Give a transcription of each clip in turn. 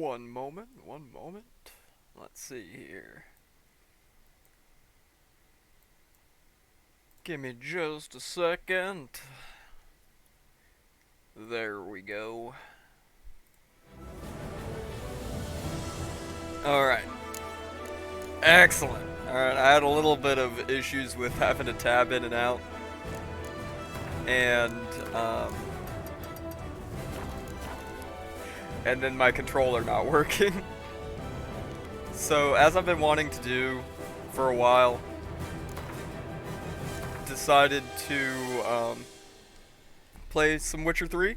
One moment, one moment. Let's see here. Give me just a second. There we go. Alright. Excellent. Alright, I had a little bit of issues with having to tab in and out. And then my controller not working. So, as I've been wanting to do for a while, decided to play some Witcher 3.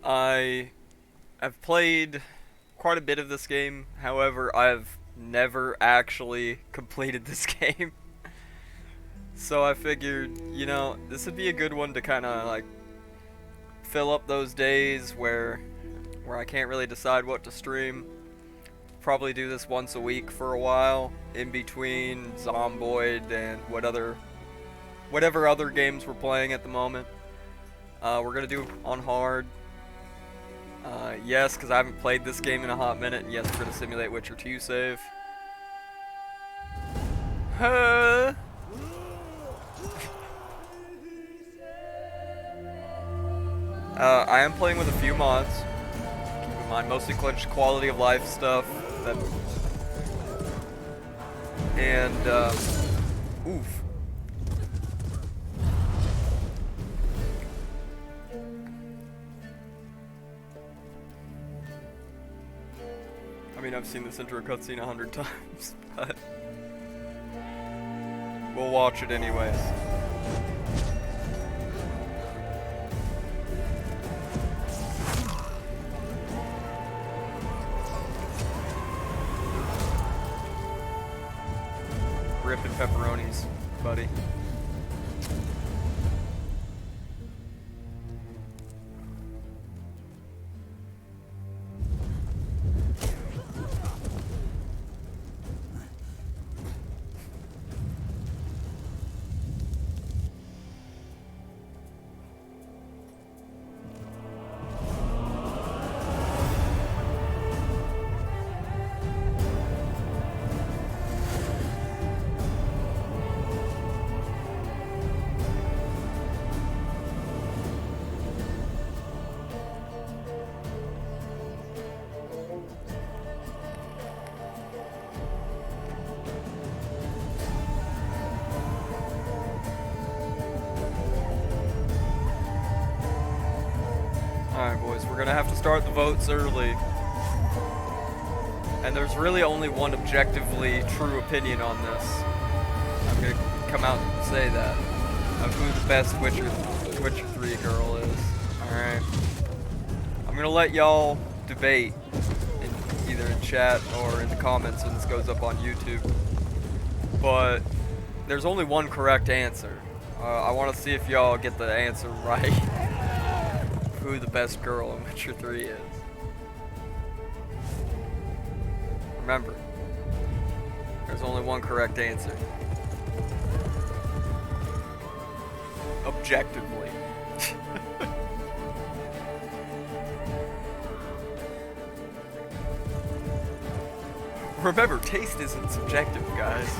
I have played quite a bit of this game, however, I've never actually completed this game. So I figured, you know, this would be a good one to kind of like fill up those days where I can't really decide what to stream. Probably do this once a week for a while, in between Zomboid and whatever other games we're playing at the moment. We're gonna do on hard. Yes, because I haven't played this game in a hot minute. And yes, we're gonna simulate Witcher 2 save. I am playing with a few mods. Keep in mind, mostly quality of life stuff. Oof. I mean, I've seen this intro cutscene 100 times, but we'll watch it anyways. Ripping pepperonis, buddy. Alright boys, we're gonna have to start the votes early. And there's really only one objectively true opinion on this. I'm gonna come out and say that. Of who the best Witcher 3 girl is. Alright. I'm gonna let y'all debate, either in chat or in the comments when this goes up on YouTube. But there's only one correct answer. I want to see if y'all get the answer right. Who the best girl in Witcher 3 is. Remember, there's only one correct answer. Objectively. Remember, taste isn't subjective, guys.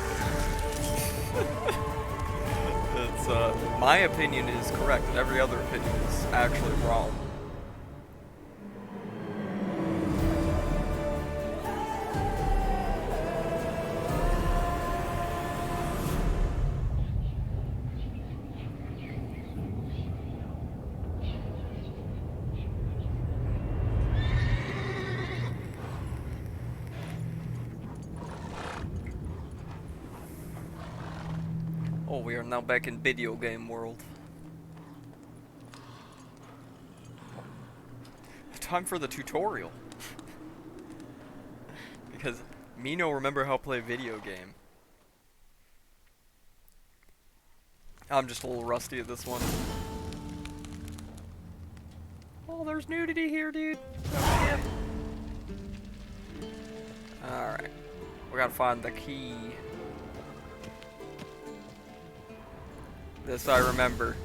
It's, my opinion is correct, and every other opinion is actually wrong. Oh, we are now back in video game world. Time for the tutorial. Because me no remember how to play a video game. I'm just a little rusty at this one. Oh, there's nudity here, dude. Oh, shit. Alright. We gotta find the key. This I remember.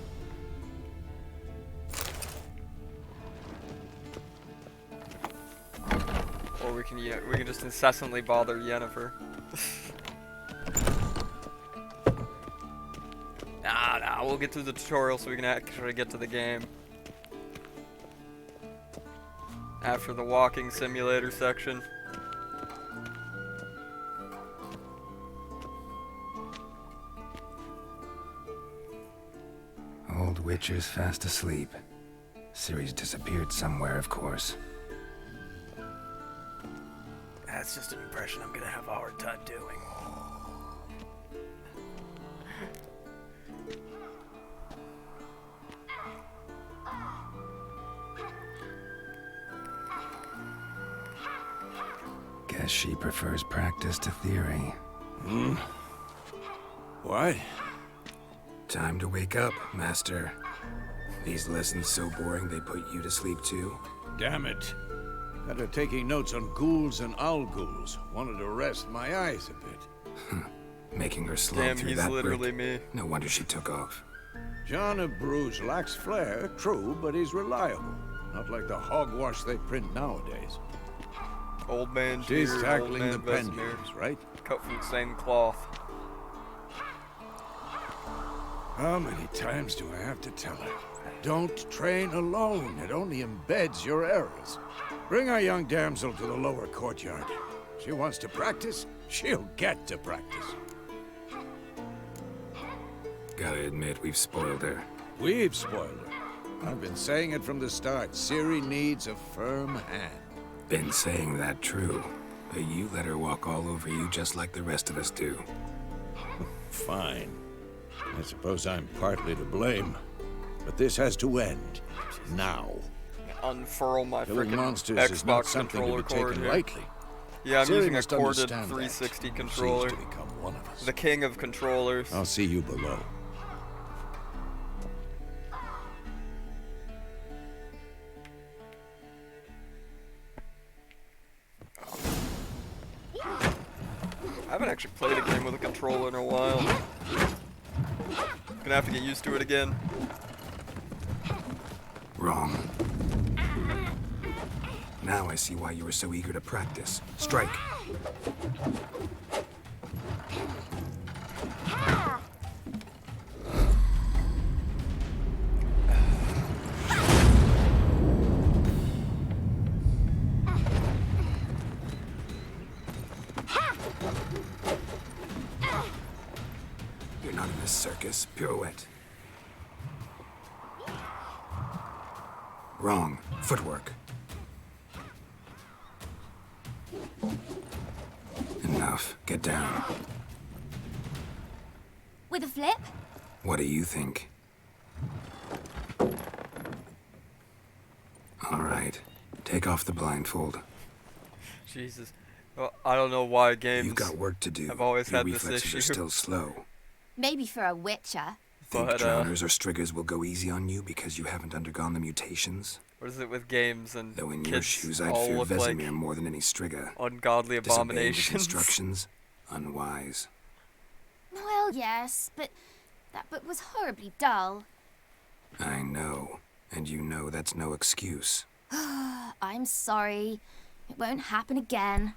Or we can just incessantly bother Yennefer. Nah, we'll get through the tutorial so we can actually get to the game. After the walking simulator section. Old Witcher's fast asleep. Ciri's disappeared somewhere, of course. That's just an impression I'm gonna have a hard time doing. Guess she prefers practice to theory. What? Time to wake up, Master. These lessons so boring they put you to sleep too? Damn it. Had her taking notes on ghouls and owl ghouls. Wanted to rest my eyes a bit. Making her slog Damn, through he's that literally brick. me. No wonder she took off. John of Bruges lacks flair, true, but he's reliable. Not like the hogwash they print nowadays. Old man She's Tyr, old tackling man the Vesemir, pendulums, right? cut from the same cloth. How many times do I have to tell her? Don't train alone. It only embeds your errors. Bring our young damsel to the lower courtyard. She wants to practice, she'll get to practice. Gotta admit, we've spoiled her. We've spoiled her. I've been saying it from the start. Ciri needs a firm hand. Been saying that true. But you let her walk all over you just like the rest of us do. Fine. I suppose I'm partly to blame. But this has to end. Now. Unfurl my Killing freaking monsters is not Xbox something to controller be cord taken here. lightly. Yeah, I'm Ciri using a must corded understand that. 360 She controller. seeks to become one of us. The king of controllers. I'll see you below. I haven't actually played a game with a controller in a while. Gonna have to get used to it again. Wrong. Now I see why you were so eager to practice. Strike. You're not in this circus. Pirouette. Wrong. Footwork. Enough. Get down. With a flip? What do you think? All right. Take off the blindfold. Jesus. Well, I don't know why games You've got work to do. I've always Your had this reflexes are issue. still slow. Maybe for a witcher. Think But, drowners or striggers will go easy on you because you haven't undergone the mutations? what is it with games and Though in your kids shoes, I'd all fear look Vesemir like more than any strigger. ungodly Disobeying his abominations? instructions? Unwise. Well, yes, but that book was horribly dull. I know. And you know that's no excuse. I'm sorry. It won't happen again.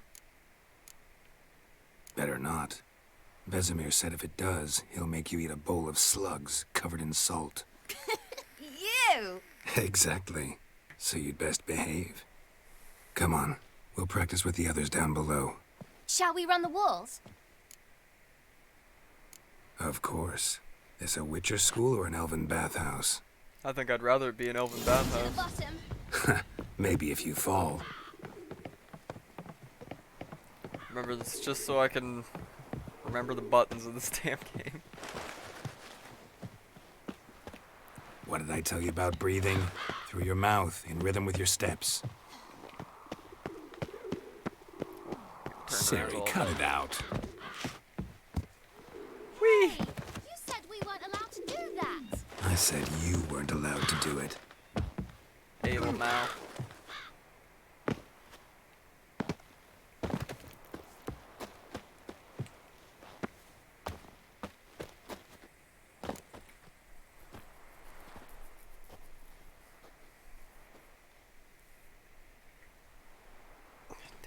Better not. Vesemir said if it does, he'll make you eat a bowl of slugs covered in salt. You! Exactly. So you'd best behave. Come on. We'll practice with the others down below. Shall we run the walls? Of course. Is a Witcher school or an elven bathhouse? I think I'd rather it be an elven To the bathhouse. bottom. Maybe if you fall. Remember, this just so I can remember the buttons of this damn game. What did I tell you about breathing? Through your mouth, in rhythm with your steps. Turn around Ciri, all cut the- it out. Hey, you said we weren't allowed to do that. I said you weren't allowed to do it. Hey, little mouth.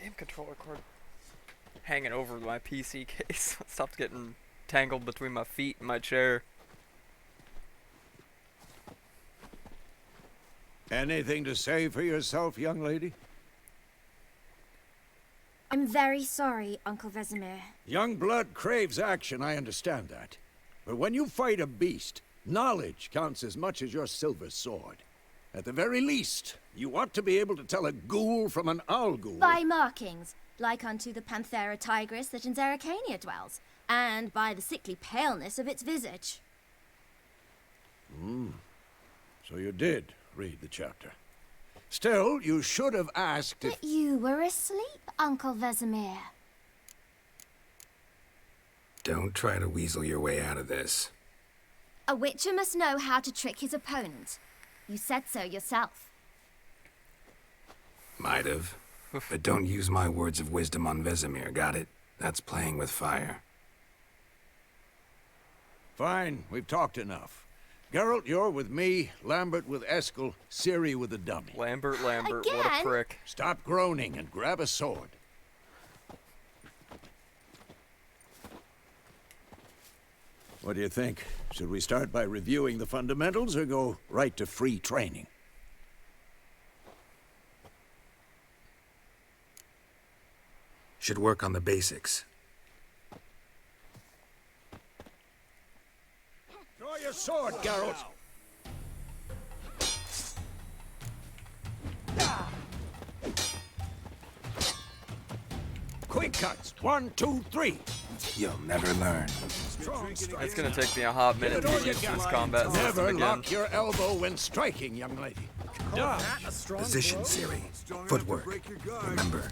Damn controller cord hanging over my PC case. It stopped getting tangled between my feet and my chair. Anything to say for yourself, young lady? I'm very sorry, Uncle Vesemir. Young blood craves action, I understand that. But when you fight a beast, knowledge counts as much as your silver sword. At the very least, you ought to be able to tell a ghoul from an owl ghoul. By markings, like unto the Panthera tigris that in Zerrikania dwells, and by the sickly paleness of its visage. So you did read the chapter. Still, you should have asked if... But you were asleep, Uncle Vesemir. Don't try to weasel your way out of this. A witcher must know how to trick his opponent. You said so yourself. Might have. But don't use my words of wisdom on Vesemir, got it? That's playing with fire. Fine, we've talked enough. Geralt, you're with me, Lambert with Eskel, Ciri with the dummy. Lambert, what a Again? prick. Stop groaning and grab a sword. What do you think? Should we start by reviewing the fundamentals or go right to free training? Should work on the basics. Draw your sword, Geralt! Quick cuts! 1, 2, 3! You'll never learn. It's gonna take me a hot minute to get used to this combat system Never again. lock your elbow when striking, young lady. Dodge. Position, Ciri. Footwork. Remember.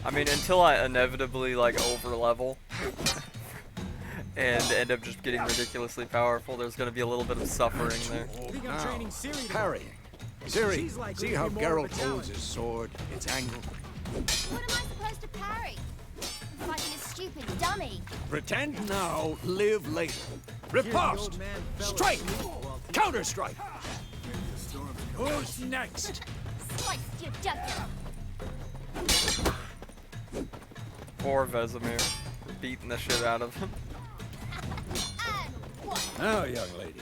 I mean, until I inevitably, like, over-level and end up just getting ridiculously powerful, there's gonna be a little bit of suffering there. Now, parrying. Ciri, see how Geralt holds his sword, its angle? What am I supposed to parry? I'm fighting a stupid dummy. Pretend now, live later. Riposte! Strike! Counter-strike! Who's next? Sliced your jugular. Poor Vesemir. Beating the shit out of him. And one. Now, young lady,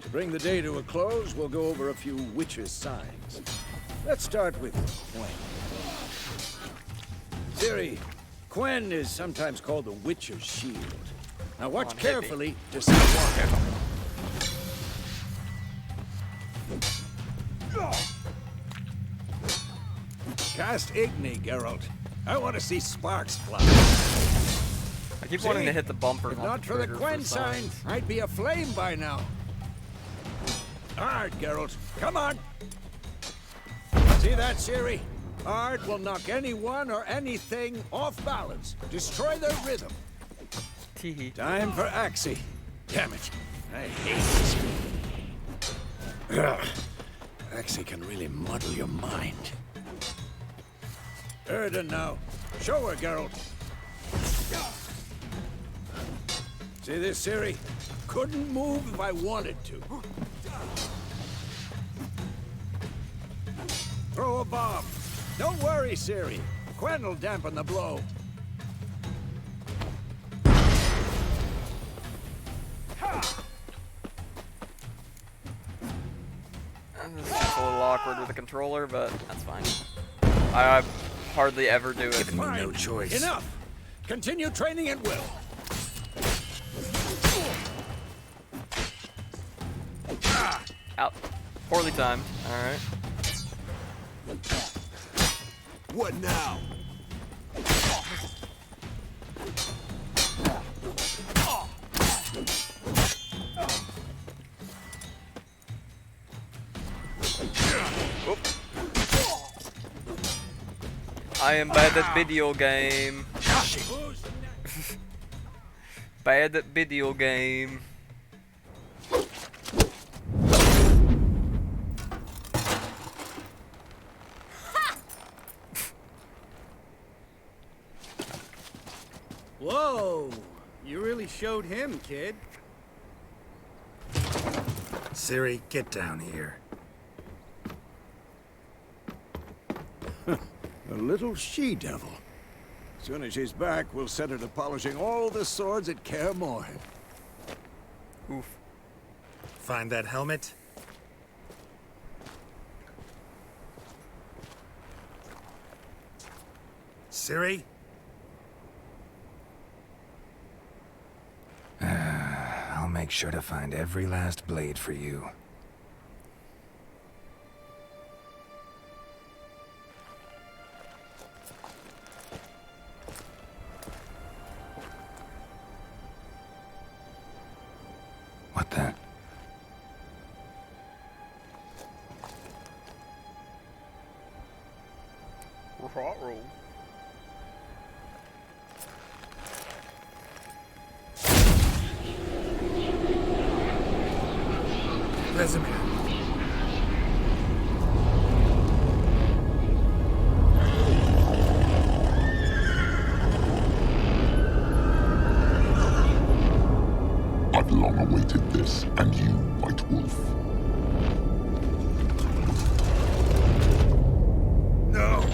to bring the day to a close, we'll go over a few witches' signs. Let's start with Quen. Ciri, Quen is sometimes called the Witcher's Shield. Now watch Come on, carefully to see why. Cast Igni, Geralt. I want to see sparks fly. I keep wanting to hit the bumper. If not for the trigger Quen sign, signs. I'd be aflame by now. Hard, Geralt. Come on. See that, Ciri? Hard will knock anyone or anything off balance. Destroy their rhythm. Teehee. Time for Axie. Damn it. I hate this. Ugh. Axie can really muddle your mind. Erden now. Show her, Geralt. See this, Ciri? Couldn't move if I wanted to. Throw a bomb. Don't worry, Ciri. Quen will dampen the blow. This is just a little awkward with the controller, but that's fine. I hardly ever do it. Giving me no choice. Enough. Continue training at will. Out. Poorly timed. Alright. What now? I am bad at video game. Bad at video game. Whoa! You really showed him, kid. Ciri, get down here. little she-devil. Soon as she's back, we'll set her to polishing all the swords at Kaer Morhen. Oof. Find that helmet? Ciri? I'll make sure to find every last blade for you. What the? Hot roll. Vesemir. I've long awaited this, and you, White Wolf. No!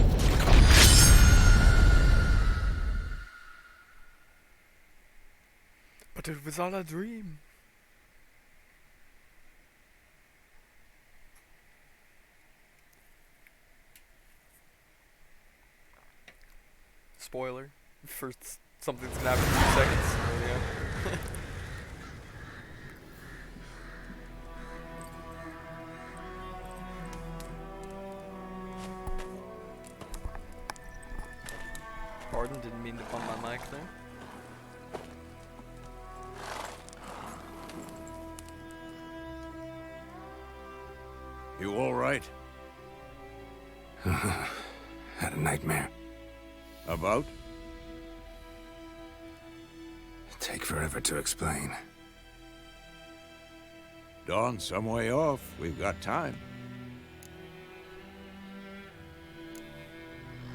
But it was all a dream. Spoiler. First, something's gonna happen in 2 seconds. There we go. Pardon, didn't mean to bump my mic there. You all right? Had a nightmare. About? Take forever to explain. Dawn's some way off. We've got time.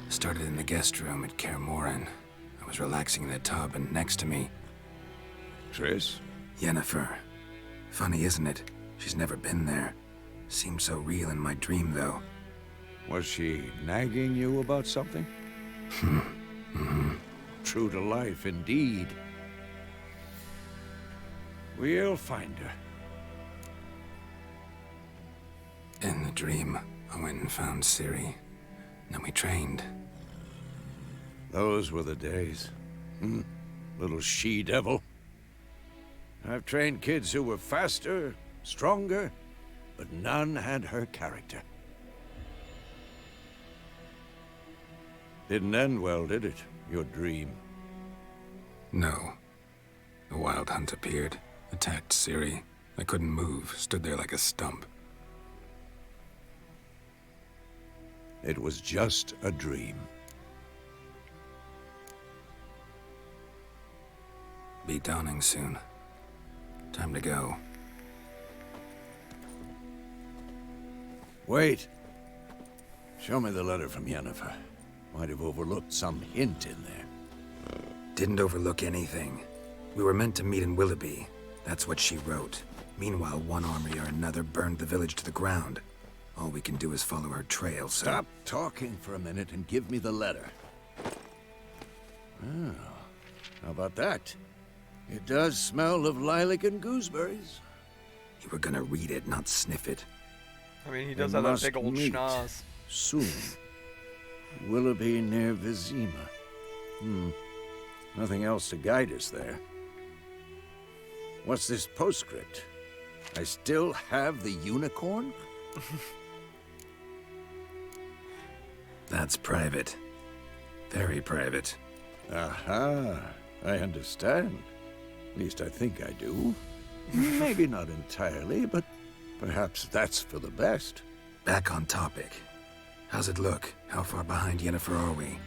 Started in the guest room at Kaer Morhen. I was relaxing in the tub, and next to me, Triss? Yennefer. Funny, isn't it? She's never been there. Seemed so real in my dream, though. Was she nagging you about something? True to life, indeed. We'll find her. In the dream, I went and found Ciri. Then we trained. Those were the days. Little she-devil. I've trained kids who were faster, stronger, but none had her character. Didn't end well, did it? Your dream? No. The Wild Hunt appeared, attacked Ciri. I couldn't move, stood there like a stump. It was just a dream. Be dawning soon. Time to go. Wait. Show me the letter from Yennefer. Might have overlooked some hint in there. Didn't overlook anything. We were meant to meet in Willoughby. That's what she wrote. Meanwhile, one army or another burned the village to the ground. All we can do is follow her trail, so... Stop talking for a minute and give me the letter. Oh, how about that? It does smell of lilac and gooseberries. You were gonna read it, not sniff it. I mean, he does We have that must big old meet schnoz. Soon. Willoughby near Vizima. Nothing else to guide us there. What's this postscript? I still have the unicorn? That's private. Very private. Aha, I understand. At least I think I do. Maybe not entirely, but perhaps that's for the best. Back on topic. How's it look? How far behind Yennefer are we?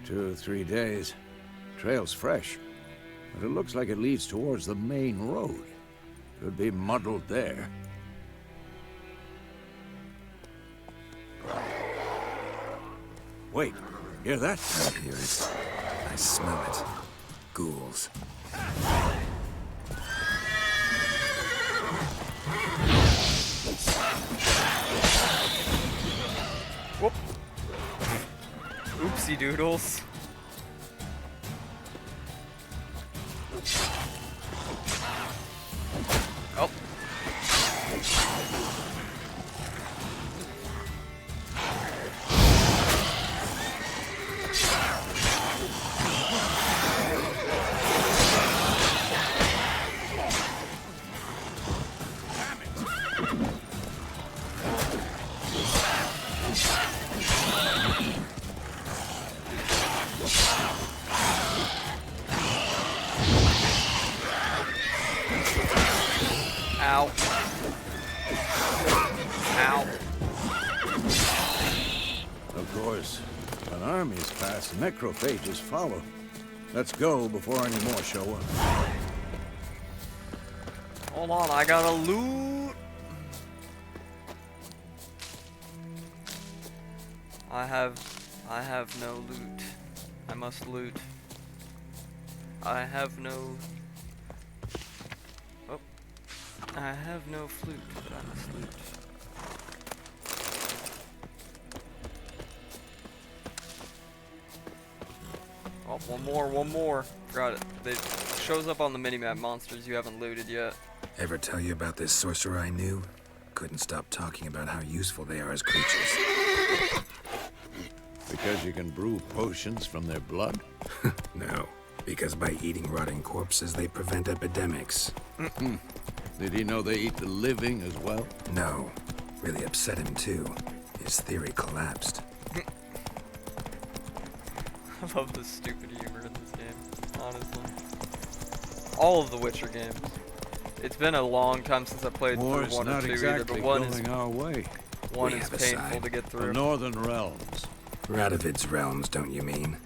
2 or 3 days. Trail's fresh, but it looks like it leads towards the main road. Could be muddled there. Wait, hear that? I hear it. I smell it. Ghouls. Whoop. Whoopsie doodles. Oh. Ow. Ow. Of course, an army's past, necrophages follow. Let's go before any more show up. Hold on, I gotta loot. I have no loot. I must loot. I have no... Oh. I have no flute, but I must loot. Oh, one more. Got it. It shows up on the minimap monsters you haven't looted yet. Ever tell you about this sorcerer I knew? Couldn't stop talking about how useful they are as creatures. Because you can brew potions from their blood? No, because by eating rotting corpses, they prevent epidemics. Did he know they eat the living as well? No, really upset him too. His theory collapsed. I love the stupid humor in this game, honestly. All of the Witcher games. It's been a long time since I played through War's 1 or not 2 exactly either, but 1 is, going our way. one We is have a painful side. to get The through. Northern Realms. Radovid's realms, don't you mean?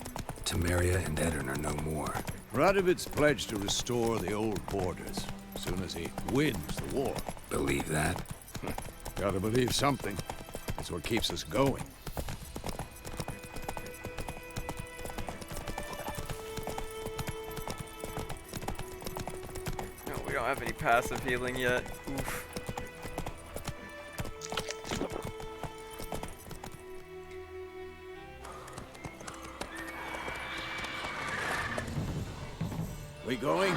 Temeria and Edirn are no more. Radovid's pledged to restore the old borders as soon as he wins the war. Believe that? Gotta believe something. That's what keeps us going. No, we don't have any passive healing yet. Oof. We going?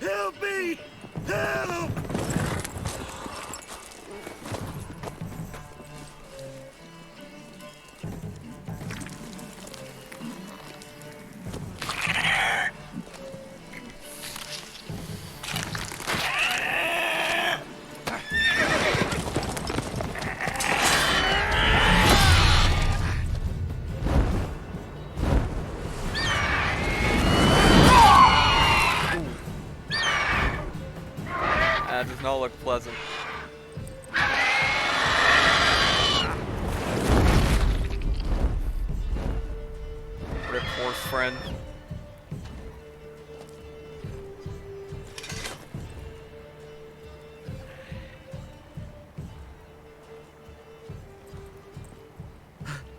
Help me! Help! That does not look pleasant. Rip horse friend.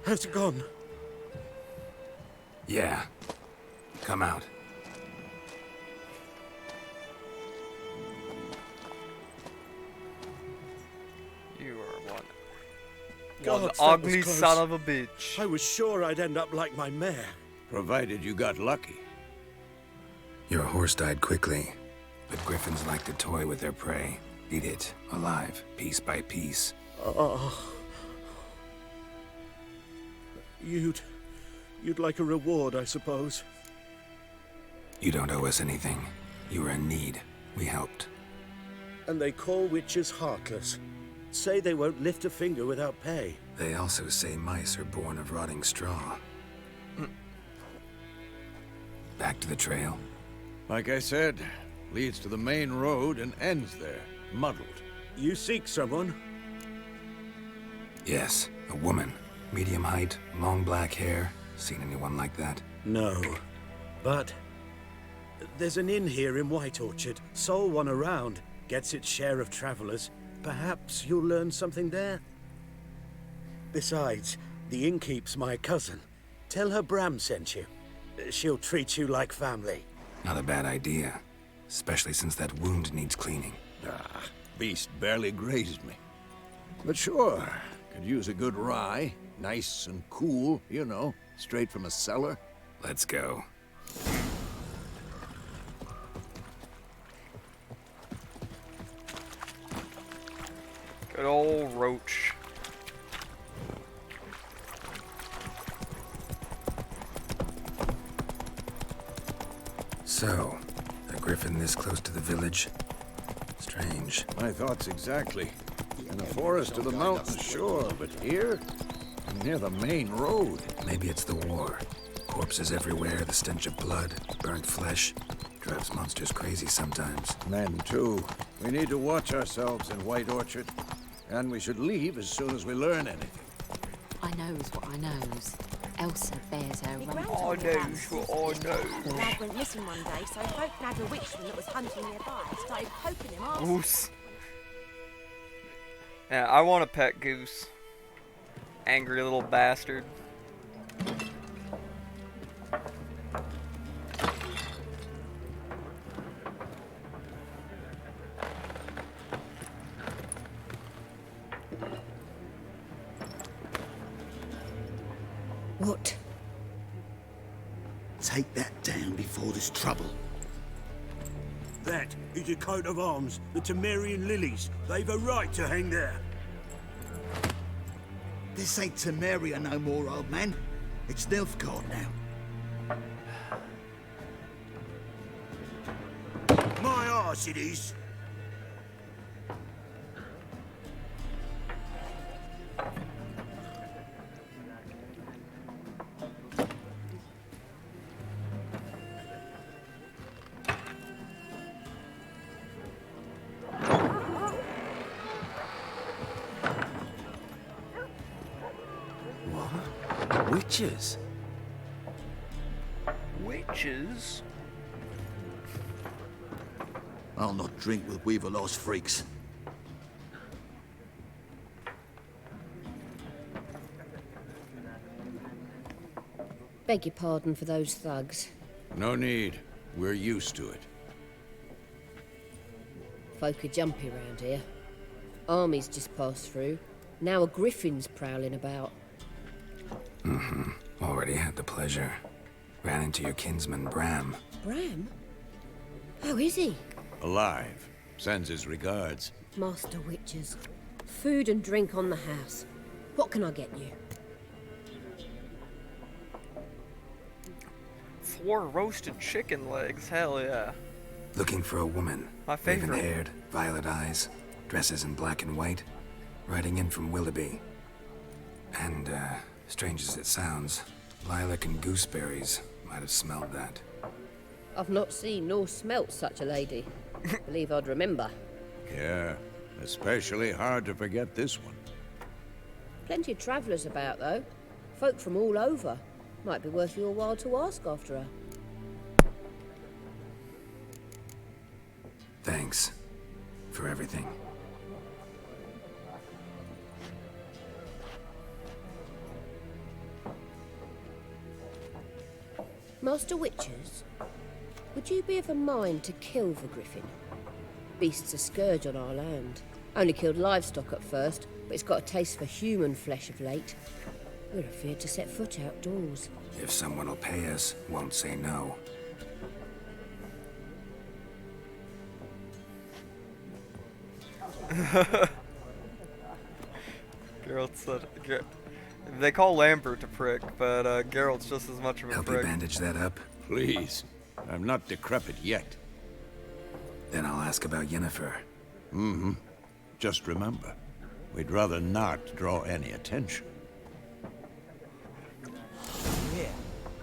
How's it gone? Yeah. Come out. You are one God, that was ugly close. son of a bitch. I was sure I'd end up like my mare. Provided you got lucky. Your horse died quickly, but griffins like to toy with their prey. Eat it, alive, piece by piece. Oh. You'd like a reward, I suppose. You don't owe us anything. You were in need. We helped. And they call witches heartless. Say they won't lift a finger without pay. They also say mice are born of rotting straw. Back to the trail. Like I said, leads to the main road and ends there, muddled. You seek someone? Yes, a woman. Medium height, long black hair. Seen anyone like that? No. But there's an inn here in White Orchard. Sole one around. Gets its share of travelers. Perhaps you'll learn something there? Besides, the innkeep's my cousin. Tell her Bram sent you. She'll treat you like family. Not a bad idea. Especially since that wound needs cleaning. Beast barely grazed me. But sure, Could use a good rye. Nice and cool, you know, straight from a cellar. Let's go. Good old roach. So, a griffin this close to the village? Strange. My thoughts exactly. In the forest or the mountains, sure, but here? Near the main road. Maybe it's the war. Corpses everywhere, the stench of blood, burnt flesh. Drives monsters crazy sometimes. Men, too. We need to watch ourselves in White Orchard. And we should leave as soon as we learn anything. I knows what I knows. Elsa bears her Your rump. I knows what I know. The lad went missing one day, so folk nabbed a witchman that was hunting nearby and started poking him off. Goose. Yeah, I want a pet goose. Angry little bastard. What? Take that down before there's trouble. That is a coat of arms, the Temerian lilies. They've a right to hang there. This ain't Temeria no more, old man. It's Nilfgaard now. My arse it is. Witches? Witches? I'll not drink with Weaverlost freaks. Beg your pardon for those thugs. No need. We're used to it. Folk are jumpy round here. Armies just passed through. Now a griffin's prowling about. Already had the pleasure. Ran into your kinsman, Bram. Bram? How is he? Alive. Sends his regards. Master Witches. Food and drink on the house. What can I get you? 4 roasted chicken legs, hell yeah. Looking for a woman. My favorite. Raven-haired, violet eyes, dresses in black and white. Riding in from Willoughby. And, strange as it sounds, lilac and gooseberries might have smelled that. I've not seen nor smelt such a lady. Believe I'd remember. Yeah, especially hard to forget this one. Plenty of travellers about, though. Folk from all over. Might be worth your while to ask after her. Thanks for everything. Master Witches, would you be of a mind to kill the griffin? Beast's a scourge on our land. Only killed livestock at first, but it's got a taste for human flesh of late. We're afeard to set foot outdoors. If someone will pay us, won't say no. Geralt's they call Lambert a prick, but Geralt's just as much of a Help you prick. bandage that up? Please. I'm not decrepit yet. Then I'll ask about Yennefer. Just remember, we'd rather not draw any attention. Here,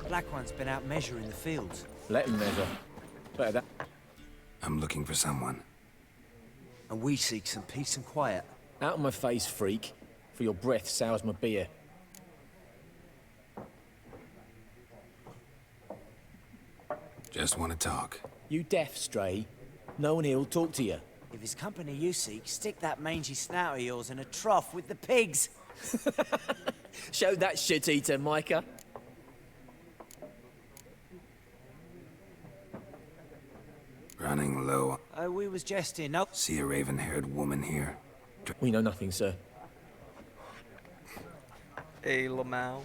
Black One's been out measuring the fields. Let him measure. Better that. I'm looking for someone. And we seek some peace and quiet. Out of my face, freak. For your breath sours my beer. Just want to talk. You deaf, Stray? No one here'll talk to you. If it's company you seek, stick that mangy snout of yours in a trough with the pigs. Show that shit-eater, Micah. Running low. Oh, we was jesting. No. See a raven-haired woman here? We know nothing, sir. a Lamau.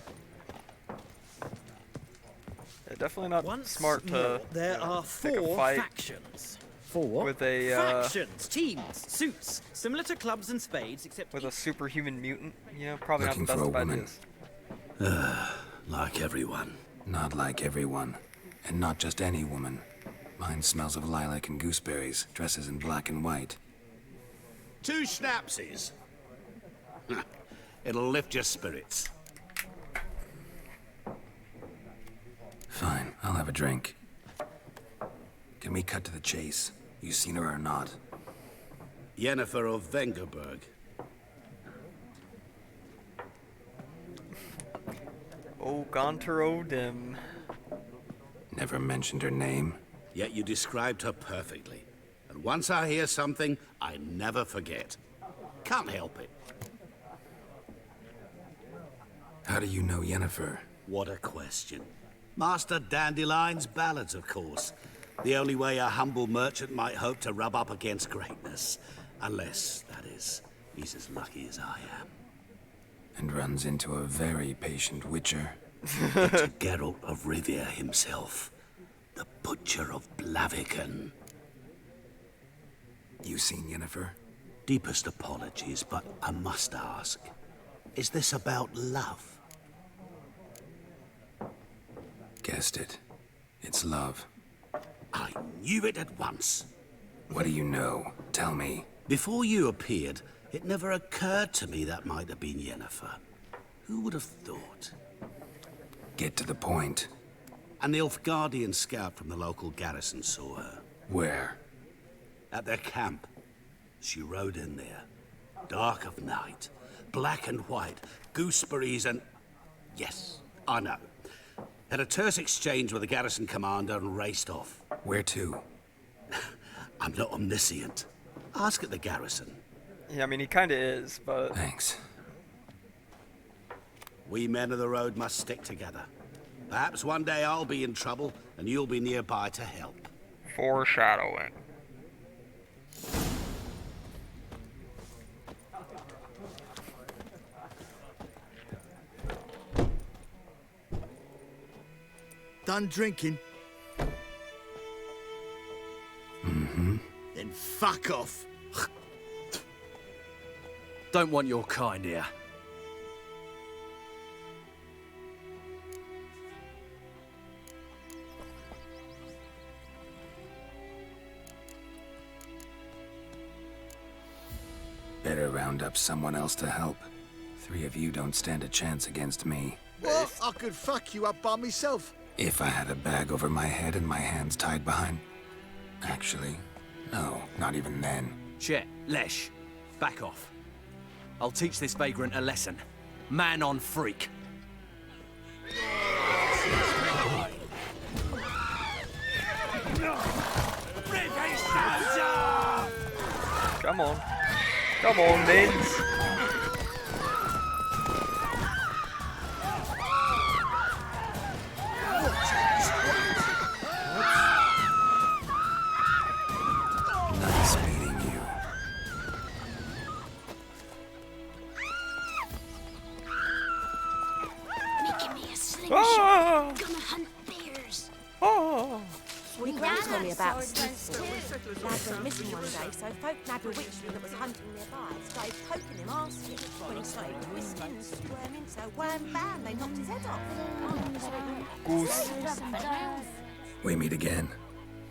Yeah, definitely not Once smart to more, there are pick a 4 fight factions. with a Factions, teams, suits, similar to clubs and spades, except with a superhuman mutant. You know, probably Looking not the for best a of woman. ideas. Like everyone. Not like everyone. And not just any woman. Mine smells of lilac and gooseberries, dresses in black and white. 2 schnapsies. It'll lift your spirits. Fine, I'll have a drink. Can we cut to the chase? You seen her or not? Yennefer of Vengerberg. Oh, Gaunter Odin. Never mentioned her name. Yet you described her perfectly. And once I hear something, I never forget. Can't help it. How do you know Yennefer? What a question. Master Dandelion's ballads, of course. The only way a humble merchant might hope to rub up against greatness. Unless, that is, he's as lucky as I am. And runs into a very patient witcher. It's Geralt of Rivia himself. The Butcher of Blaviken. You seen Yennefer? Deepest apologies, but I must ask. Is this about love? Guessed it. It's love. I knew it at once. What do you know? Tell me. Before you appeared, it never occurred to me that might have been Yennefer. Who would have thought? Get to the point. An Nilfgaardian scout from the local garrison saw her. Where? At their camp. She rode in there. Dark of night. Black and white. Gooseberries and... Yes, I know. Had a terse exchange with the garrison commander and raced off. Where to? I'm not omniscient. Ask at the garrison. Yeah, I mean, he kind of is, but... Thanks. We men of the road must stick together. Perhaps one day I'll be in trouble, and you'll be nearby to help. Foreshadowing. Done drinking? Mm-hmm. Then fuck off. Don't want your kind here. Better round up someone else to help. 3 of you don't stand a chance against me. What? I could fuck you up by myself. If I had a bag over my head and my hands tied behind... Actually, no, not even then. Chet, Lesh, back off. I'll teach this vagrant a lesson. Man on freak. Come on. Come on, Vince. Nice meeting you. Making me a slingshot. Ah! Gonna hunt bears. Oh! We Gran told me about Sniffle. Lad went missing one day, so folk nabbed a witchling that was hunting nearby. Started poking him, asking. When he started twisting and squirming, so wham bam, they knocked his head off. Goose. We meet again.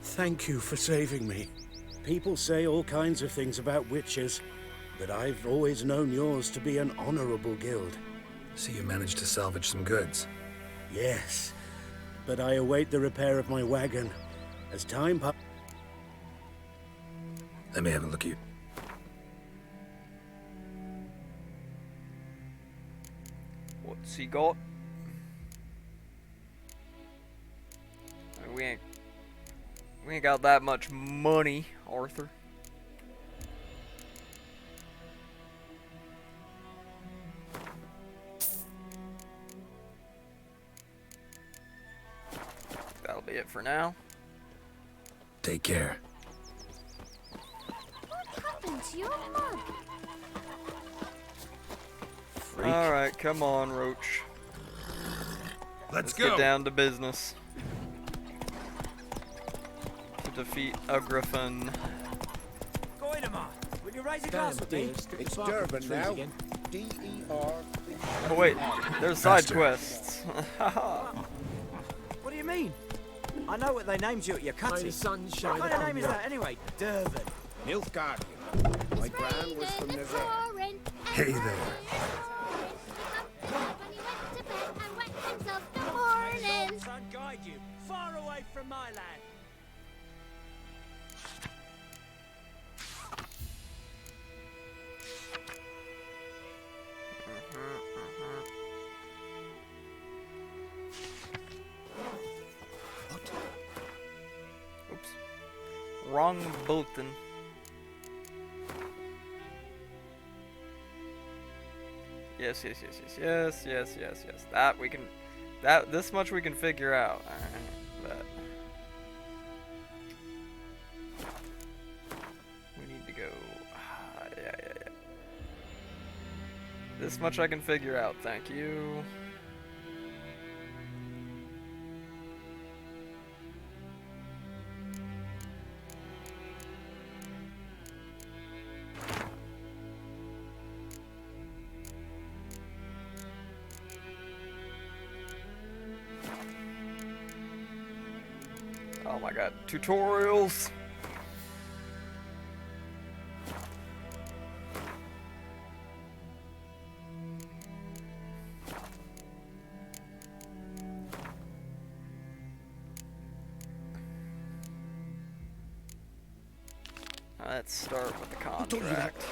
Thank you for saving me. People say all kinds of things about witches, but I've always known yours to be an honorable guild. So you managed to salvage some goods? Yes, but I await the repair of my wagon. As time passes... Let me have a look at you. What's he got? We ain't got that much money, Arthur. That'll be it for now. Take care. What happened to your mug? freak. Alright, come on, Roach. Let's get go. down to business. To defeat a Griffin. Goidemar, will you raise a glass with me? It's Durban now. D-E-R. Oh wait, there's side Faster. quests. What do you mean? I know what they named you at your cutting. What kind of name is that anyway? Durban. Nilfgaard. My gran was from Nazar. Hey there. Sun guide you far away from my land. Oops. Wrong button. Yes. That we can. This much we can figure out. But we need to go. Yeah. This much I can figure out. Thank you. Oh my god, tutorials! Let's start with the contract.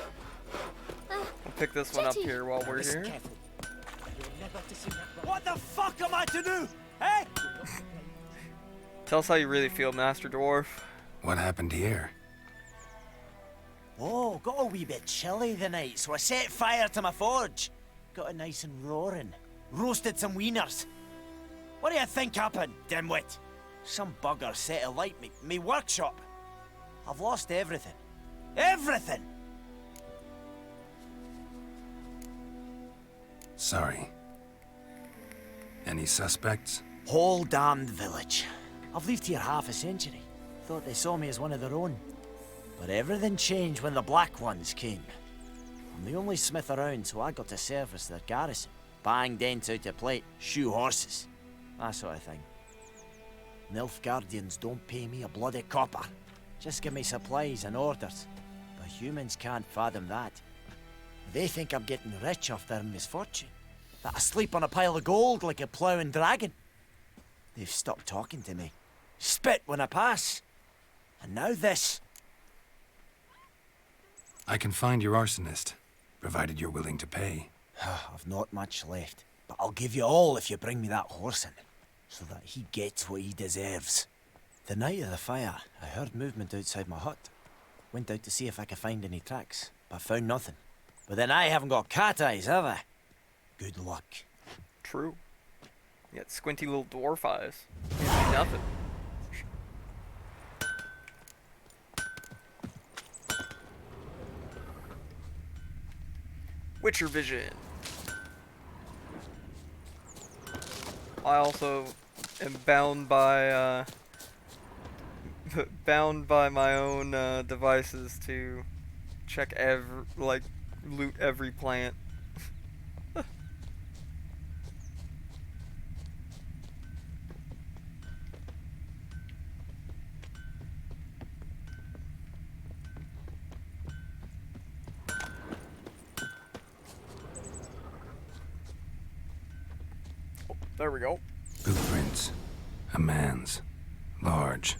We'll pick this one up here while we're here. What the fuck am I to do? Hey! Tell us how you really feel, Master Dwarf. What happened here? Oh, got a wee bit chilly the night, so I set fire to my forge. Got it nice and roaring. Roasted some wieners. What do you think happened, dimwit? Some bugger set alight me workshop. I've lost everything. Everything! Sorry. Any suspects? Whole damned village. I've lived here half a century. Thought they saw me as one of their own. But everything changed when the Black Ones came. I'm the only smith around, so I got to service their garrison. Bang dents out of plate, shoe horses. That sort of thing. Nilfgaardians don't pay me a bloody copper. Just give me supplies and orders. But humans can't fathom that. They think I'm getting rich off their misfortune. That I sleep on a pile of gold like a ploughing dragon. They've stopped talking to me. Spit when I pass. And now this. I can find your arsonist, provided you're willing to pay. I've not much left, but I'll give you all if you bring me that horse in, so that he gets what he deserves. The night of the fire, I heard movement outside my hut. Went out to see if I could find any tracks, but found nothing. But then I haven't got cat eyes, have I? Good luck. True. You got squinty little dwarf eyes. Can't see nothing. Witcher vision. I also am bound by my own devices to check loot every plant. There we go. Blueprints. A man's. Large.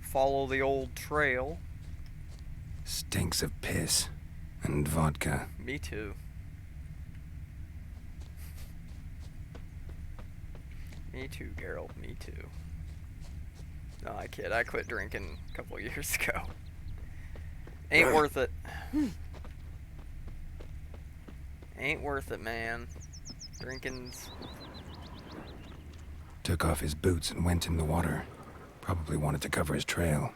Follow the old trail. Stinks of piss. And vodka. Me too. Me too, Geralt. Me too. No, I kid. I quit drinking a couple of years ago. Ain't worth it. Ain't worth it, man. Drinking's... Took off his boots and went in the water. Probably wanted to cover his trail.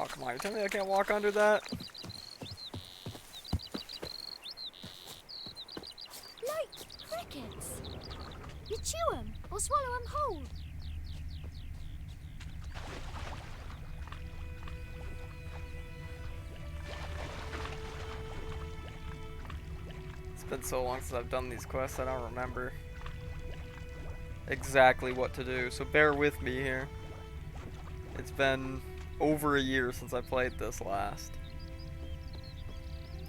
Oh, come on, you tell me I can't walk under that? Like crickets. You chew 'em or swallow 'em whole. It's been so long since I've done these quests, I don't remember exactly what to do, so bear with me here. It's been over a year since I played this last.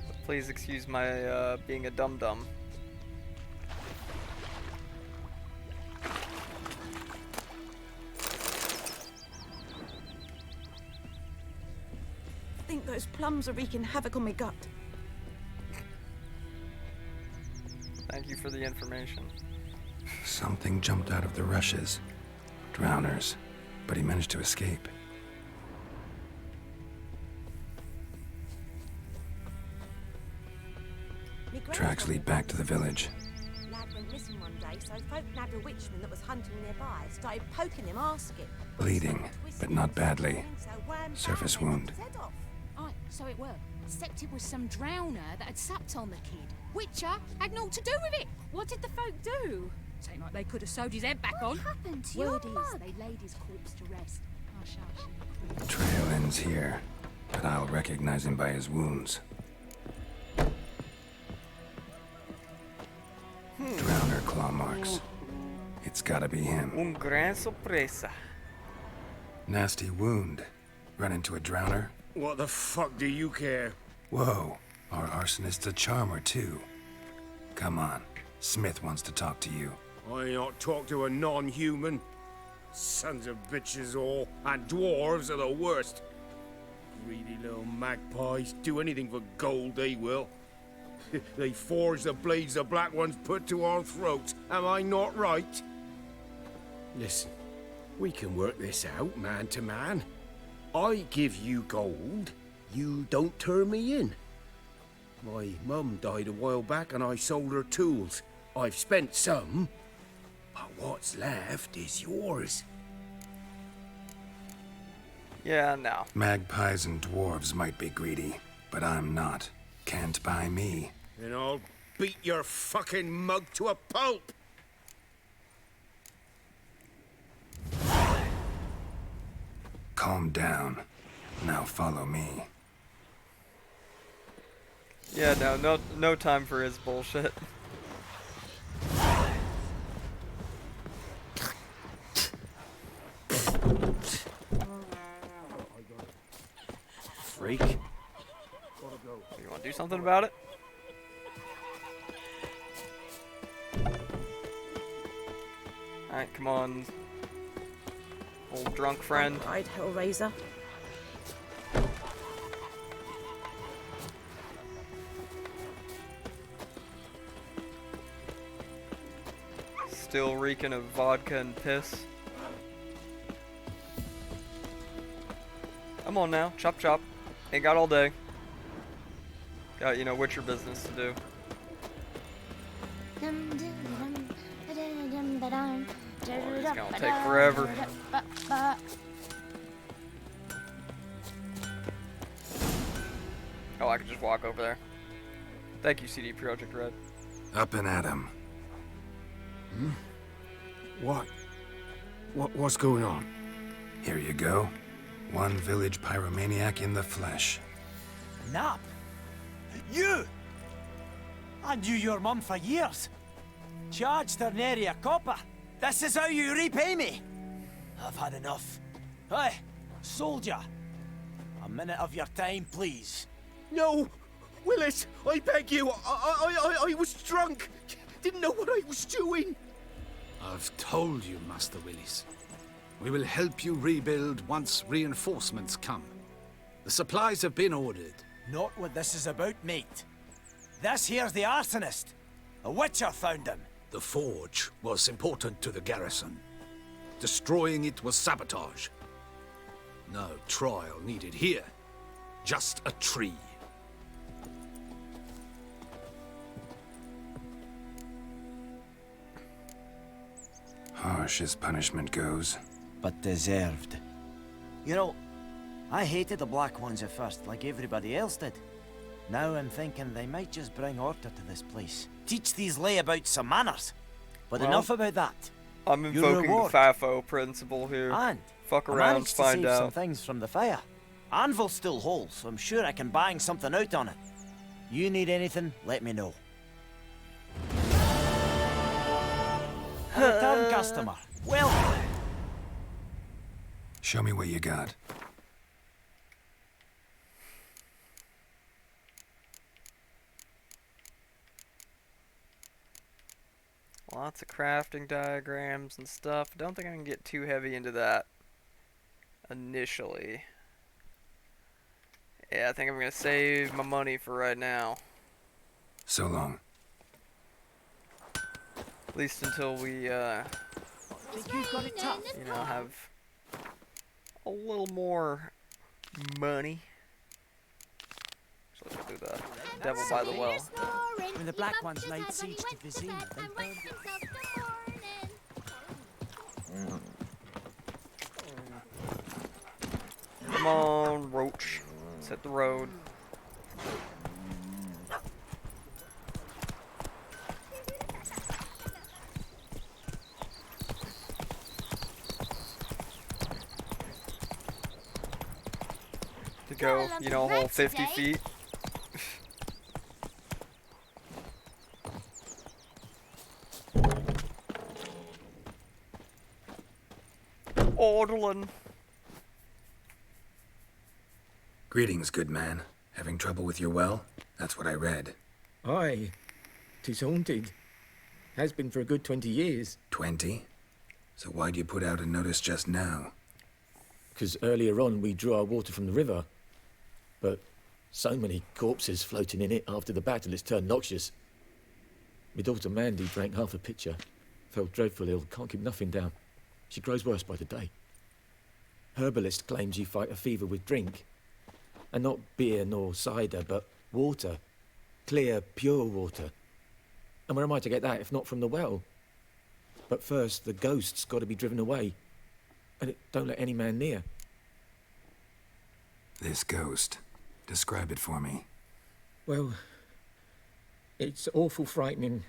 But please excuse my being a dum-dum. I think those plums are wreaking havoc on my gut. Thank you for the information. Something jumped out of the rushes. Drowners. But he managed to escape. Tracks lead back to the village. Lad went missing one day, so folk nabbed a witchman that was hunting nearby. Started poking him, asking. Bleeding, but not badly. Surface wound. Aye, so it were. Except it was some drowner that had supped on the kid. Witcher had naught to do with it. What did the folk do? Seemed like they could have sewed his head back on. What happened to Word your is, mug? they laid his corpse to rest. Hush, hush. The trail ends here, but I'll recognize him by his wounds. Drowner claw marks. It's gotta be him. Un gran sorpresa. Nasty wound. Run into a drowner? What the fuck do you care? Whoa, our arsonist's a charmer too. Come on, Smith wants to talk to you. I ain't not talk to a non-human. Sons of bitches all, and dwarves are the worst. Greedy little magpies, do anything for gold they will. They forge the blades the black ones put to our throats, am I not right? Listen, we can work this out man to man. I give you gold, you don't turn me in. My mum died a while back and I sold her tools. I've spent some, but what's left is yours. Yeah, no. Magpies and dwarves might be greedy, but I'm not. Can't buy me. Then I'll beat your fucking mug to a pulp! Calm down. Now follow me. Yeah, no time for his bullshit. Freak. You want to do something about it? Alright, come on. Old drunk friend. Right, Hellraiser. Still reeking of vodka and piss. Come on now, chop chop. Ain't got all day. Got, you know, Witcher business to do. Oh, it's gonna take forever. Oh, I could just walk over there. Thank you, CD Projekt Red. Up and at him. What's going on? Here you go. One village pyromaniac in the flesh. Nap? You? I knew your mum for years. Charged her nary a copper. This is how you repay me. I've had enough. Hey, soldier. A minute of your time, please. No! Willis, I beg you, I was drunk. Didn't know what I was doing. I've told you, Master Willis. We will help you rebuild once reinforcements come. The supplies have been ordered. Not what this is about, mate. This here's the arsonist. A witcher found him. The forge was important to the garrison. Destroying it was sabotage. No trial needed here. Just a tree. Harsh as punishment goes. But deserved. You know, I hated the Black Ones at first, like everybody else did. Now I'm thinking they might just bring order to this place. Teach these layabouts some manners. But Well, enough about that. I'm Your invoking the reward. FAFO principle here. And Fuck I around, managed to find save some out. things from the fire. Anvil's still whole, so I'm sure I can bang something out on it. You need anything, let me know. A return customer. Welcome. Show me what you got. Lots of crafting diagrams and stuff. Don't think I can get too heavy into that initially. Yeah, I think I'm gonna save my money for right now. So long. At least until we, Think you've got it tough. you know, have a little more money. So let's do the Devil by the Well. When the Black Ones laid siege to Vizima, they burned Come on, Roach. Let's hit the road. To go, you know, a whole 50 feet. Orderlin. Greetings, good man. Having trouble with your well? That's what I read. Aye. 'Tis haunted. Has been for a good 20 years. 20? So why'd you put out a notice just now? 'Cause earlier on we drew our water from the river. But so many corpses floating in it after the battle it's turned noxious. My daughter Mandy drank half a pitcher. Fell dreadful ill, can't keep nothing down. She grows worse by the day. Herbalist claims you fight a fever with drink. And not beer nor cider, but water. Clear, pure water. And where am I to get that if not from the well? But first, the ghost's got to be driven away. And it don't let any man near. This ghost. Describe it for me. Well, it's awful frightening.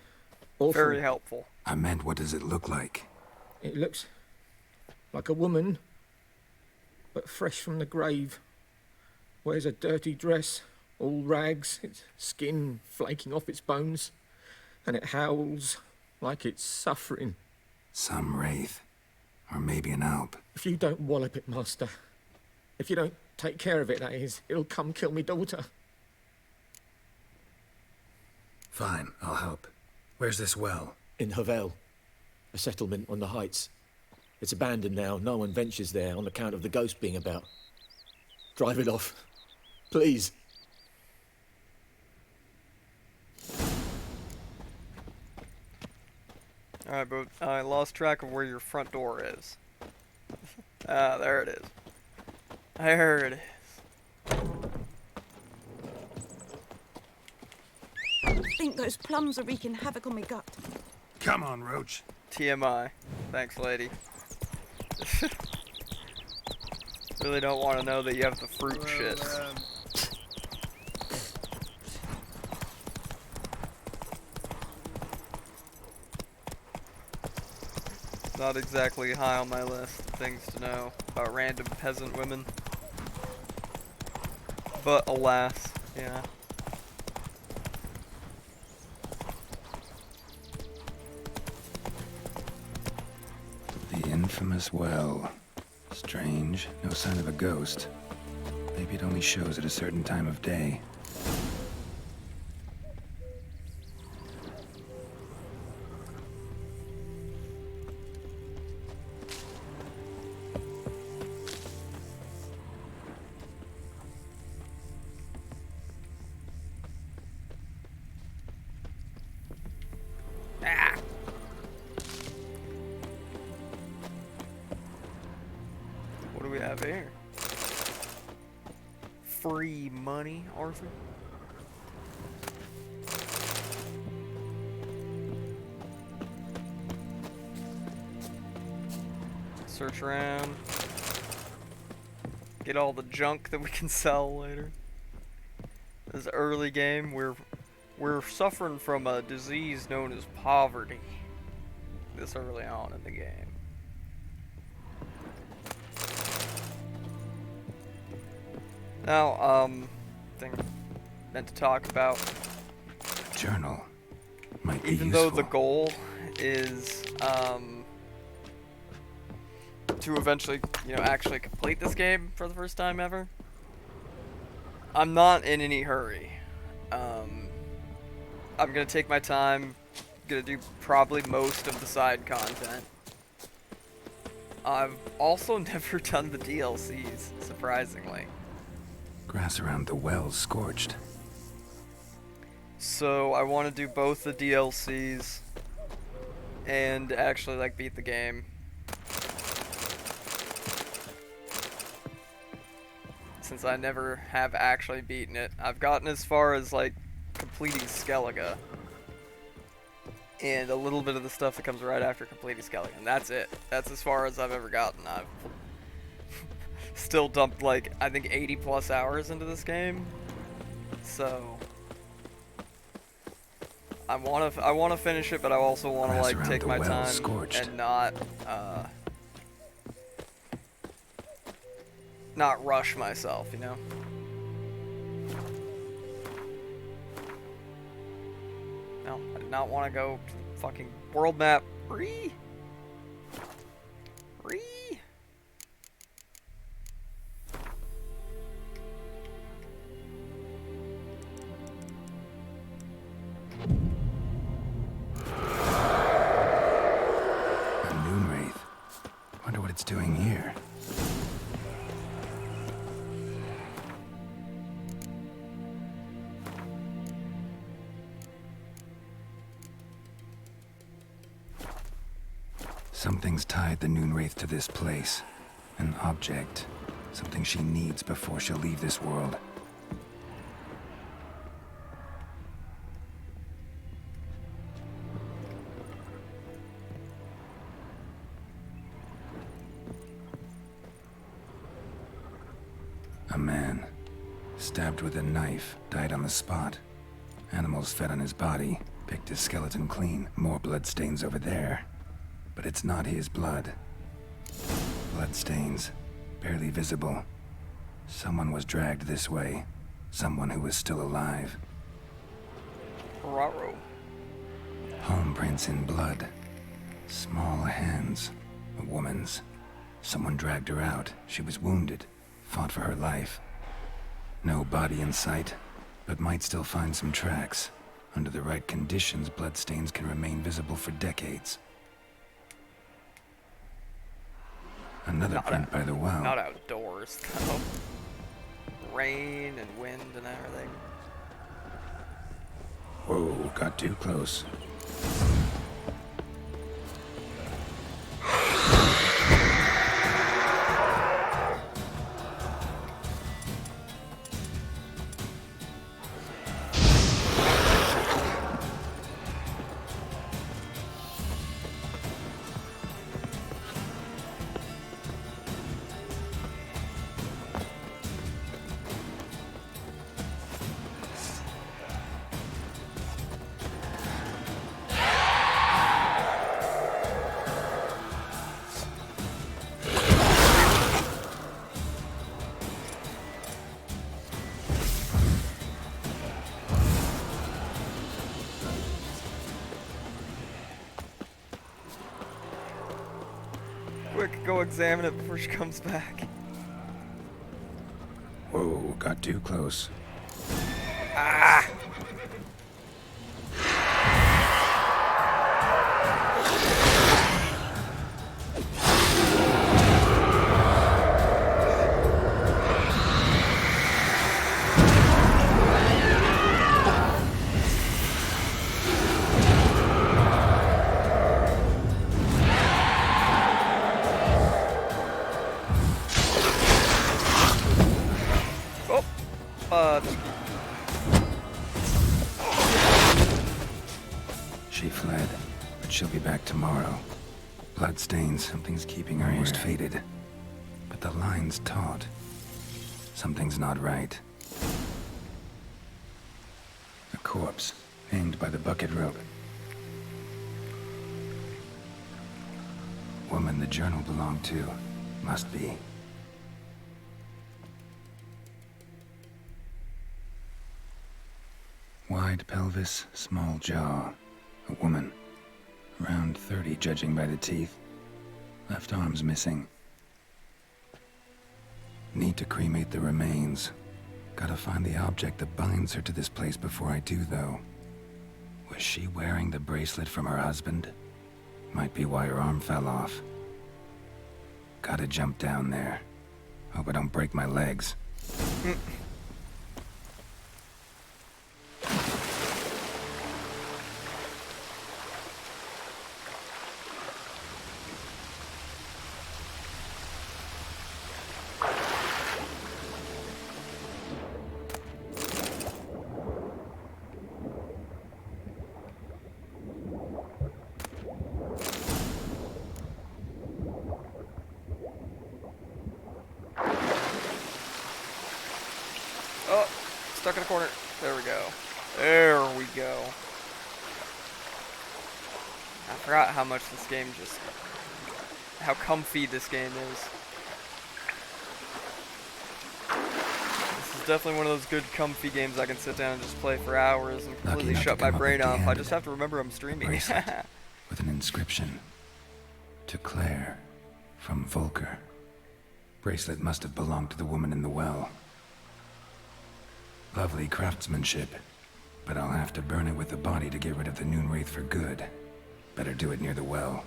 Awful. Very helpful. I meant, what does it look like? It looks like a woman, but fresh from the grave. Wears a dirty dress, all rags, its skin flaking off its bones, and it howls like it's suffering. Some wraith. Or maybe an alp. If you don't wallop it, Master, if you don't take care of it, that is, it'll come kill me daughter. Fine, I'll help. Where's this well? In Havel, a settlement on the heights. It's abandoned now, no one ventures there on account of the ghost being about. Drive it off. Please. Alright, but I lost track of where your front door is. Ah, there it is. There it is. I think those plums are wreaking havoc on my gut. Come on, Roach. TMI. Thanks, lady. Really don't want to know that you have the fruit shits. Not exactly high on my list of things to know about random peasant women. But alas, yeah. The infamous well. Strange. No sign of a ghost. Maybe it only shows at a certain time of day. What do we have here? Free money, Arthur? Search around. Get all the junk that we can sell later. This early game, we're suffering from a disease known as poverty. This early on in the game. Now, thing meant to talk about. Journal. Might be Even useful. though the goal is to eventually, actually complete this game for the first time ever, I'm not in any hurry. I'm gonna take my time. Gonna do probably most of the side content. I've also never done the DLCs, surprisingly. Grass around the well's scorched. So I want to do both the DLCs and actually beat the game. Since I never have actually beaten it. I've gotten as far as completing Skellige. And a little bit of the stuff that comes right after completing Skellige. And that's it. That's as far as I've ever gotten. I've still dumped I think 80 plus hours into this game. So I want to finish it, but I also want to take my time and not rush myself, No, I did not want to go to the fucking world map. Ree. It's doing here. Something's tied the Noonwraith to this place. An object. Something she needs before she'll leave this world. A man, stabbed with a knife, died on the spot. Animals fed on his body, picked his skeleton clean. More bloodstains over there. But it's not his blood. Bloodstains, barely visible. Someone was dragged this way. Someone who was still alive. Raro. Palm prints in blood. Small hands. A woman's. Someone dragged her out. She was wounded. Fought for her life. No body in sight, but might still find some tracks. Under the right conditions, bloodstains can remain visible for decades. Another print by the well. Not outdoors, though. Rain and wind and everything. Whoa, got too close. Quick, go examine it before she comes back. Whoa, got too close. Ah! She fled, but she'll be back tomorrow. Bloodstains, something's keeping her most faded. But the line's taut. Something's not right. A corpse, hanged by the bucket rope. Woman the journal belonged to. Must be. Wide pelvis, small jaw. A woman. Around 30, judging by the teeth. Left arm's missing. Need to cremate the remains. Gotta find the object that binds her to this place before I do, though. Was she wearing the bracelet from her husband? Might be why her arm fell off. Gotta jump down there. Hope I don't break my legs. Oh, stuck in a corner. There we go. There we go. I forgot how much this game just... how comfy this game is. This is definitely one of those good comfy games I can sit down and just play for hours and completely shut my brain off. I just have to remember I'm streaming. Bracelet with an inscription. To Claire, from Volker. Bracelet must have belonged to the woman in the well. Lovely craftsmanship, but I'll have to burn it with the body to get rid of the Noon Wraith for good. Better do it near the well.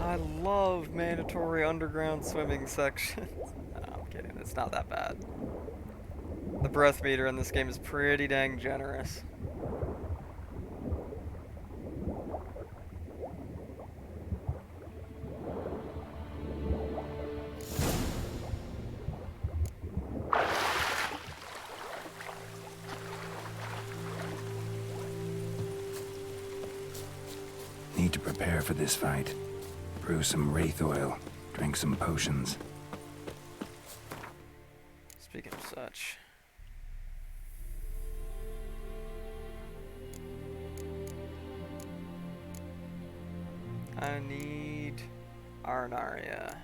I love mandatory underground swimming sections. No, I'm kidding, it's not that bad. The breath meter in this game is pretty dang generous. Need to prepare for this fight. Brew some wraith oil, drink some potions. Speaking of such. I need Arnaria.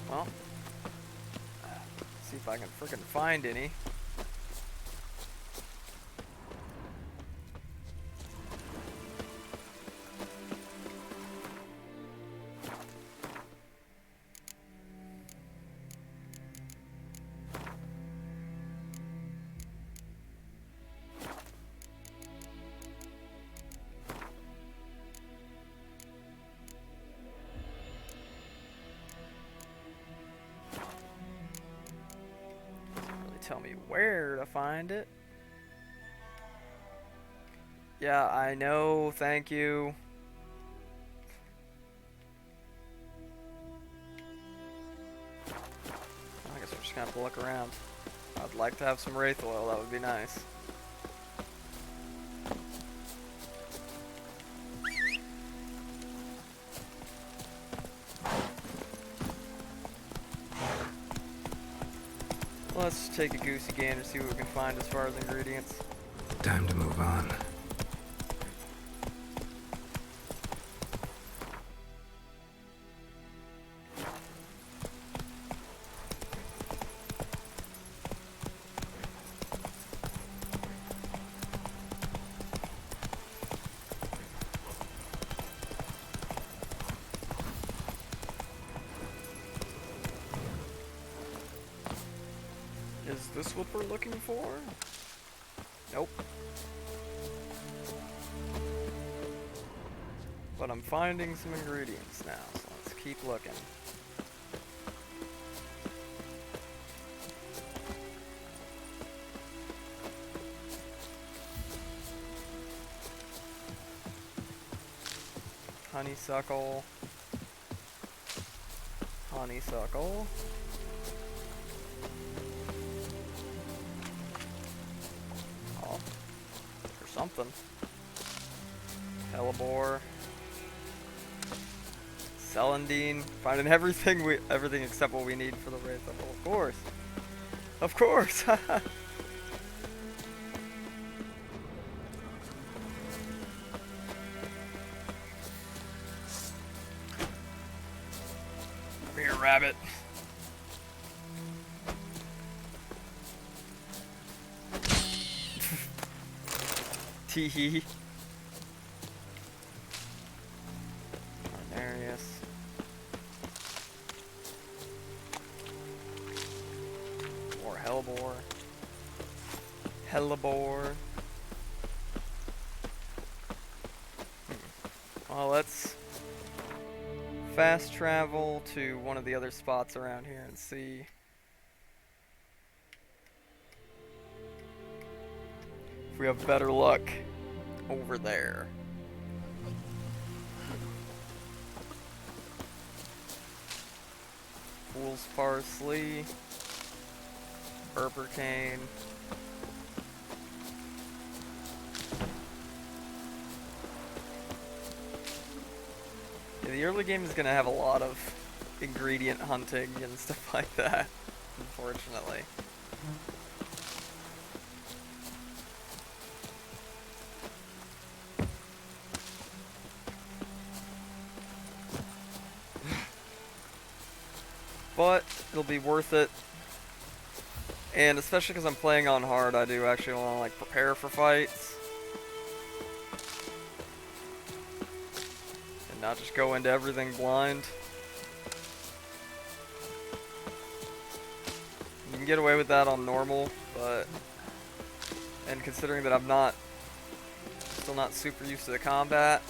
Well, see if I can frickin' find any. Tell me where to find it. Yeah, I know, thank you. I guess we're just gonna have to look around. I'd like to have some wraith oil, that would be nice. Let's take a goosey gander, see what we can find as far as ingredients. Time to move on. Is this what we're looking for? Nope. But I'm finding some ingredients now, so let's keep looking. Honeysuckle. Honeysuckle. Oh, or something. Hellebore. Celandine. Finding everything except what we need for the Wraithcycle. Of course. Of course. Come here, rabbit. Teehee. Arnarius. More Hellebore. Hellebore. Well, let's fast travel to one of the other spots around here and see if we have better luck over there. Fool's Parsley, Berbercane. Yeah, the early game is going to have a lot of ingredient hunting and stuff like that, unfortunately. But it'll be worth it, and especially because I'm playing on hard, I do actually want to like prepare for fights and not just go into everything blind. You can get away with that on normal, but and considering that I'm still not super used to the combat,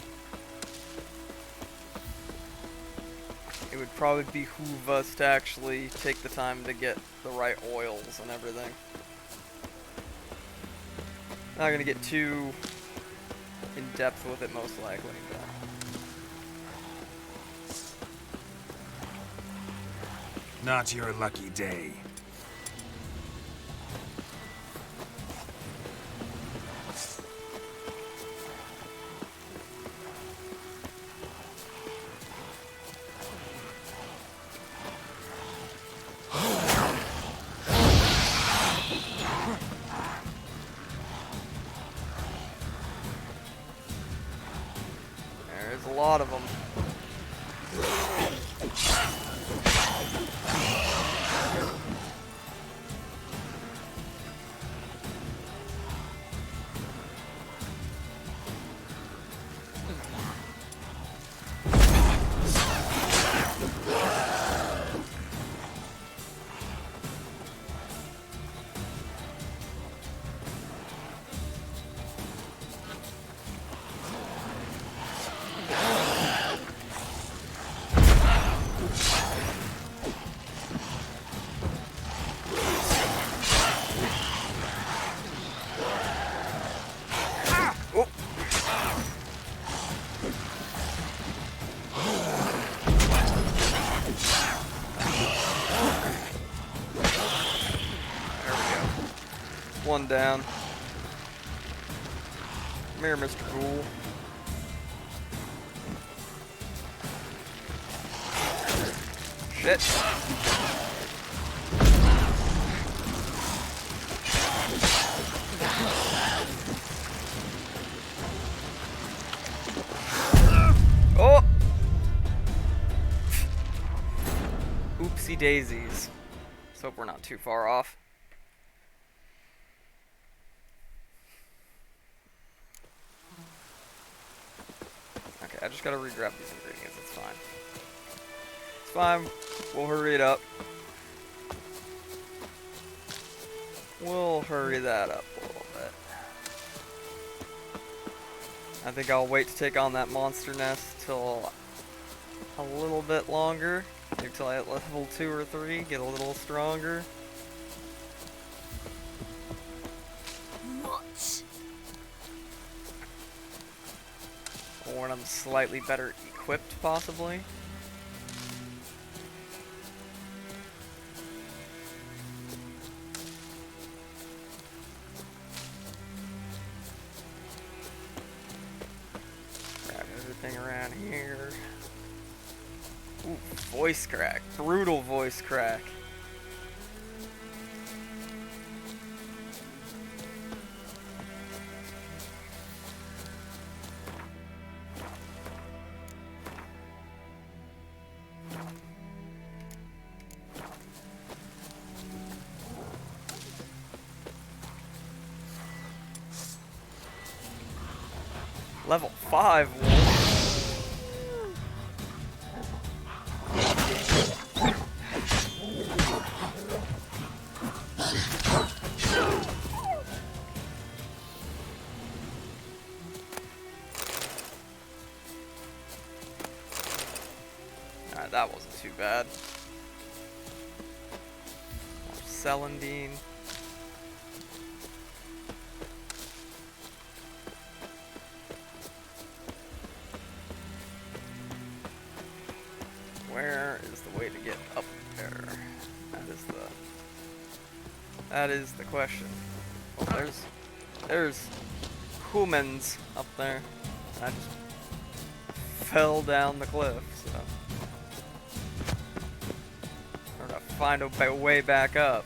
it would probably behoove us to actually take the time to get the right oils and everything. Not gonna get too in depth with it most likely, but not your lucky day. there's a lot of them. One down. Come here, Mr. Ghoul. Shit. Oh! Oopsie daisies. Let's hope we're not too far off. I just gotta re-grab these ingredients, it's fine. It's fine, we'll hurry it up. We'll hurry that up a little bit. I think I'll wait to take on that monster nest till a little bit longer. Maybe till I hit level 2 or 3, get a little stronger. What? Or when I'm slightly better equipped, possibly. Grab everything around here. Ooh, voice crack. Brutal voice crack. Level 5 wolf. Alright, that wasn't too bad. More Celandine. Where is the way to get up there? That is the question. Oh, there's humans up there. I just fell down the cliff, so I'm gonna find a way back up.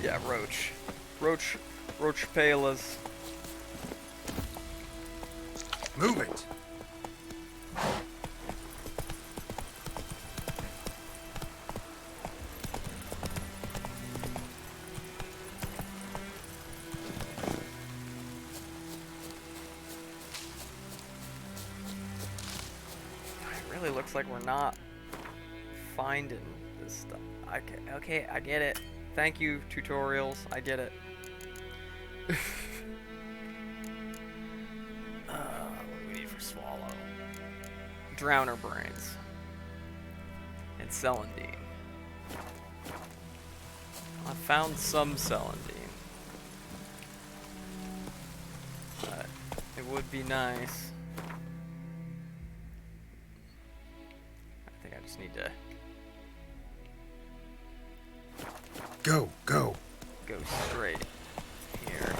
Yeah, Roach Palas. Move it. It really looks like we're not finding this stuff. Okay, I get it. Thank you, tutorials. I get it. What do we need for Swallow? Drowner brains. And Celandine. I found some Celandine. But it would be nice. I think I just need to Go. go straight here.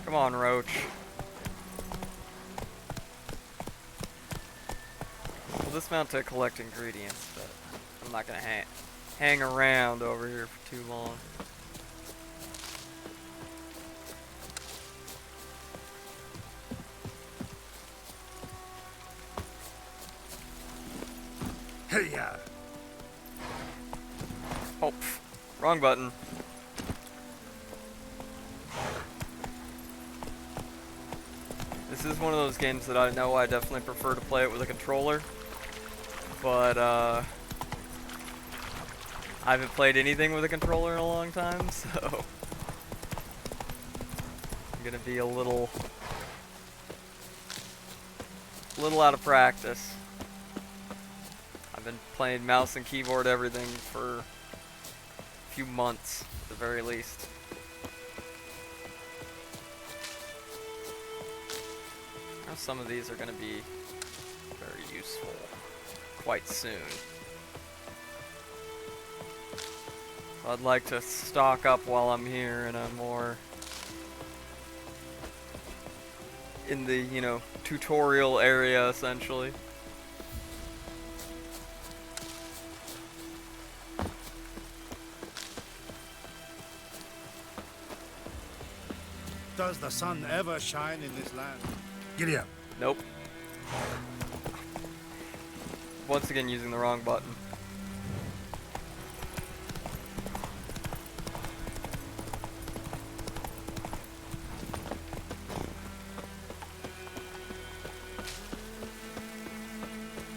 Come on, Roach. We'll dismount to collect ingredients, but I'm not gonna hang around over here for too long. Hey, ya. Oh, wrong button. This is one of those games that I know I definitely prefer to play it with a controller, but I haven't played anything with a controller in a long time, so I'm gonna be a little out of practice. I've been playing mouse and keyboard everything for a few months at the very least. Now some of these are going to be very useful quite soon. I'd like to stock up while I'm here and I'm more in the, tutorial area essentially. Does the sun ever shine in this land? Giddy up. Nope. Once again using the wrong button.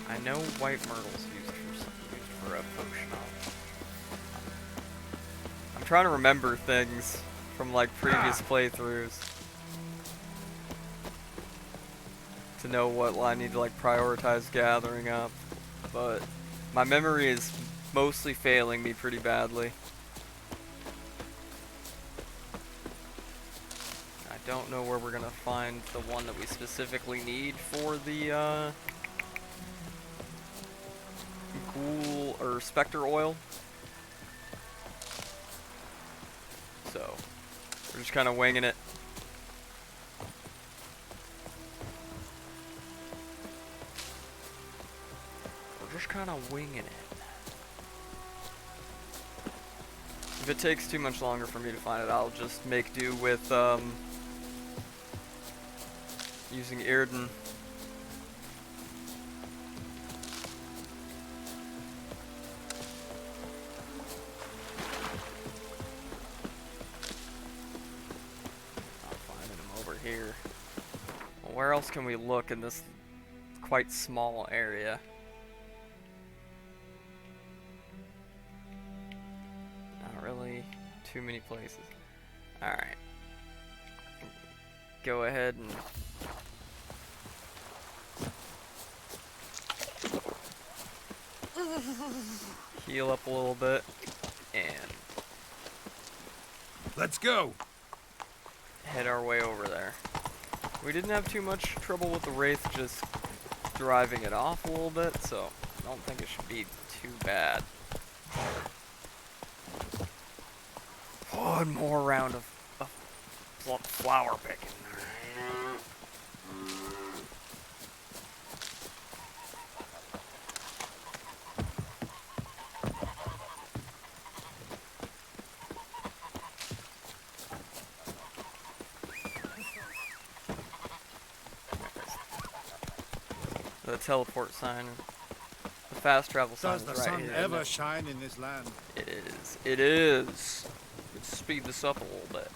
I know white myrtle's used for a potion. trying to remember things from like previous playthroughs to know what I need to like prioritize gathering up, but my memory is mostly failing me pretty badly. I don't know where we're gonna find the one that we specifically need for the ghoul or specter oil. So we're just kind of winging it. We're just kind of winging it. If it takes too much longer for me to find it, I'll just make do with using Irden. Not finding him over here. Well, where else can we look in this quite small area? Really too many places. Alright. Go ahead and heal up a little bit and let's go. Head our way over there. We didn't have too much trouble with the Wraith just driving it off a little bit, so I don't think it should be too bad. One more round of flower picking. The teleport sign, the fast travel sign is right here. Does the sun ever shine in this land? It is. It is. Let's speed this up a little bit.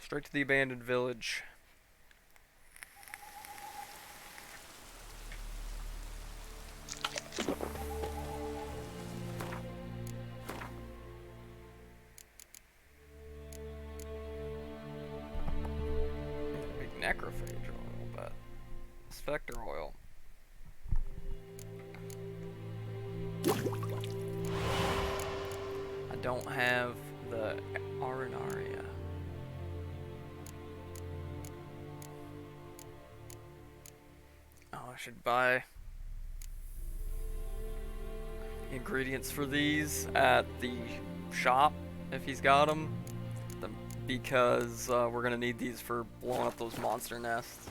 Straight to the abandoned village. Big necrophage oil, but specter oil. I don't have the Arenaria. Oh, I should buy ingredients for these at the shop if he's got them, because we're gonna need these for blowing up those monster nests.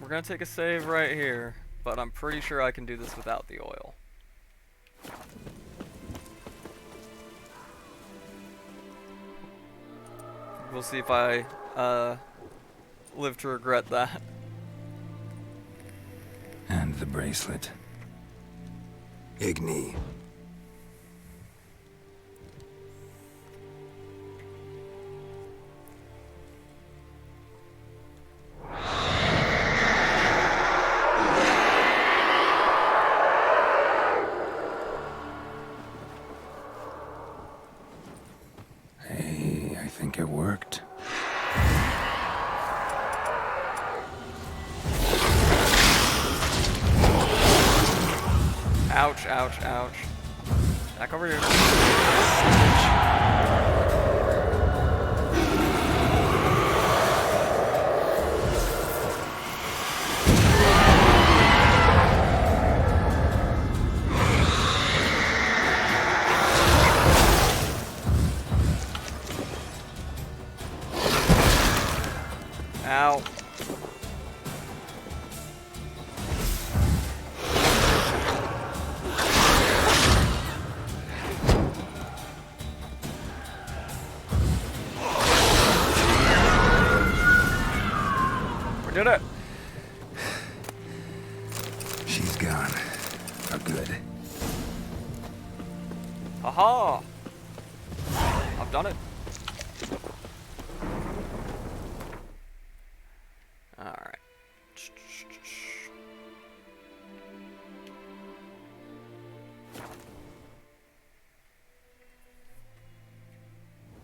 We're gonna take a save right here, but I'm pretty sure I can do this without the oil. We'll see if I live to regret that. And the bracelet. Igni. Hey, I think it worked. Ouch, ouch, ouch. Back over here. Ow. Did it? She's gone. For good. Haha! I've done it. Alright.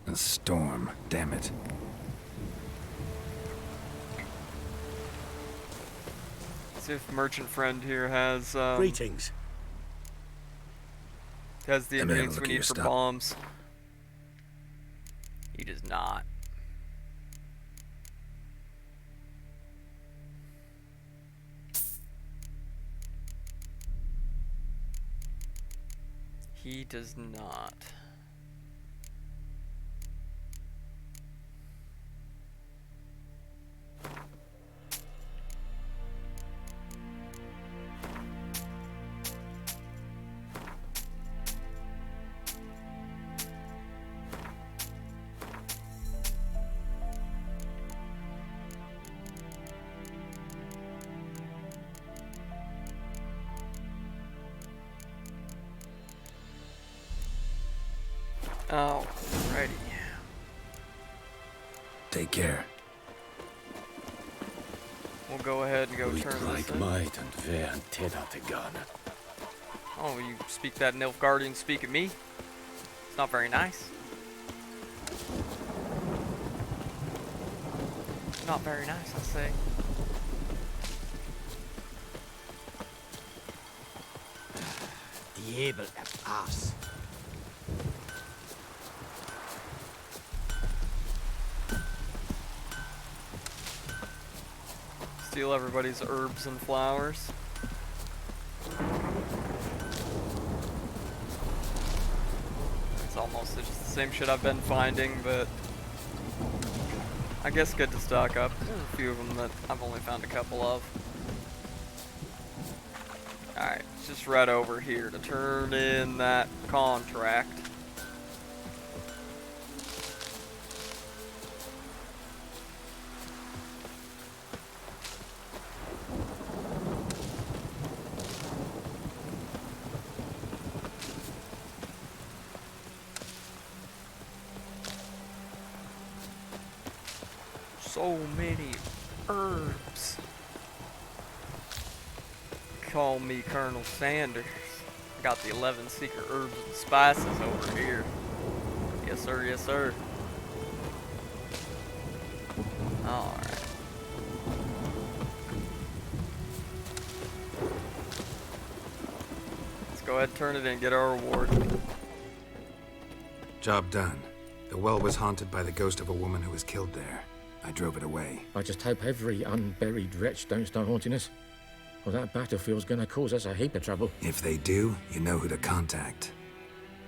A storm, damn it. See if merchant friend here has Greetings. Has the Let me have a ingredients look we at need your for stuff. bombs. He does not. He does not. Alrighty. Take care. We'll go ahead and go turn this in. might and veer and tear out the gun. Oh, you speak that Nilfgaardian speak at me? It's not very nice. Not very nice, I say. Diable of ass. Steal everybody's herbs and flowers. It's almost just the same shit I've been finding, but I guess good to stock up. There's a few of them that I've only found a couple of. Alright, let's just right over here to turn in that contract. So many herbs. Call me Colonel Sanders. I got the 11 secret herbs and spices over here. Yes sir, yes sir. Alright. Let's go ahead and turn it in, get our reward. Job done. The well was haunted by the ghost of a woman who was killed there. I drove it away. I just hope every unburied wretch don't start haunting us. Well, that battlefield's gonna cause us a heap of trouble. If they do, you know who to contact.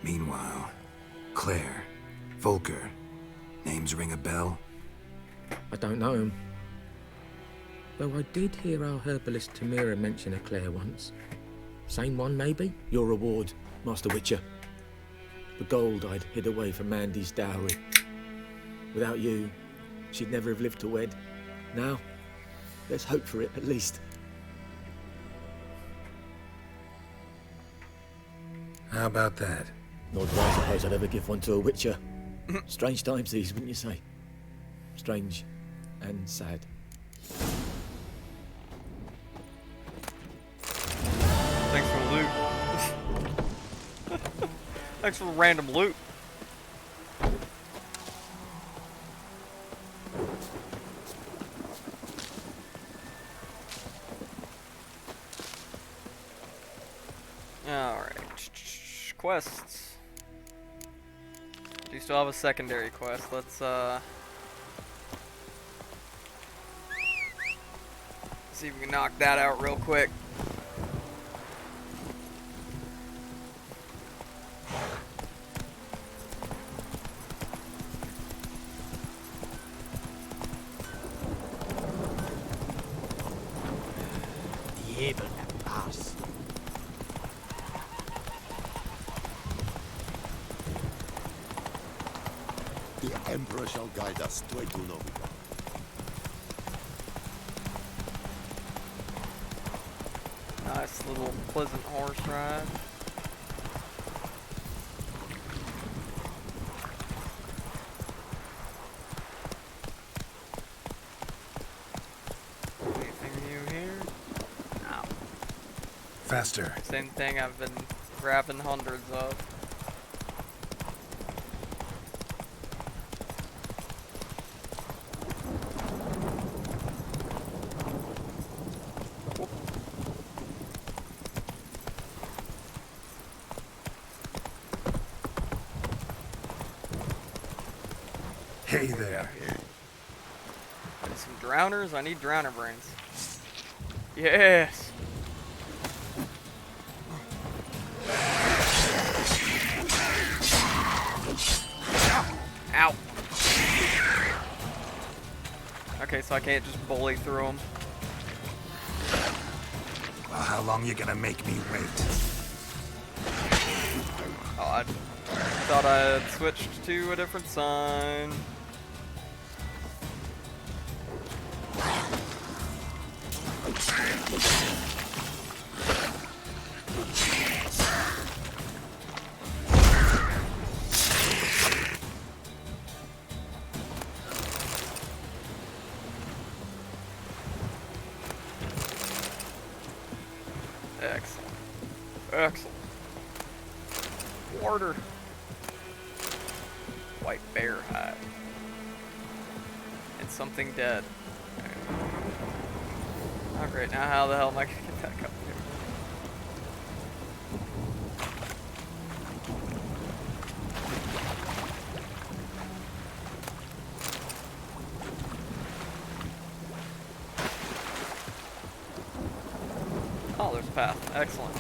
Meanwhile, Claire, Volker, names ring a bell? I don't know him. Though I did hear our herbalist Tamira mention a Claire once. Same one, maybe? Your reward, Master Witcher. The gold I'd hid away from Mandy's dowry. Without you, she'd never have lived to wed. Now, let's hope for it, at least. How about that? Nor do I suppose I'd ever give one to a Witcher. Strange times these, wouldn't you say? Strange and sad. Thanks for the loot. Thanks for the random loot. Alright. Quests. Do you still have a secondary quest? Let's see if we can knock that out real quick. Diable of ass. The Emperor shall guide us to Novigrad. Nice little pleasant horse ride. Faster. Same thing I've been grabbing hundreds of. Hey there. Some drowners? I need drowner brains. Yes! Ow! Okay, so I can't just bully through them. Well, how long you gonna make me wait? Oh, I thought I had switched to a different sign. Excellent. Excellent. Order. White bear hide. And something dead. Oh great, now how the hell am I gonna get back up here? Oh, there's a path. Excellent.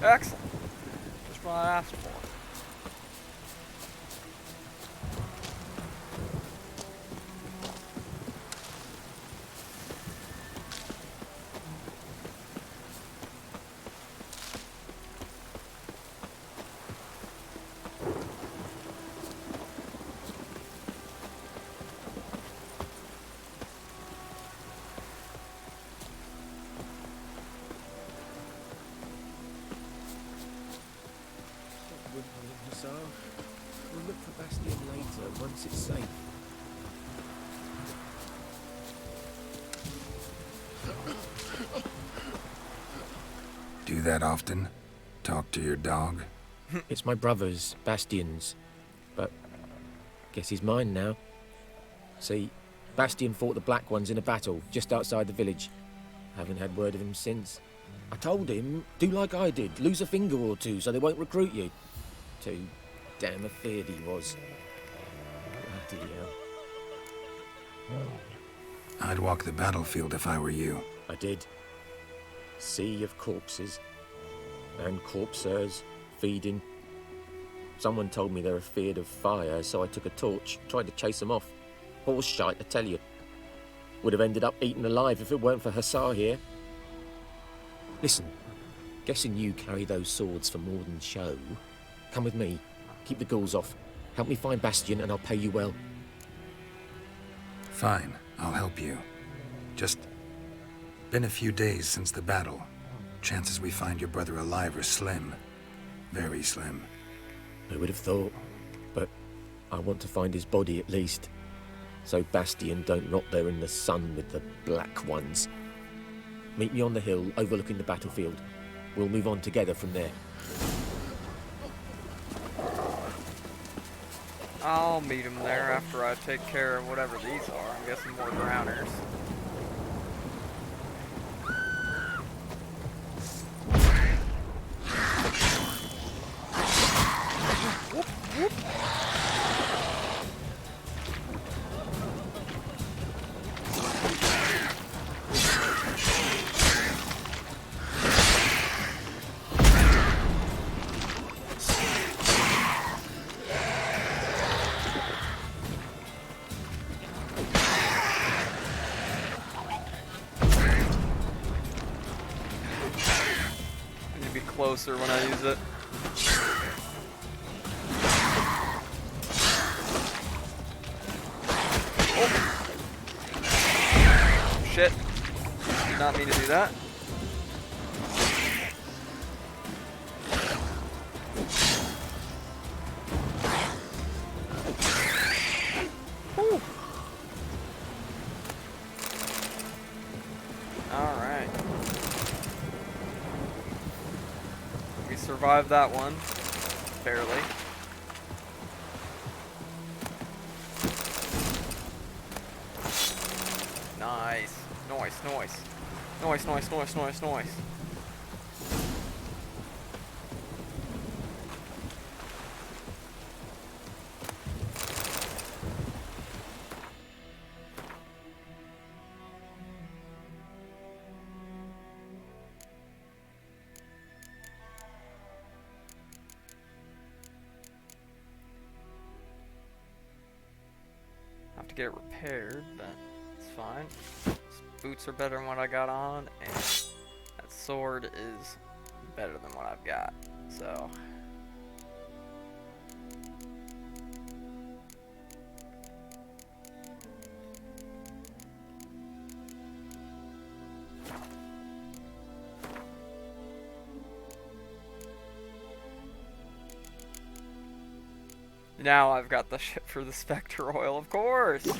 Excellent. Just what I asked for. We'll look for Bastion later, once it's safe. Do that often? Talk to your dog? It's my brother's, Bastion's. But guess he's mine now. See, Bastion fought the Black Ones in a battle just outside the village. Haven't had word of him since. I told him, do like I did, lose a finger or two so they won't recruit you. Too damn afeard he was. Bloody hell. I'd walk the battlefield if I were you. I did. Sea of corpses. And corpsers, feeding. Someone told me they're afeard of fire, so I took a torch, tried to chase them off. Horse shite, I tell you. Would have ended up eaten alive if it weren't for Hussar here. Listen, guessing you carry those swords for more than show. Come with me. Keep the ghouls off. Help me find Bastion and I'll pay you well. Fine, I'll help you. Just been a few days since the battle. Chances we find your brother alive are slim. Very slim. I would have thought, but I want to find his body at least. So Bastion don't rot there in the sun with the Black Ones. Meet me on the hill overlooking the battlefield. We'll move on together from there. I'll meet him there after I take care of whatever these are. I'm guessing more drowners. Whoop, whoop. Closer when I use it. Oh. Shit. Did not mean to do that. Whew. All right. survived that one. Barely. Nice. Nice, nice. Nice, nice, nice, nice, nice. Have to get it repaired, but it's fine. These boots are better than what I got on, and that sword is better than what I've got, so. Now I've got the shit for the Spectre oil, of course!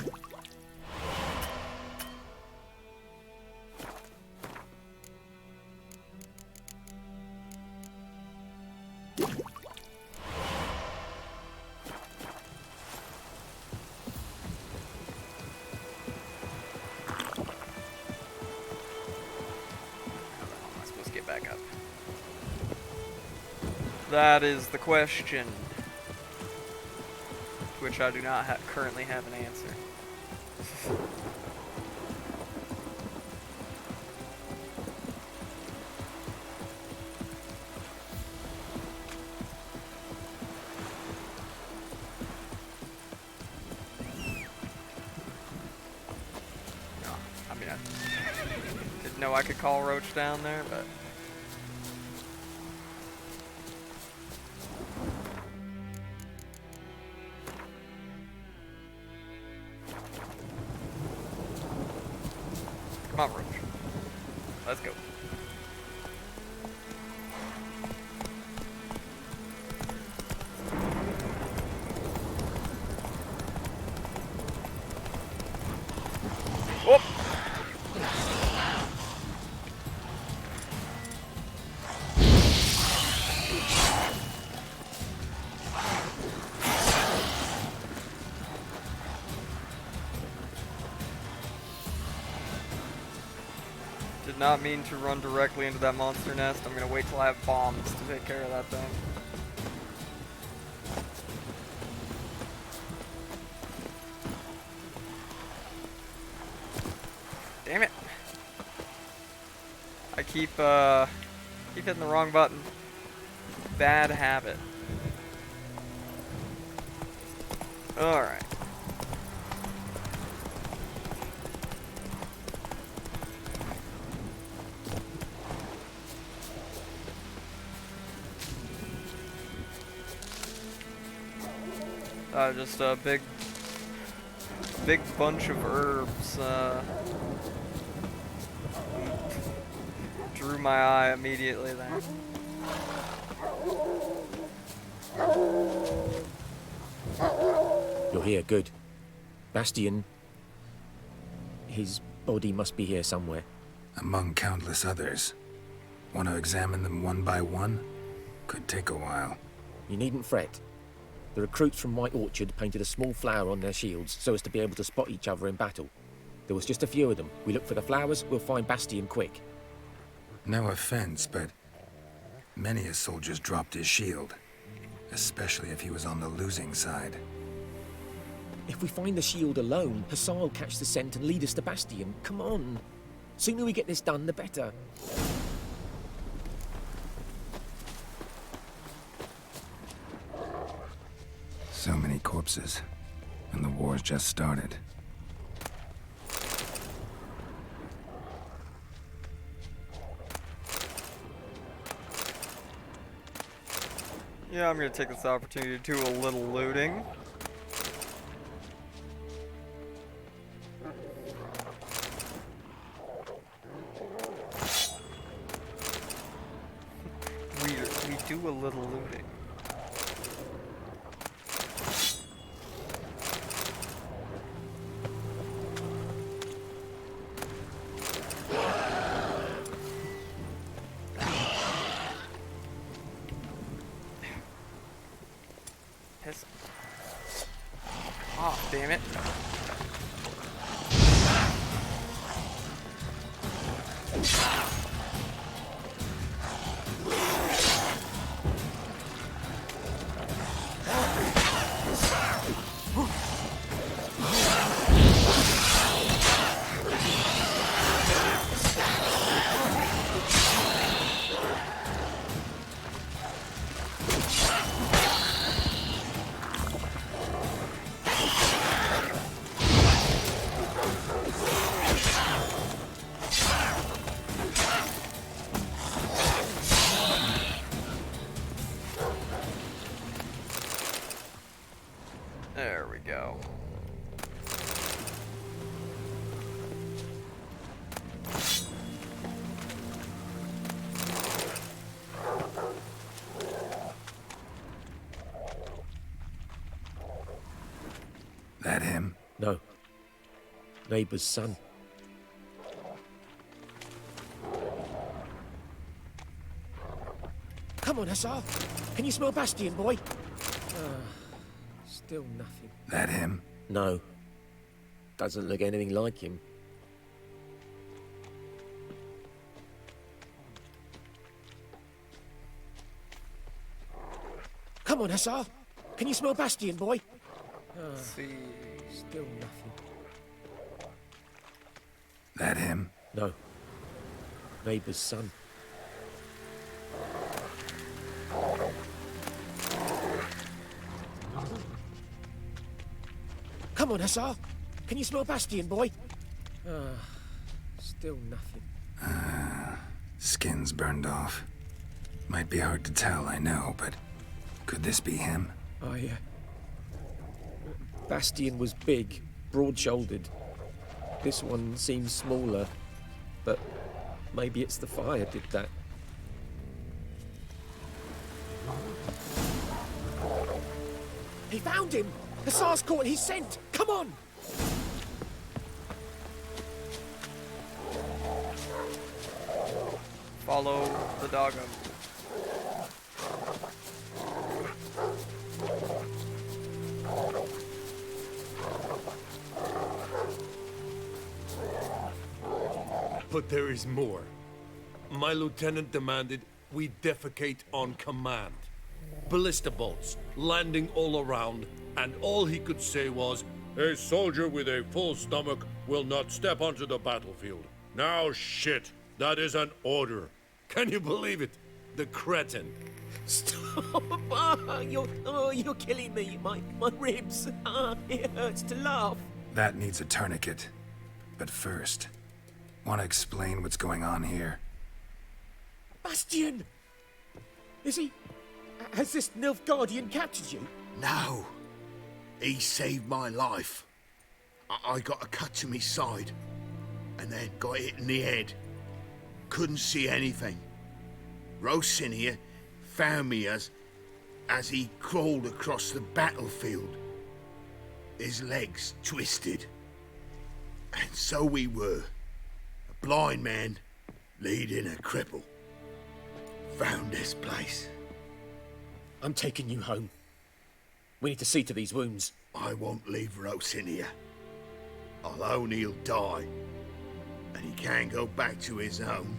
That is the question, to which I do not currently have an answer. No, I mean, I didn't know I could call Roach down there, but... Come on, Roach. Let's go. Whoop! Did not mean to run directly into that monster nest. I'm gonna wait till I have bombs to take care of that thing. Damn it. I keep hitting the wrong button. Bad habit. Alright. Just a big bunch of herbs drew my eye immediately there. You're here, good. Bastian... his body must be here somewhere. Among countless others. Want to examine them one by one? Could take a while. You needn't fret. The recruits from White Orchard painted a small flower on their shields so as to be able to spot each other in battle. There was just a few of them. We look for the flowers, we'll find Bastian quick. No offense, but many a soldier's dropped his shield. Especially if he was on the losing side. If we find the shield alone, Hassan will catch the scent and lead us to Bastian. Come on. Sooner we get this done, the better. So many corpses, and the war's just started. Yeah, I'm gonna take this opportunity to do a little looting. We do a little looting. Piss off, damn it. There we go. That him? No. Neighbour's son. Come on, Hussar. Can you smell Bastion, boy? Still nothing. That him? No. Doesn't look anything like him. Come on, Hussar. Can you smell Bastion, boy? See. Still nothing. That him? No. Neighbour's son. Come on, Hussar. Can you smell Bastion, boy? Still nothing. Skin's burned off. Might be hard to tell, I know, but could this be him? Bastion was big, broad-shouldered. This one seems smaller, but maybe it's the fire did that. He found him! Hussar's caught his scent! Come on! Follow the doggo. But there is more. My lieutenant demanded we defecate on command. Ballista bolts, landing all around, and all he could say was, "A soldier with a full stomach will not step onto the battlefield." Now shit, that is an order. Can you believe it? The cretin. Stop! You're killing me. My ribs. It hurts to laugh. That needs a tourniquet. But first, want to explain what's going on here? Bastion! Is he... Has this Nilfgaardian captured you? No. He saved my life. I got a cut to my side, and then got hit in the head. Couldn't see anything. Rosin here found me as he crawled across the battlefield. His legs twisted. And so we were. A blind man leading a cripple. Found this place. I'm taking you home. We need to see to these wounds. I won't leave Rosin here. Although he'll die, and he can't go back to his home.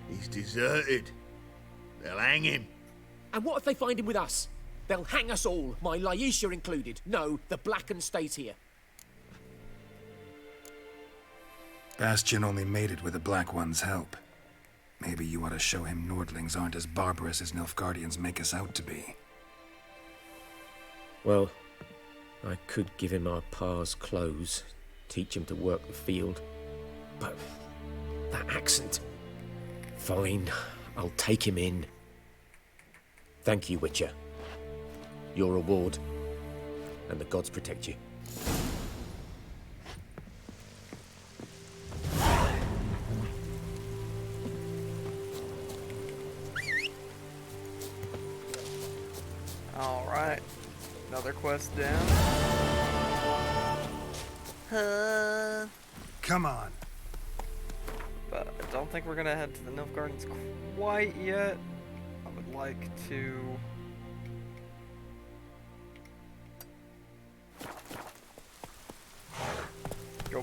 He's deserted. They'll hang him. And what if they find him with us? They'll hang us all, my Laetitia included. No, the Blackened stays here. Bastion only made it with the Black One's help. Maybe you ought to show him Nordlings aren't as barbarous as Nilfgaardians make us out to be. Well, I could give him our pa's clothes, teach him to work the field. But that accent... Fine, I'll take him in. Thank you, Witcher. Your reward, and the gods protect you. Alright. Another quest down. Come on. But I don't think we're gonna head to the Nilfgaardians quite yet. I would like to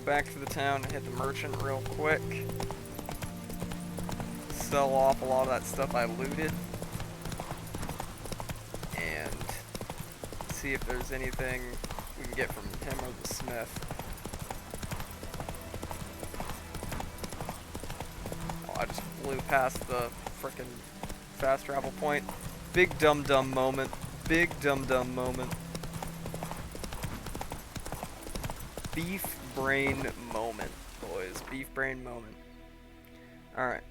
back to the town and hit the merchant real quick. Sell off a lot of that stuff I looted. And see if there's anything we can get from him or the smith. Oh, I just blew past the frickin' fast travel point. Big dum-dum moment. Big dum-dum moment. Beef brain moment, boys. Beef brain moment. Alright.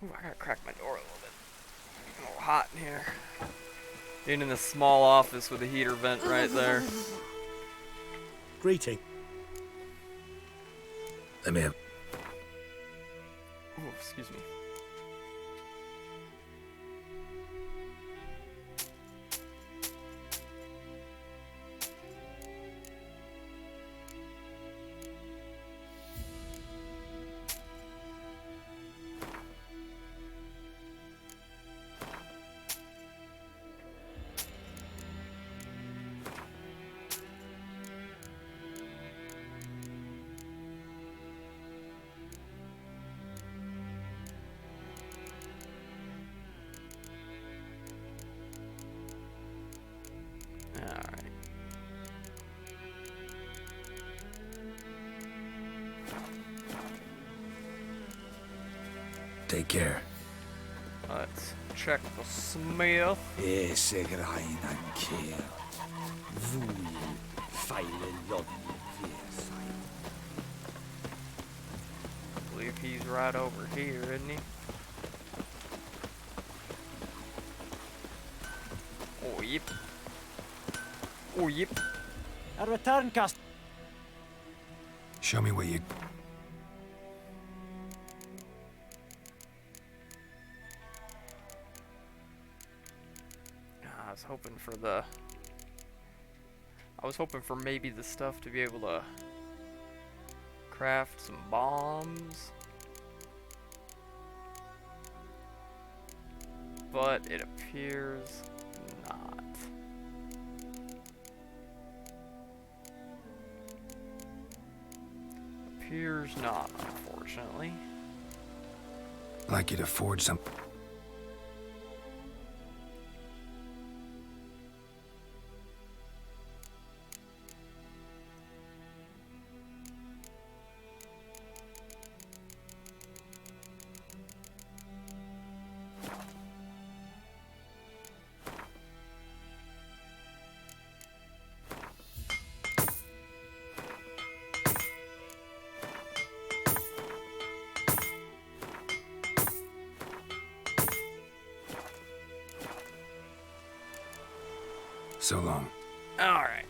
Ooh, I gotta crack my door a little bit. It's a little hot in here. Being in a small office with a heater vent right there. Greeting. Let me have... Ooh, excuse me. Take care. Let's check the smith. Segrein an Keir. Vui feile lodden Versai. I believe he's right over here, isn't he? Oh, yep. Oh, yep. A return cast. Show me what you... I was hoping for maybe the stuff to be able to craft some bombs. But it appears not. Appears not, unfortunately. I'd like you to forge some... So long. Alright.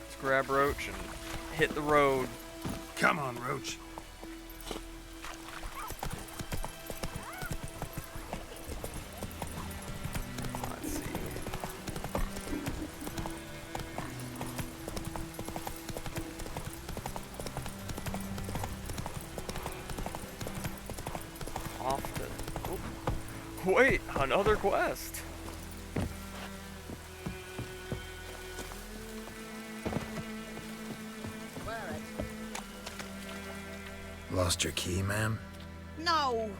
Let's grab Roach and hit the road. Come on, Roach. Let's see. Off to... Oh. Wait, another quest. Lost your key, ma'am? No,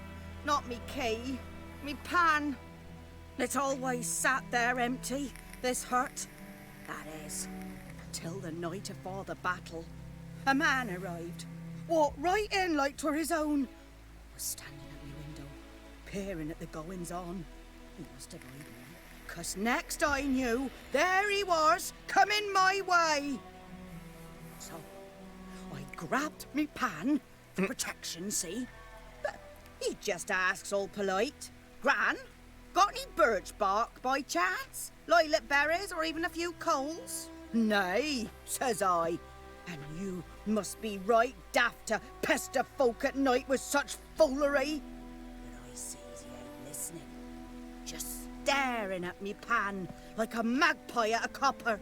not me key. Me pan. It's always sat there empty, this hut. That is, till the night afore the battle. A man arrived. Walked right in like 'twere his own. Was standing at me window, peering at the goings-on. He must have eyed me, 'cause next I knew, there he was, coming my way. So, I grabbed me pan, for protection, see? But he just asks all polite, Gran, got any birch bark by chance? Lilac berries or even a few coals? Nay, says I. And you must be right daft to pester folk at night with such foolery. But I sees he ain't listening. Just staring at me pan like a magpie at a copper.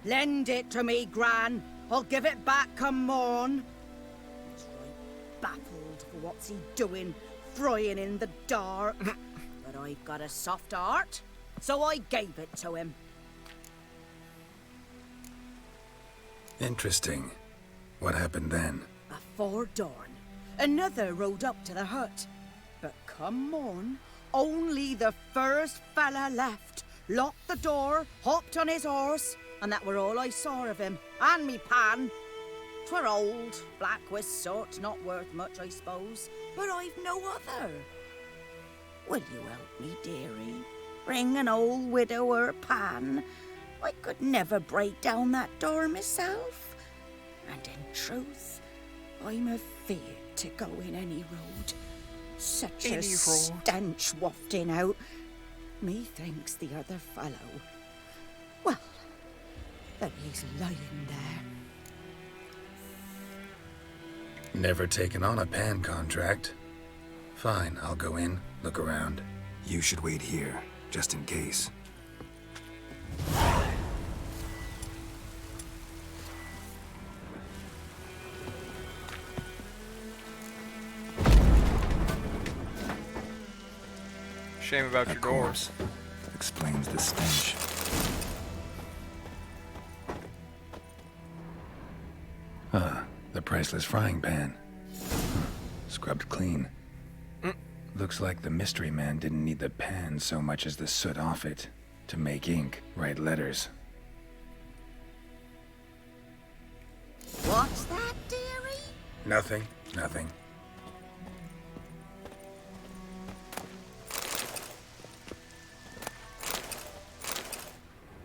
Lend it to me, Gran. I'll give it back come morn. He's right baffled for what's he doing, frying in the dark. But I've got a soft heart, so I gave it to him. Interesting. What happened then? Before dawn, another rode up to the hut. But come on, only the first fella left, locked the door, hopped on his horse, and that were all I saw of him, and me pan. 'Twere old, black with soot, not worth much, I suppose, but I've no other. Will you help me, dearie? Bring an old widower pan. I could never break down that door myself. And in truth, I'm afeard to go in any road. Such a stench wafting out. Methinks the other fellow. Well, that he's lying there. Never taken on a pan contract. Fine, I'll go in, look around. You should wait here, just in case. Shame about your doors. Explains the stench. The priceless frying pan. Scrubbed clean. Looks like the mystery man didn't need the pan so much as the soot off it to make ink, write letters. What's that, dearie? Nothing.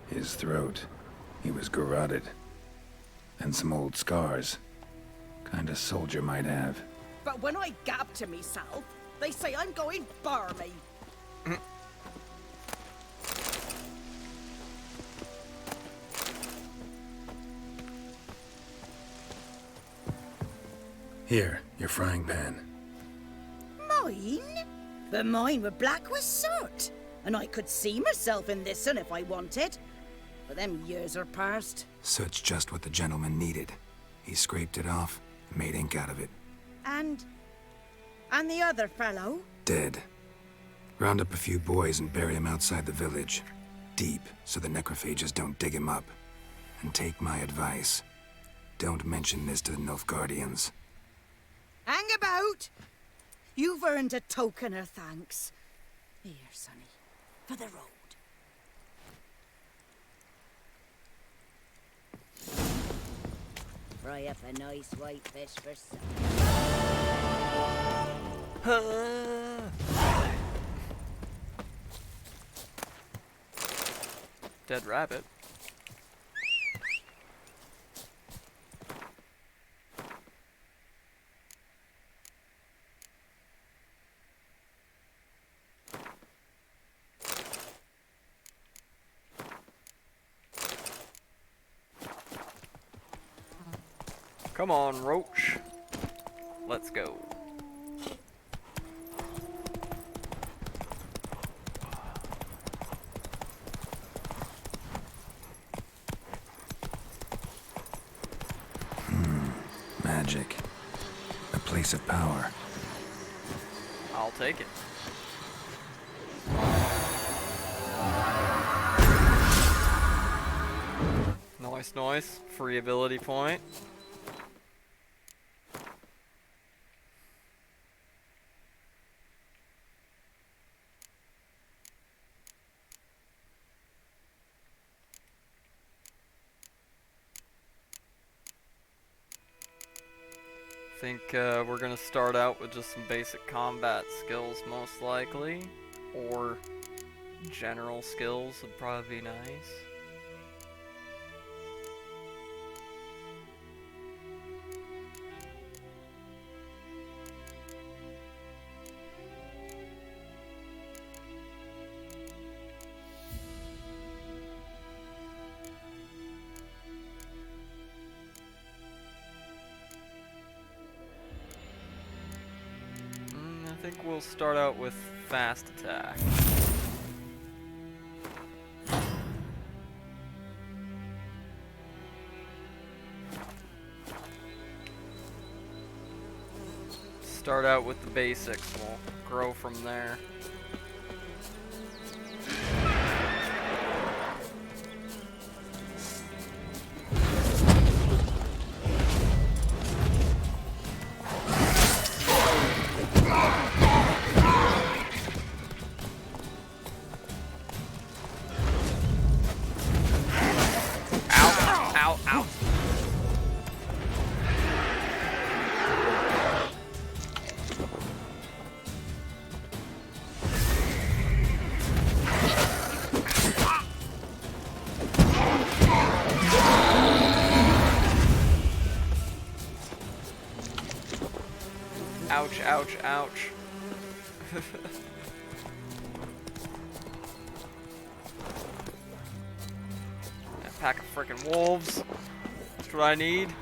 His throat. He was garroted. And some old scars. Kind a soldier might have. But when I gab to myself, they say I'm going barmy. Here, your frying pan. Mine? But mine were black with soot. And I could see myself in this one if I wanted. But them years are past. Soot's just what the gentleman needed. He scraped it off, and made ink out of it. And the other fellow? Dead. Round up a few boys and bury him outside the village. Deep, so the necrophages don't dig him up. And take my advice. Don't mention this to the Nilfgaardians. Hang about! You've earned a token of thanks. Here, sonny, for the road. Fry up a nice white fish for supper. Dead rabbit. Come on, Roach. Let's go. Magic. A place of power. I'll take it. Nice. Free ability point. I think we're gonna start out with just some basic combat skills, most likely, or general skills would probably be nice. I think we'll start out with fast attack. start out with the basics. We'll grow from there. Ow, ow. Ouch, ouch, ouch. A pack of frickin' wolves. That's what I need.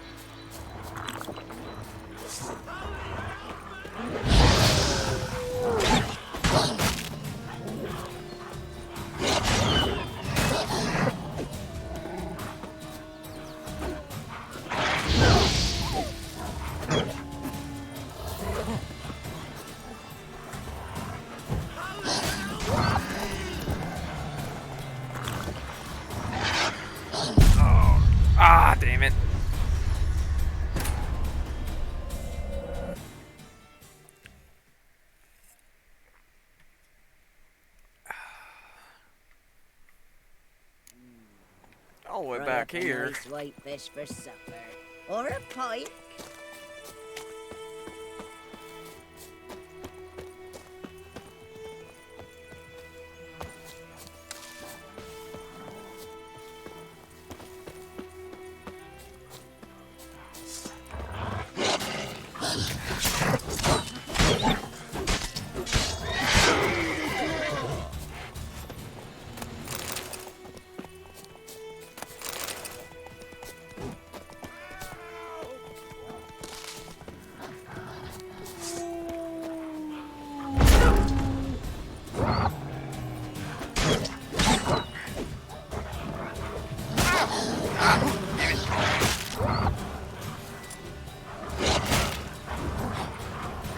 Ah, damn it. All the way back here. Nice white fish for supper. Or a pike.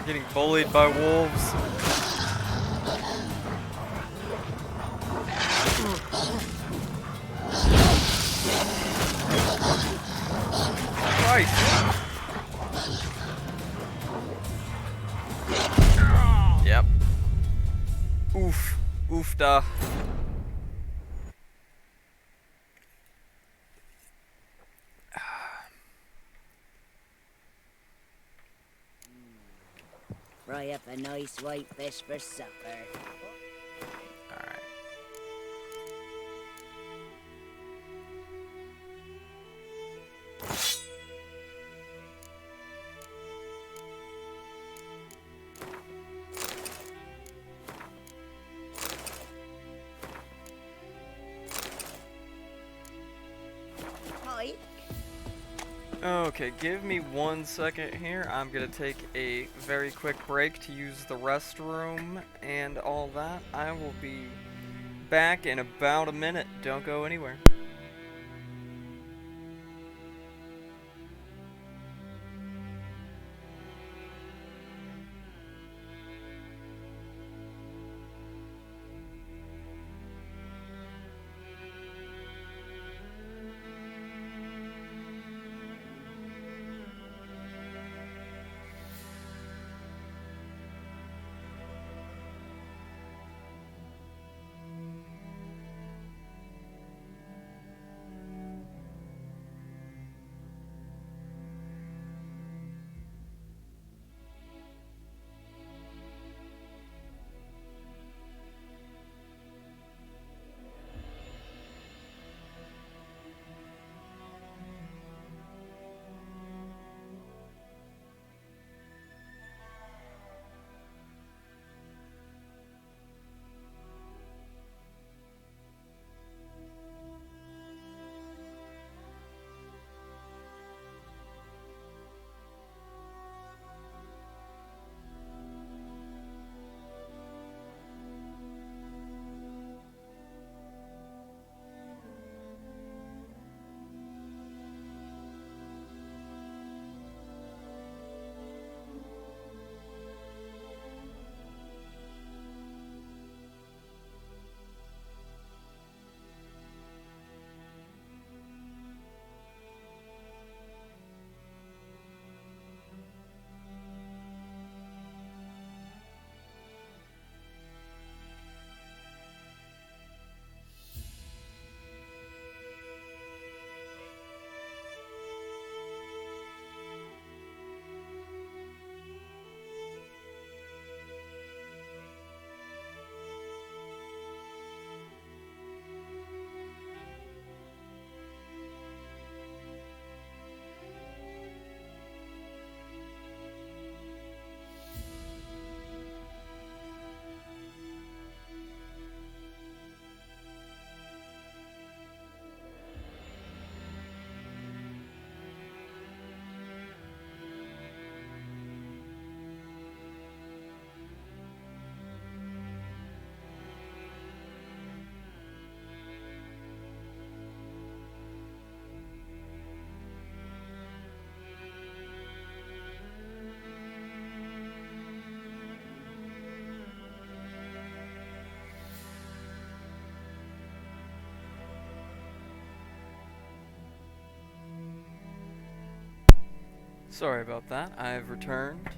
Getting bullied by wolves. Christ. Yep. Oof. Oofda. Fry up a nice white fish for supper. Alright. Pike? Okay, give me 1 second here. I'm gonna take a very quick break to use the restroom and all that. I will be back in about a minute. Don't go anywhere. Sorry about that. I've returned.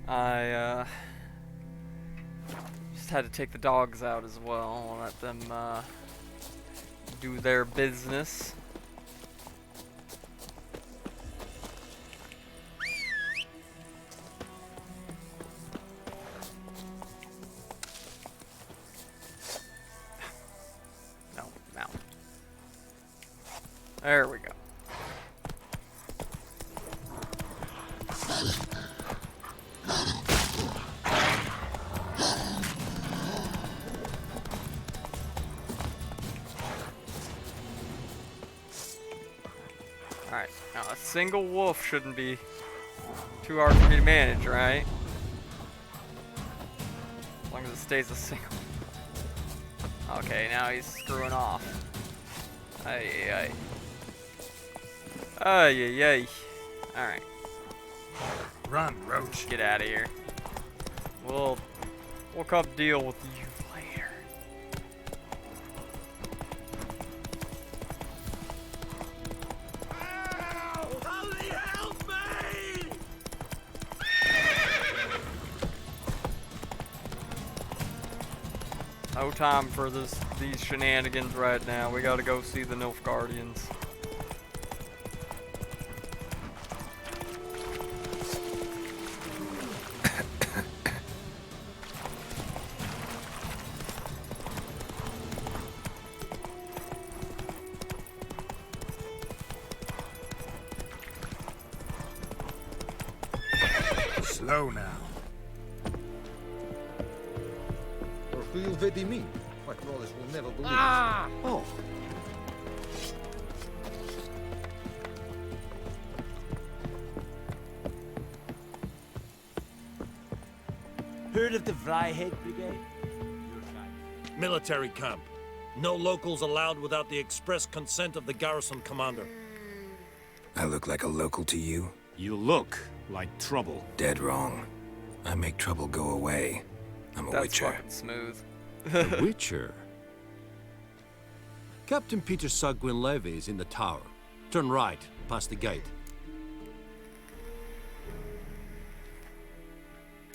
I just had to take the dogs out as well. Let them do their business. No, mount. There we go. Alright, now a single wolf shouldn't be too hard for me to manage, right? As long as it stays a single. Okay, now he's screwing off. Ay, ay, ay. Ay, ay, ay. Alright. Run, Roach. Get out of here. We'll come deal with you later. No time for these shenanigans right now. We gotta go see the Nilfgaardians. Slow now. Or who you vedi mean? My crawlers will never believe Ah! it. Oh. Heard of the Vryheid Brigade? Military camp. No locals allowed without the express consent of the garrison commander. I look like a local to you? You look like trouble. Dead wrong. I make trouble go away. I'm a That's witcher. fucking smooth. A witcher? Captain Peter Sagwin Levy is in the tower. Turn right, past the gate.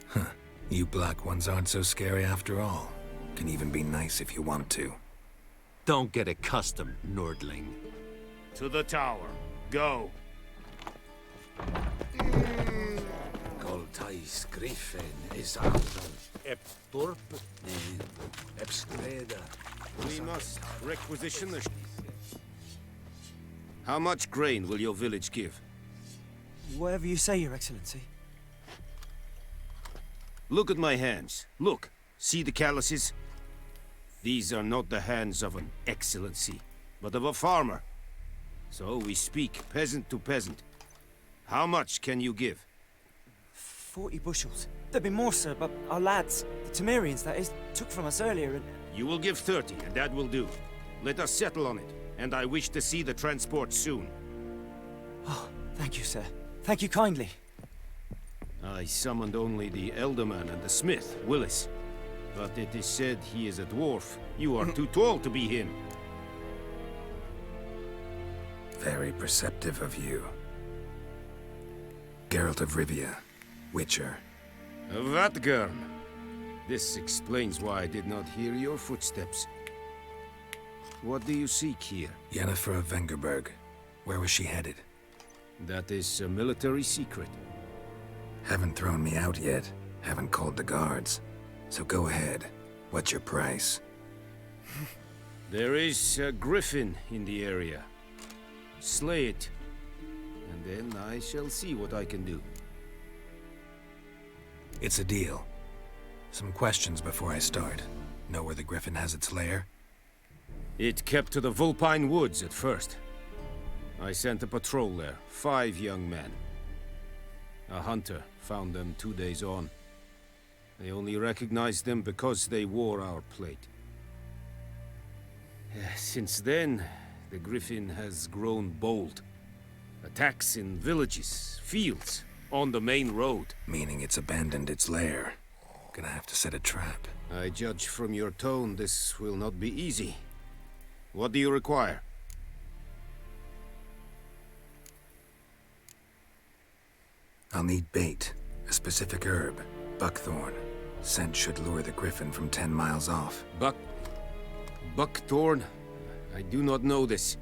Huh. You black ones aren't so scary after all. Can even be nice if you want to. Don't get accustomed, Nordling. To the tower. Go. Goltais Griffin is Aldan. Eptorp. Epstreda. We must requisition the... How much grain will your village give? Whatever you say, Your Excellency. Look at my hands. Look. See the calluses? These are not the hands of an excellency, but of a farmer. So we speak peasant to peasant. How much can you give? 40 bushels. There'd be more, sir, but our lads, the Temerians, that is, took from us earlier and... You will give 30, and that will do. Let us settle on it, and I wish to see the transport soon. Oh, thank you, sir. Thank you kindly. I summoned only the Elderman and the smith, Willis. But it is said he is a dwarf. You are too tall to be him. Very perceptive of you. Geralt of Rivia, Witcher. Vatgern. This explains why I did not hear your footsteps. What do you seek here? Yennefer of Vengerberg. Where was she headed? That is a military secret. Haven't thrown me out yet. Haven't called the guards. So go ahead. What's your price? There is a griffin in the area. Slay it. And then I shall see what I can do. It's a deal. Some questions before I start. Know where the griffin has its lair? It kept to the Vulpine Woods at first. I sent a patrol there, 5 young men. A hunter found them 2 days on. They only recognized them because they wore our plate. Since then, the griffin has grown bold. Attacks in villages, fields, on the main road. Meaning it's abandoned its lair. Gonna have to set a trap. I judge from your tone this will not be easy. What do you require? I'll need bait, a specific herb, buckthorn. Scent should lure the griffin from 10 miles off. Buckthorn? I do not know this,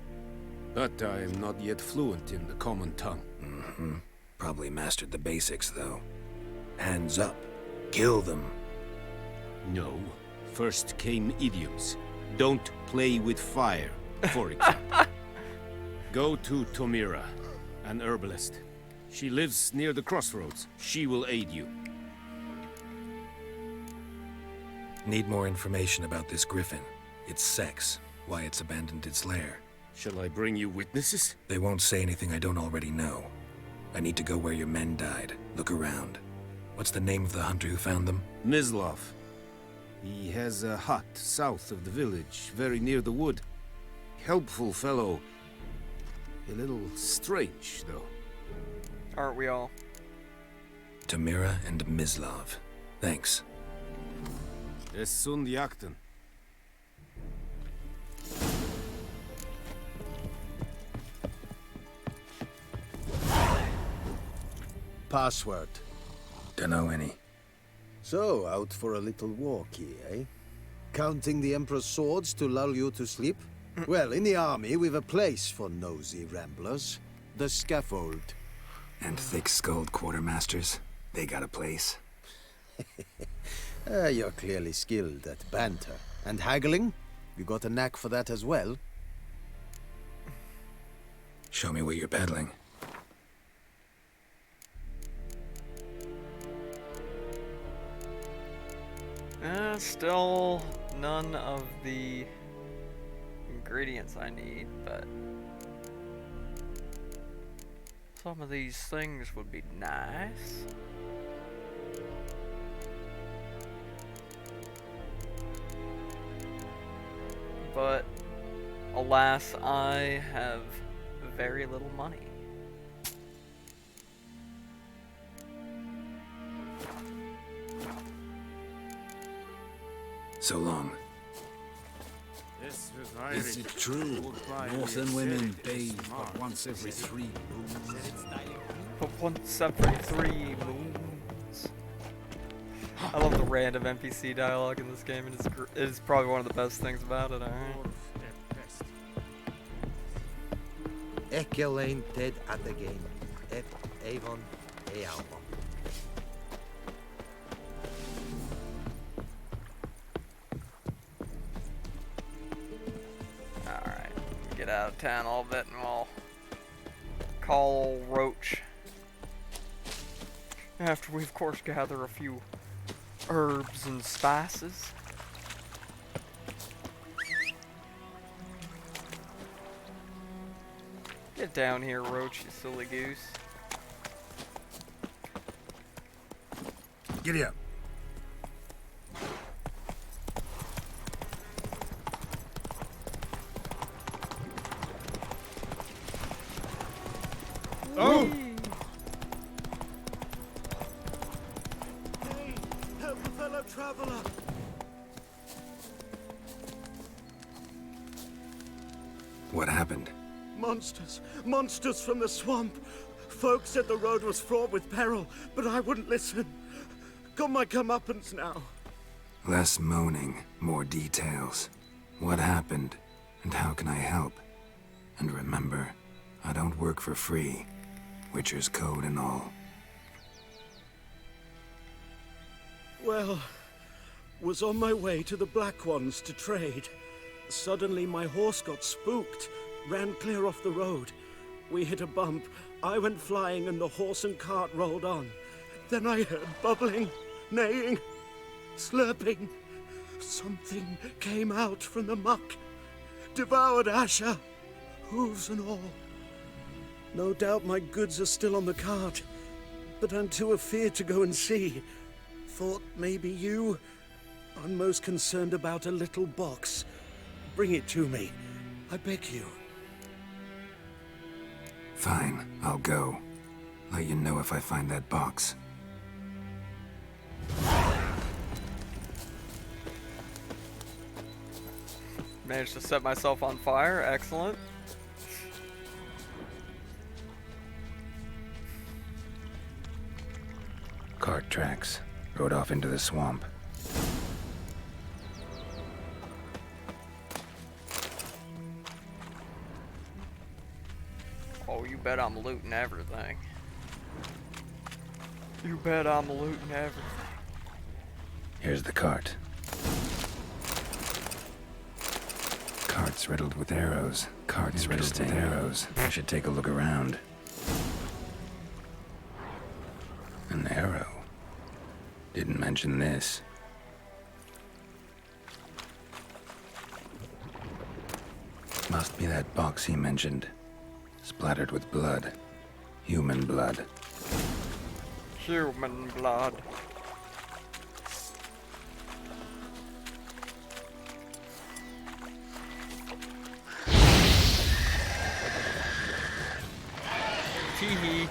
but I am not yet fluent in the common tongue. Probably mastered the basics, though. Hands up. Kill them. No. First came idioms. Don't play with fire, for example. Go to Tomira, an herbalist. She lives near the crossroads. She will aid you. Need more information about this griffin. Its sex, why it's abandoned its lair. Shall I bring you witnesses? They won't say anything I don't already know. I need to go where your men died. Look around. What's the name of the hunter who found them? Mislav. He has a hut south of the village, very near the wood. Helpful fellow. A little strange, though. Aren't we all? Tomira and Mislav. Thanks. Es sunt jakten. Password. Dunno any. So, out for a little walkie, eh? Counting the Emperor's swords to lull you to sleep? Well, in the army, we've a place for nosy ramblers. The scaffold. And thick-skulled quartermasters. They got a place. You're clearly skilled at banter. And haggling? You got a knack for that as well? Show me what you're peddling. Still none of the ingredients I need, but some of these things would be nice. But alas, I have very little money. So long. Is it true? Northern women bathe but once every 3 moons. But once every 3 moons. I love the random NPC dialogue in this game. It is probably one of the best things about it. Alright. Ekelain Ted at the game. Et Avon Ealma. Alright. Get out of town a little bit and we'll call old Roach. After we, of course, gather a few herbs and spices. Get down here, Roach, you silly goose. Giddy up. Oh! Hey, help a fellow traveler! What happened? Monsters! Monsters from the swamp! Folk said the road was fraught with peril, but I wouldn't listen. Got my comeuppance now. Less moaning, more details. What happened, and how can I help? And remember, I don't work for free. Witcher's code and all. Well, was on my way to the Black Ones to trade. Suddenly my horse got spooked, ran clear off the road. We hit a bump, I went flying and the horse and cart rolled on. Then I heard bubbling, neighing, slurping. Something came out from the muck, devoured Asher, hooves and all. No doubt my goods are still on the cart, but I'm too afeard to go and see. Thought maybe you. I'm most concerned about a little box. Bring it to me, I beg you. Fine, I'll go. Let you know if I find that box. Managed to set myself on fire, excellent. Cart tracks. Rode off into the swamp. Oh, you bet I'm looting everything. You bet I'm looting everything. Here's the cart. Cart's riddled with arrows. Cart's riddled with arrows. I should take a look around. An arrow. Didn't mention this. Must be that box he mentioned. Splattered with blood. Human blood. Human blood. Hee.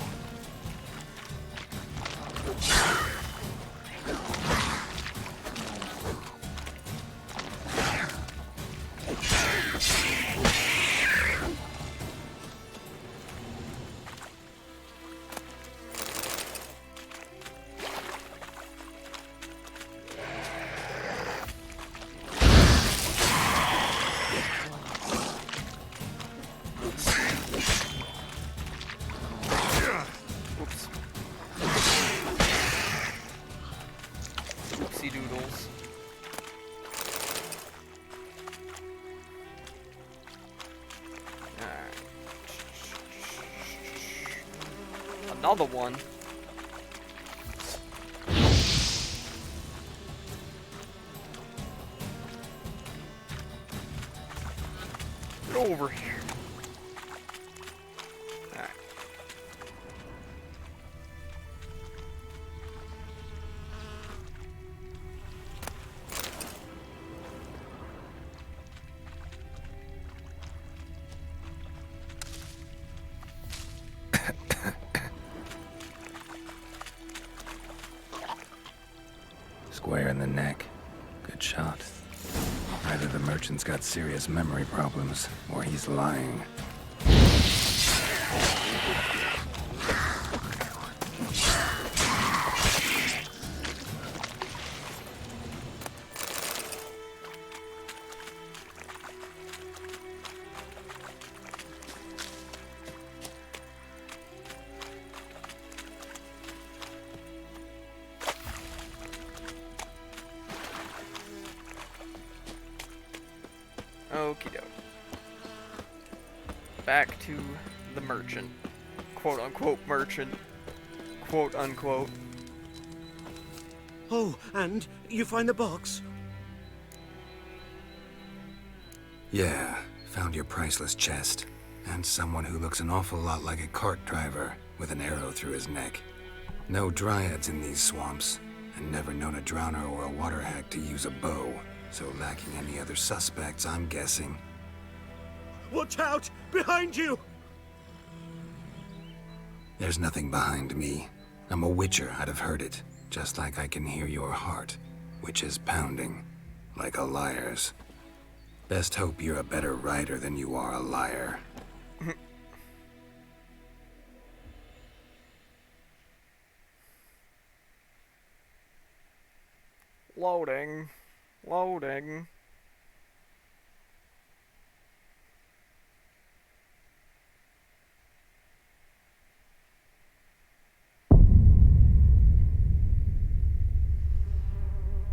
Doodles. Another one. Get over here. Square in the neck. Good shot. Either the merchant's got serious memory problems, or he's lying. Okie doke. Back to the merchant. Quote unquote merchant. Quote unquote. Oh, and you find the box? Yeah, found your priceless chest. And someone who looks an awful lot like a cart driver with an arrow through his neck. No dryads in these swamps, and never known a drowner or a water hag to use a bow. So lacking any other suspects, I'm guessing. Watch out! Behind you! There's nothing behind me. I'm a witcher, I'd have heard it. Just like I can hear your heart, which is pounding, like a liar's. Best hope you're a better rider than you are a liar. Loading. Loading.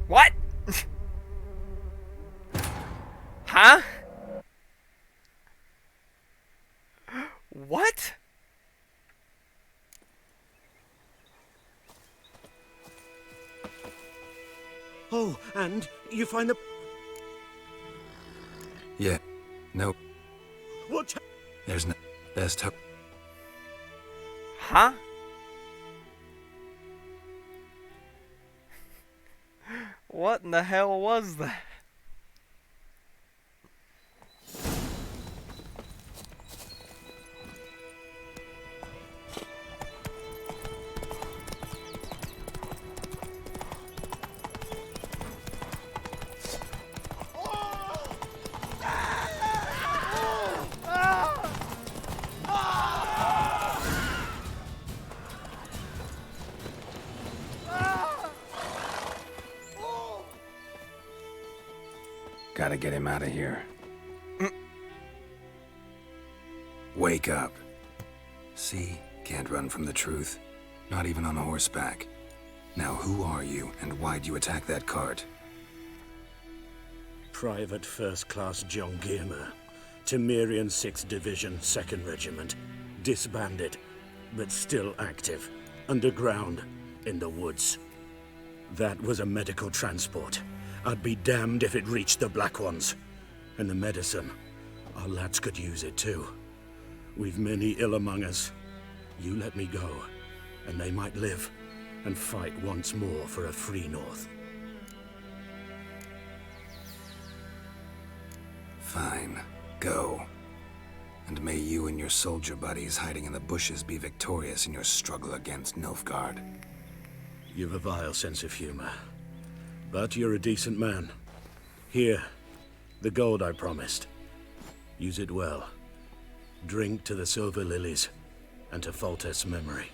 What? Huh? What? Oh, and you find the... Yeah. No. Watch out! There's no... Best hope... Huh? What in the hell was that? gotta get him out of here. Wake up. See? Can't run from the truth. Not even on horseback. Now who are you, and why'd you attack that cart? Private First Class John Giermer, Temerian 6th Division, 2nd Regiment. Disbanded, but still active. Underground, in the woods. That was a medical transport. I'd be damned if it reached the Black Ones. And the medicine, our lads could use it too. We've many ill among us. You let me go, and they might live and fight once more for a free North. Fine. Go. And may you and your soldier buddies hiding in the bushes be victorious in your struggle against Nilfgaard. You've a vile sense of humor. But you're a decent man. Here, the gold I promised. Use it well. Drink to the Silver Lilies, and to Foltest's memory.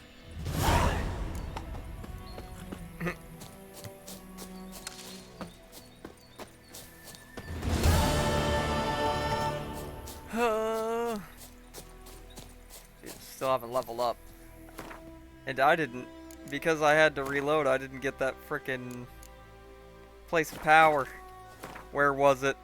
Still haven't leveled up. And I didn't, because I had to reload, I didn't get that frickin' place of power. Where was it?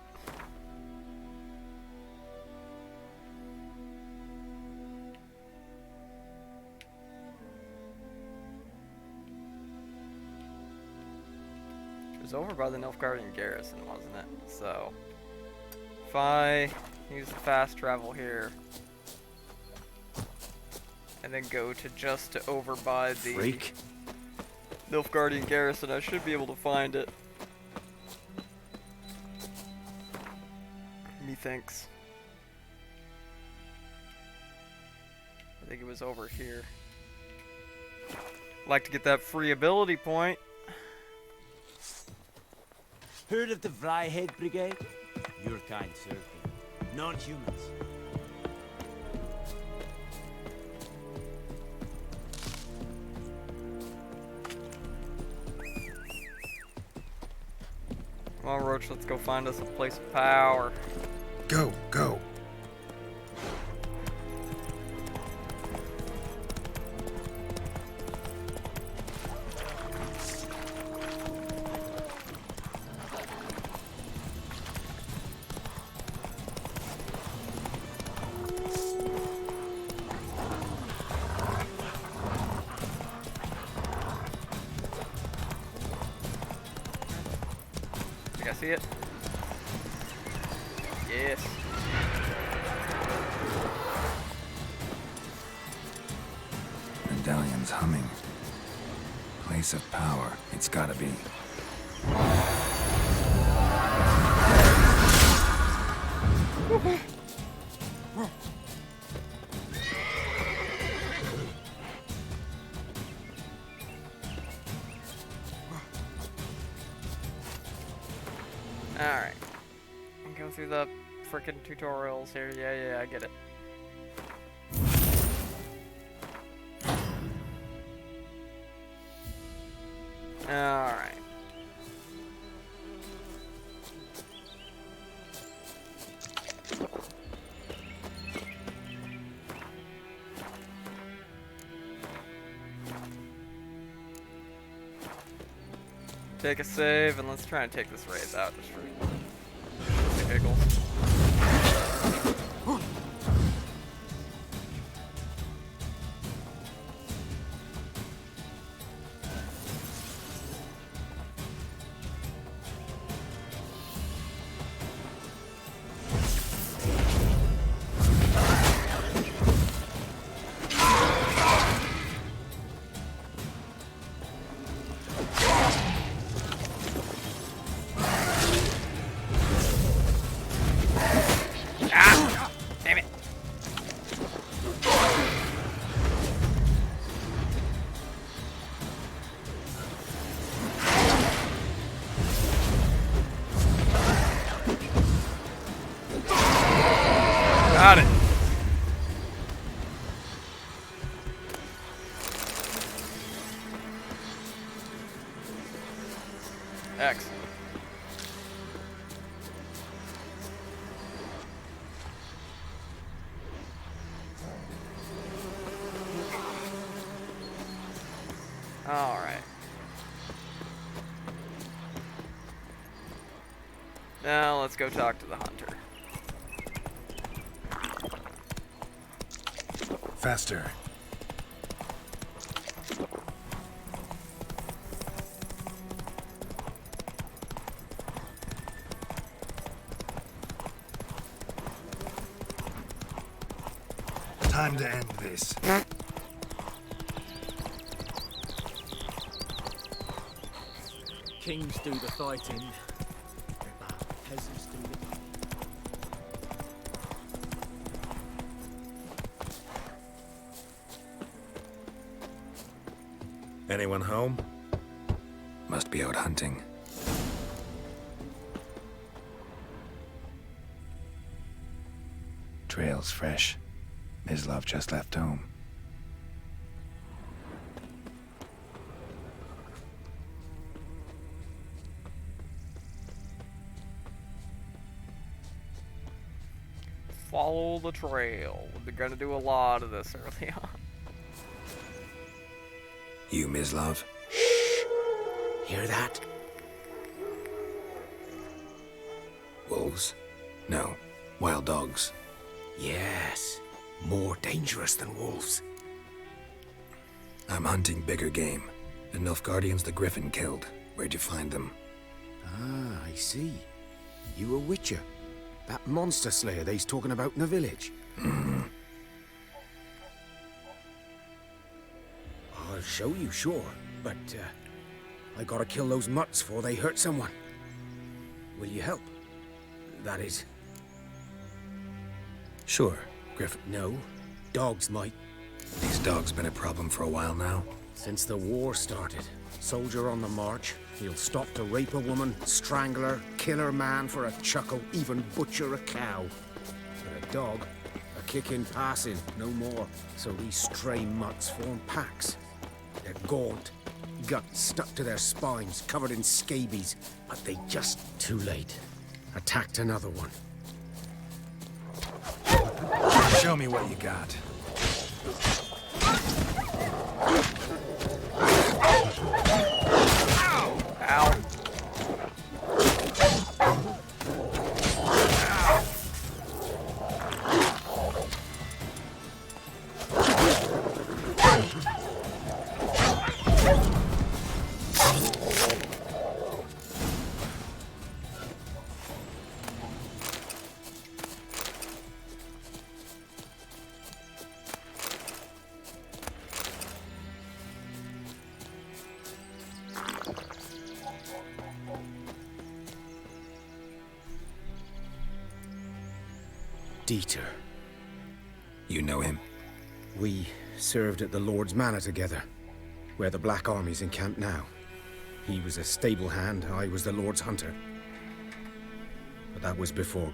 It was over by the Nilfgaardian garrison, wasn't it? So, if I use the fast travel here, and then go to just over by the Nilfgaardian garrison, I should be able to find it. Methinks. I think it was over here. Like to get that free ability point. Heard of the Vryhead Brigade? Your kind served them. Non-humans. Come on, Roach, let's go find us a place of power. Go, go. Think I see it? Yes. Medallion's humming. Place of power. It's gotta be. Alright. Go through the frickin' tutorials here. Yeah, I get it. Alright. Take a save, and let's try and take this raise out just for giggles. let's go talk to the hunter. Faster. Time to end this. Kings do the fighting. Peasants do the... Anyone home? Must be out hunting. Trail's fresh. Mislav just left home. Follow the trail. We're gonna do a lot of this early on. You, Mislav? Hear that? Wolves? No. Wild dogs. Yes. More dangerous than wolves. I'm hunting bigger game. The Nilfgaardians the Griffin killed. Where'd you find them? Ah, I see. You a witcher. That monster slayer they's talking about in the village. I'll show you, sure. But, I gotta kill those mutts before they hurt someone. Will you help? That is... Sure, Griffin. No. Dogs might. These dogs been a problem for a while now? Since the war started. Soldier on the march. He'll stop to rape a woman, strangle her, kill her man for a chuckle, even butcher a cow. But a dog, a kick in passing, no more. So these stray mutts form packs. They're gaunt, guts stuck to their spines, covered in scabies. But they just, too late, attacked another one. Show me what you got. Ow. Dieter. You know him? We served at the Lord's Manor together, where the Black Army's encamped now. He was a stable hand, I was the Lord's hunter. But that was before...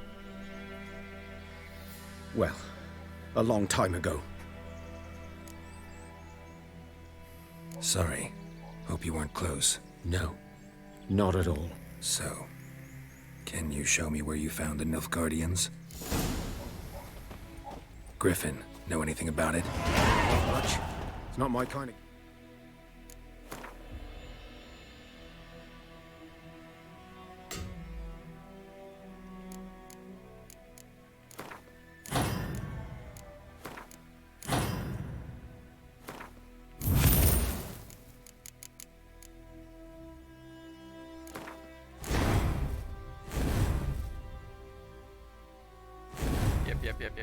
well, a long time ago. Sorry. Hope you weren't close. No, not at all. So, can you show me where you found the Nilfgaardians? Griffin, know anything about it? Not much. It's not my kind of...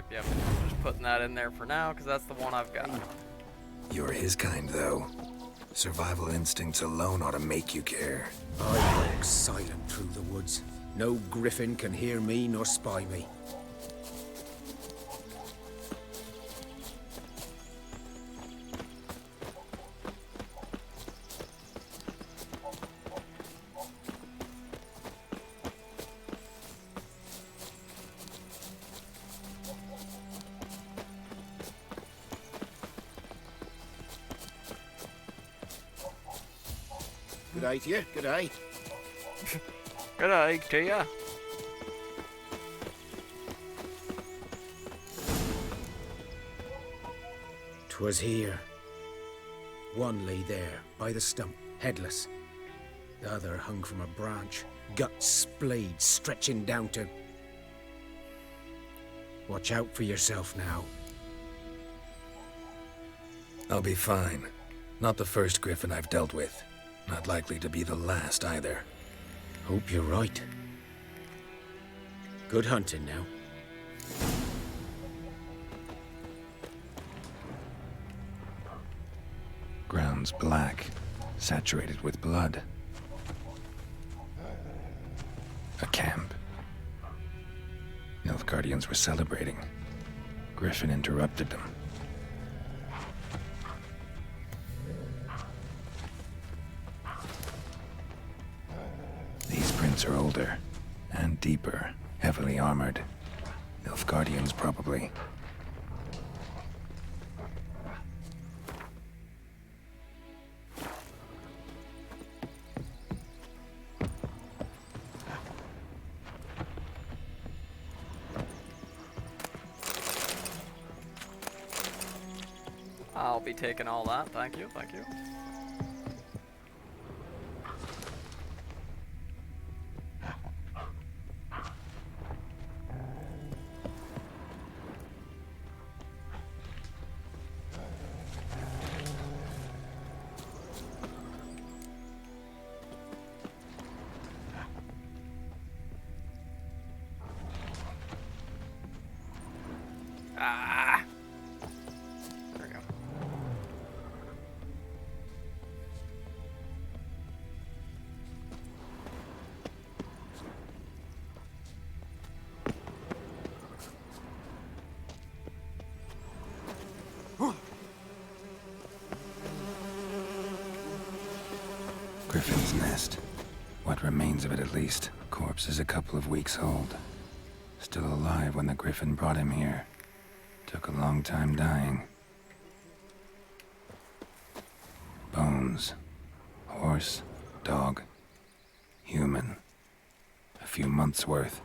Yep. I'm just putting that in there for now, because that's the one I've got. You're his kind, though. Survival instincts alone ought to make you care. I walk silent through the woods. No griffin can hear me nor spy me. Good day to you. Good day. Good day to ya. 'Twas here. One lay there, by the stump, headless. The other hung from a branch, gut splayed stretching down to... Watch out for yourself now. I'll be fine. Not the first griffin I've dealt with. Not likely to be the last either. Hope you're right. Good hunting now. Ground's black, saturated with blood. A camp. Nilfgaardians were celebrating. Griffin interrupted them. These prints are older and deeper, heavily armored. Nilfgaardians, probably. I'll be taking all that. Thank you, thank you. Ah! There we go. Griffin's nest. What remains of it, at least. Corpse is a couple of weeks old. Still alive when the Griffin brought him here. Took a long time dying. Bones. Horse, dog, human. A few months' worth.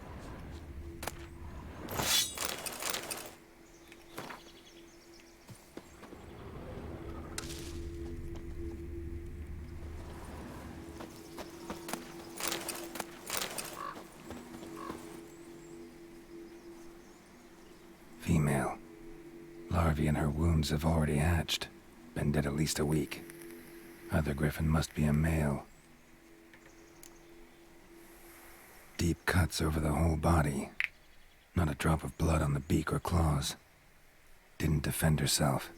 Female. Larvae in her wounds have already hatched. Been dead at least a week. Other griffin must be a male. Deep cuts over the whole body. Not a drop of blood on the beak or claws. Didn't defend herself.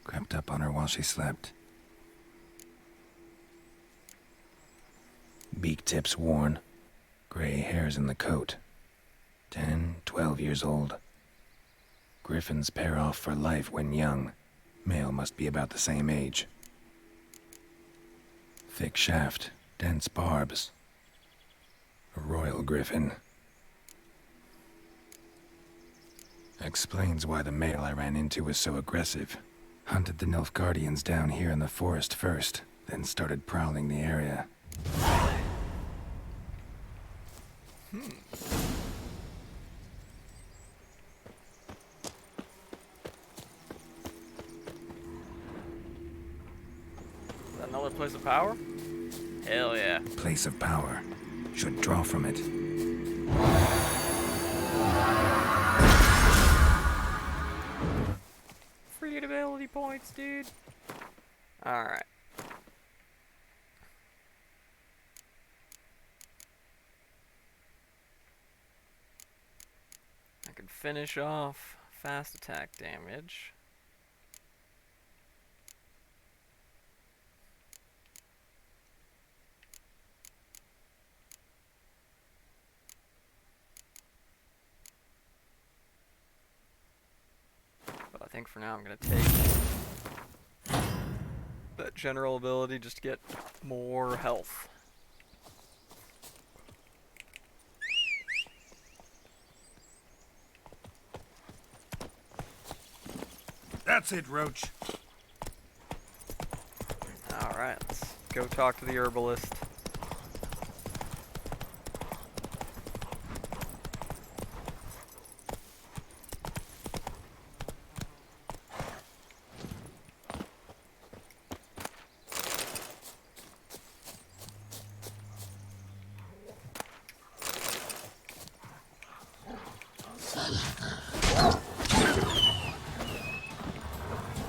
Crept up on her while she slept. Beak tips worn. Gray hairs in the coat. 10, 12 years old. Griffins pair off for life when young. Male must be about the same age. Thick shaft, dense barbs. A royal griffin. Explains why the male I ran into was so aggressive. Hunted the Nilfgaardians down here in the forest first, then started prowling the area. Is that another place of power? Hell yeah. Place of power. Should draw from it. Free ability points, dude. Alright. I can finish off fast attack damage. But I think for now I'm gonna take that general ability just to get more health. That's it, Roach. Alright, let's go talk to the herbalist.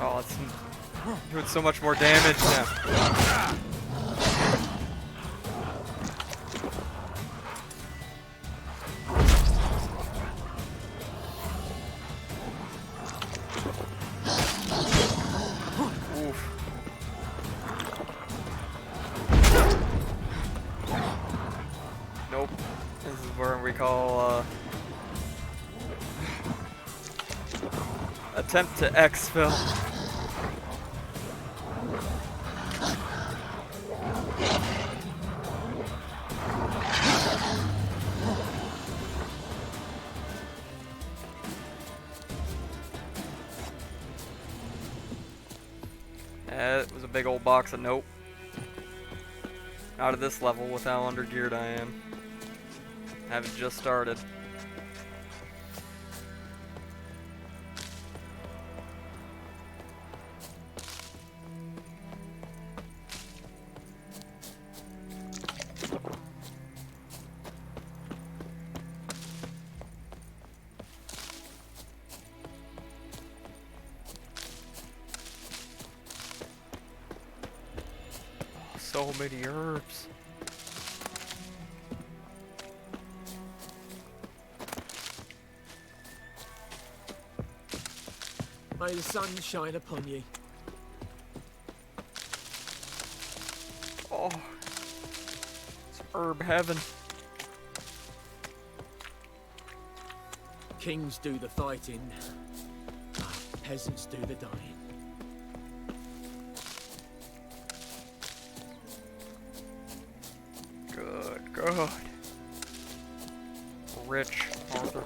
Oh, it's doing so much more damage now. Nope. This is where we call attempt to exfil. It was a big old box of nope. Out of this level with how undergeared I am. Haven't just started. So many herbs. May the sun shine upon ye. Oh, it's herb heaven. Kings do the fighting, peasants do the dying. Good. Rich, Arthur.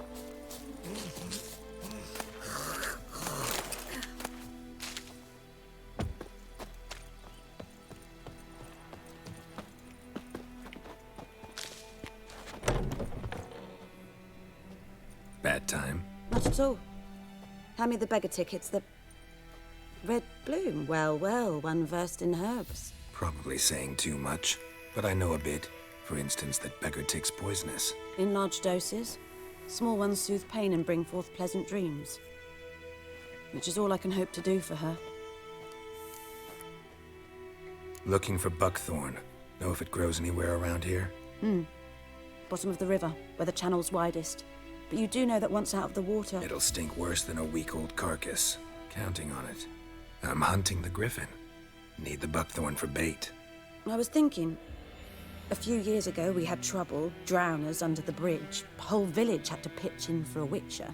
Bad time. Not at all. Hand me the beggar tickets. The red bloom. Well, well, one versed in herbs. Probably saying too much, but I know a bit. For instance, that beggar tick's poisonous. In large doses. Small ones soothe pain and bring forth pleasant dreams. Which is all I can hope to do for her. Looking for buckthorn. Know if it grows anywhere around here? Bottom of the river, where the channel's widest. But you do know that once out of the water... It'll stink worse than a week-old carcass. Counting on it. I'm hunting the griffin. Need the buckthorn for bait. I was thinking... A few years ago, we had trouble, drowners under the bridge. The whole village had to pitch in for a witcher.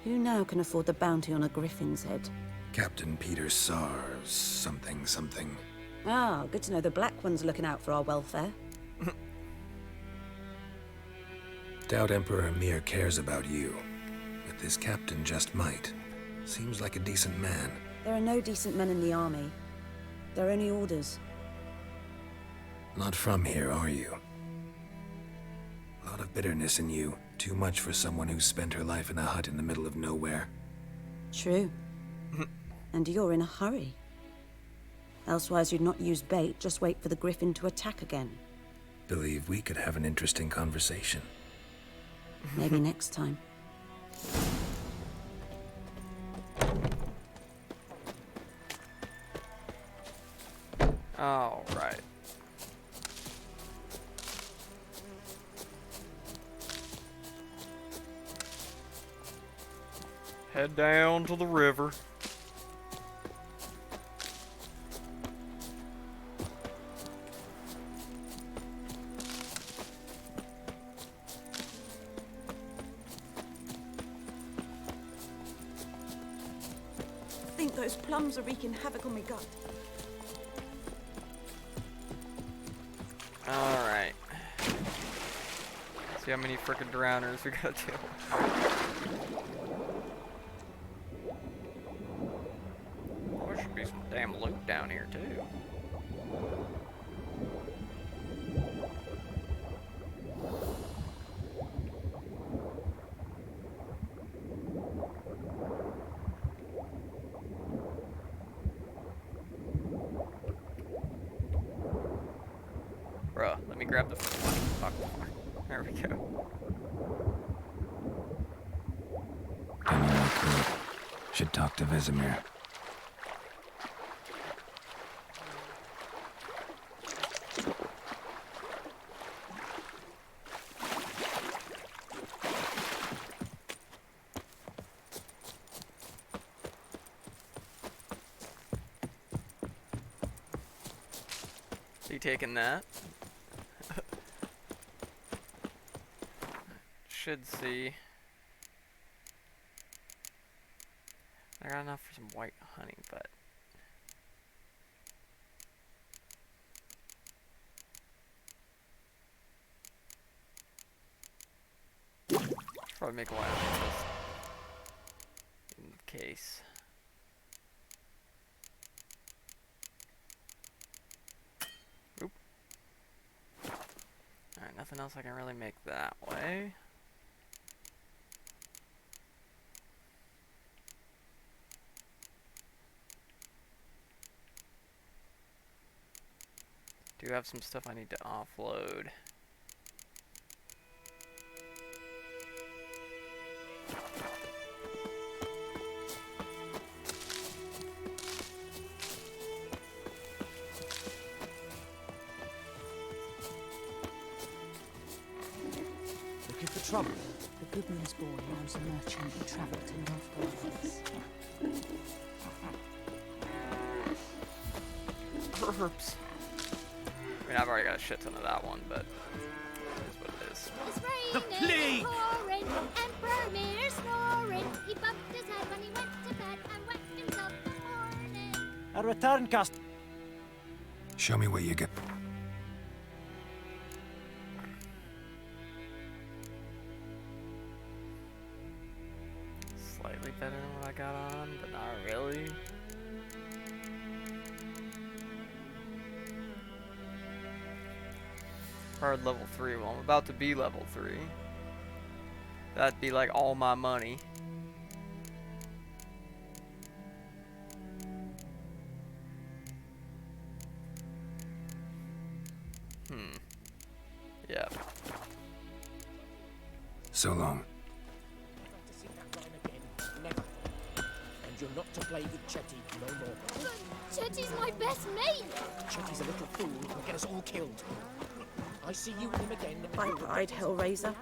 Who now can afford the bounty on a griffin's head? Captain Peter Sars, something. Ah, good to know the Black One's looking out for our welfare. Doubt Emperor Emir cares about you, but this captain just might. Seems like a decent man. There are no decent men in the army. They're only orders. Not from here, are you? A lot of bitterness in you. Too much for someone who spent her life in a hut in the middle of nowhere. True. And you're in a hurry. Elsewise you'd not use bait, just wait for the griffin to attack again. Believe we could have an interesting conversation. Maybe next time. All right. Head down to the river. I think those plums are wreaking havoc on my gut. Alright. See how many frickin' drowners we gotta deal with. There should be some damn loot down here, too. Bruh, let me grab the fuck. There we go. Done what I could. Should talk to Vesemir. See, taking that. Should see. I got enough for some white honey, but probably make a lot of just in case. Oop. Alright, nothing else I can really make that way. Do have some stuff I need to offload. Looking for trouble? The Goodman's boy knows a merchant who travelled to Novgorod. Herbs. I mean, I've already got a shit ton of that one, but it is what it is. The plague! Emperor Mir snoring. He bumped his head when he went to bed and whacked himself in the morning. A return cast. Show me what you got. Slightly better than what I got on, but not really. Hard level 3. Well, I'm about to be level 3. That'd be like all my money. Yeah. So long. Never. And you're not to play with Chetty no more. Chetty's my best mate. Chetty's a little fool who'll get us all killed. I see you with him again. Bye, Pride, Hellraiser.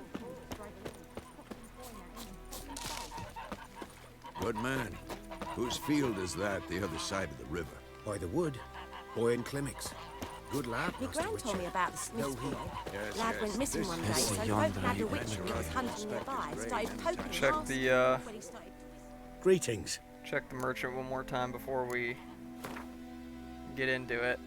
Good man. Whose field is that the other side of the river? By the wood. Boy in Clemmix. Good lad, My Master gran told me Witcher. about the Smith's No, boy. Yes, Lad yes, went missing this one is day, the so yonder folk nabbed a you witch mentioned. who was hunting nearby. Started poking him Check and the, asking him when he started. Greetings. Check the merchant one more time before we get into it.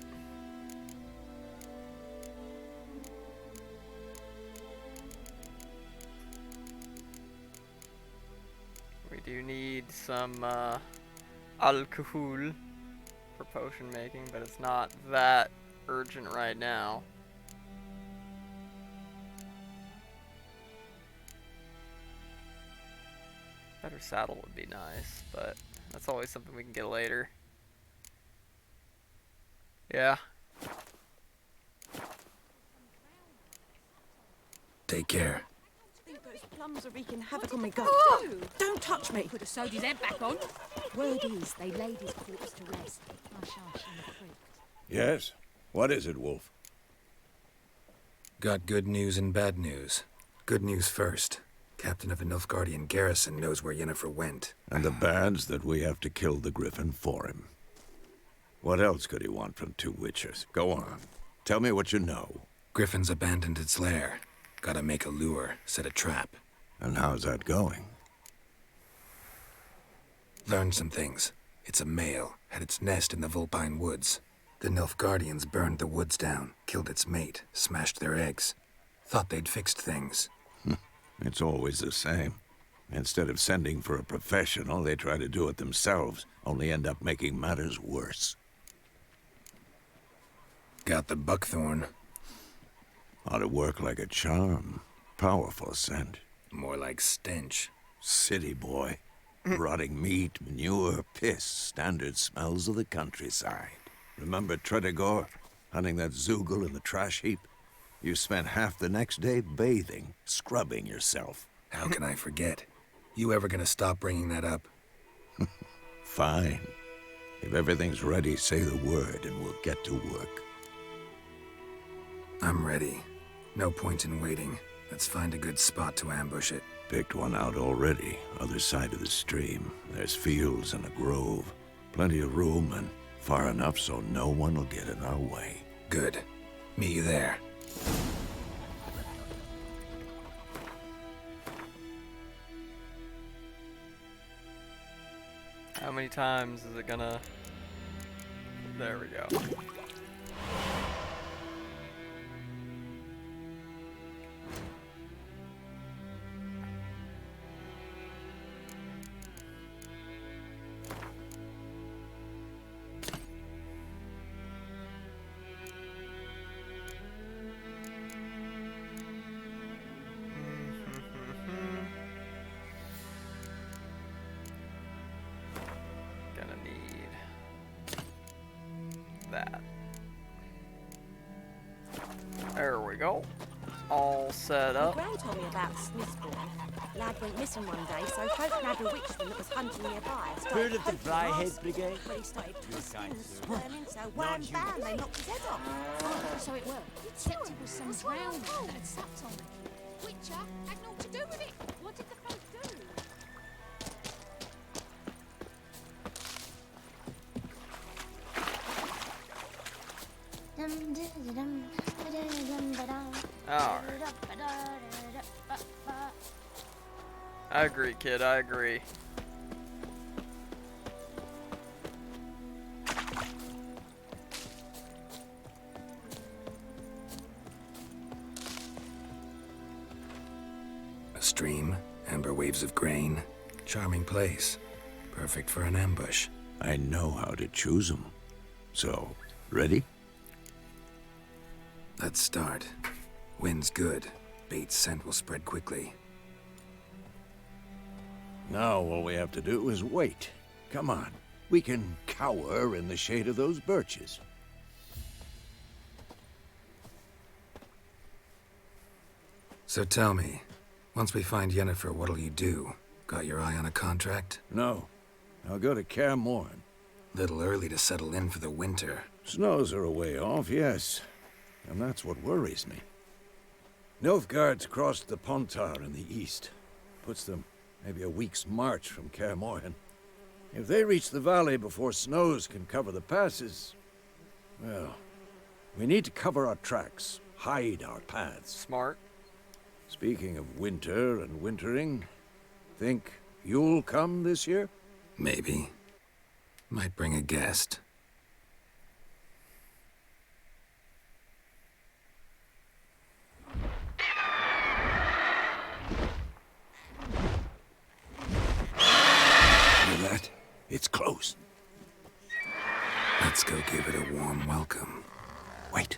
We do need some alcohol for potion making, but it's not that urgent right now. Better saddle would be nice, but that's always something we can get later. Yeah. Take care. I think those plums are wreaking havoc on my gut. Oh! Don't touch me. Could have sewed his head back on. Word is they laid his corpse to rest. Hush, in the creek. Yes? What is it, Wolf? Got good news and bad news. Good news first. Captain of the Nilfgaardian garrison knows where Yennefer went. And the bad's that we have to kill the Griffin for him. What else could he want from two witches? Go on. Tell me what you know. Griffin's abandoned its lair. Gotta make a lure, set a trap. And how's that going? Learned some things. It's a male, had its nest in the Vulpine Woods. The Nilfgaardians burned the woods down, killed its mate, smashed their eggs. Thought they'd fixed things. It's always the same. Instead of sending for a professional, they try to do it themselves, only end up making matters worse. Got the buckthorn. Ought to work like a charm. Powerful scent. More like stench. City boy. Rotting meat, manure, piss, standard smells of the countryside. Remember Tredegor? Hunting that Zoogle in the trash heap? You spent half the next day bathing, scrubbing yourself. How can I forget? You ever gonna stop bringing that up? Fine. If everything's ready, say the word and we'll get to work. I'm ready. No point in waiting. Let's find a good spot to ambush it. Picked one out already, other side of the stream. There's fields and a grove. Plenty of room and far enough so no one will get in our way. Good. Meet you there. How many times is it gonna... There we go. Gonna need that. There we go. All set up. Gran told me about Smith's boy. Lad went missing one day, so folk nabbed a witchman that was hunting nearby. Heard of the Dryhead Brigade? When he started twisting and squirming, so wham bam, they knocked his head off. Oh, so it worked. Except it was some drowned that had sucked on it. Witcher had naught to do with it. What did the folk do? Alright. I agree, kid, I agree. A stream, amber waves of grain. Charming place. Perfect for an ambush. I know how to choose them. So, ready? Let's start. Wind's good. Bait's scent will spread quickly. Now all we have to do is wait. Come on. We can cower in the shade of those birches. So tell me, once we find Yennefer, what'll you do? Got your eye on a contract? No. I'll go to Kaer Morhen. Little early to settle in for the winter. Snows are a way off, yes. And that's what worries me. Nilfgaard's crossed the Pontar in the east. Puts them maybe a week's march from Kaer Morhen. If they reach the valley before snows can cover the passes, well, we need to cover our tracks, hide our paths. Smart. Speaking of winter and wintering, think you'll come this year? Maybe. Might bring a guest. Hear that? It's close. Let's go give it a warm welcome. Wait.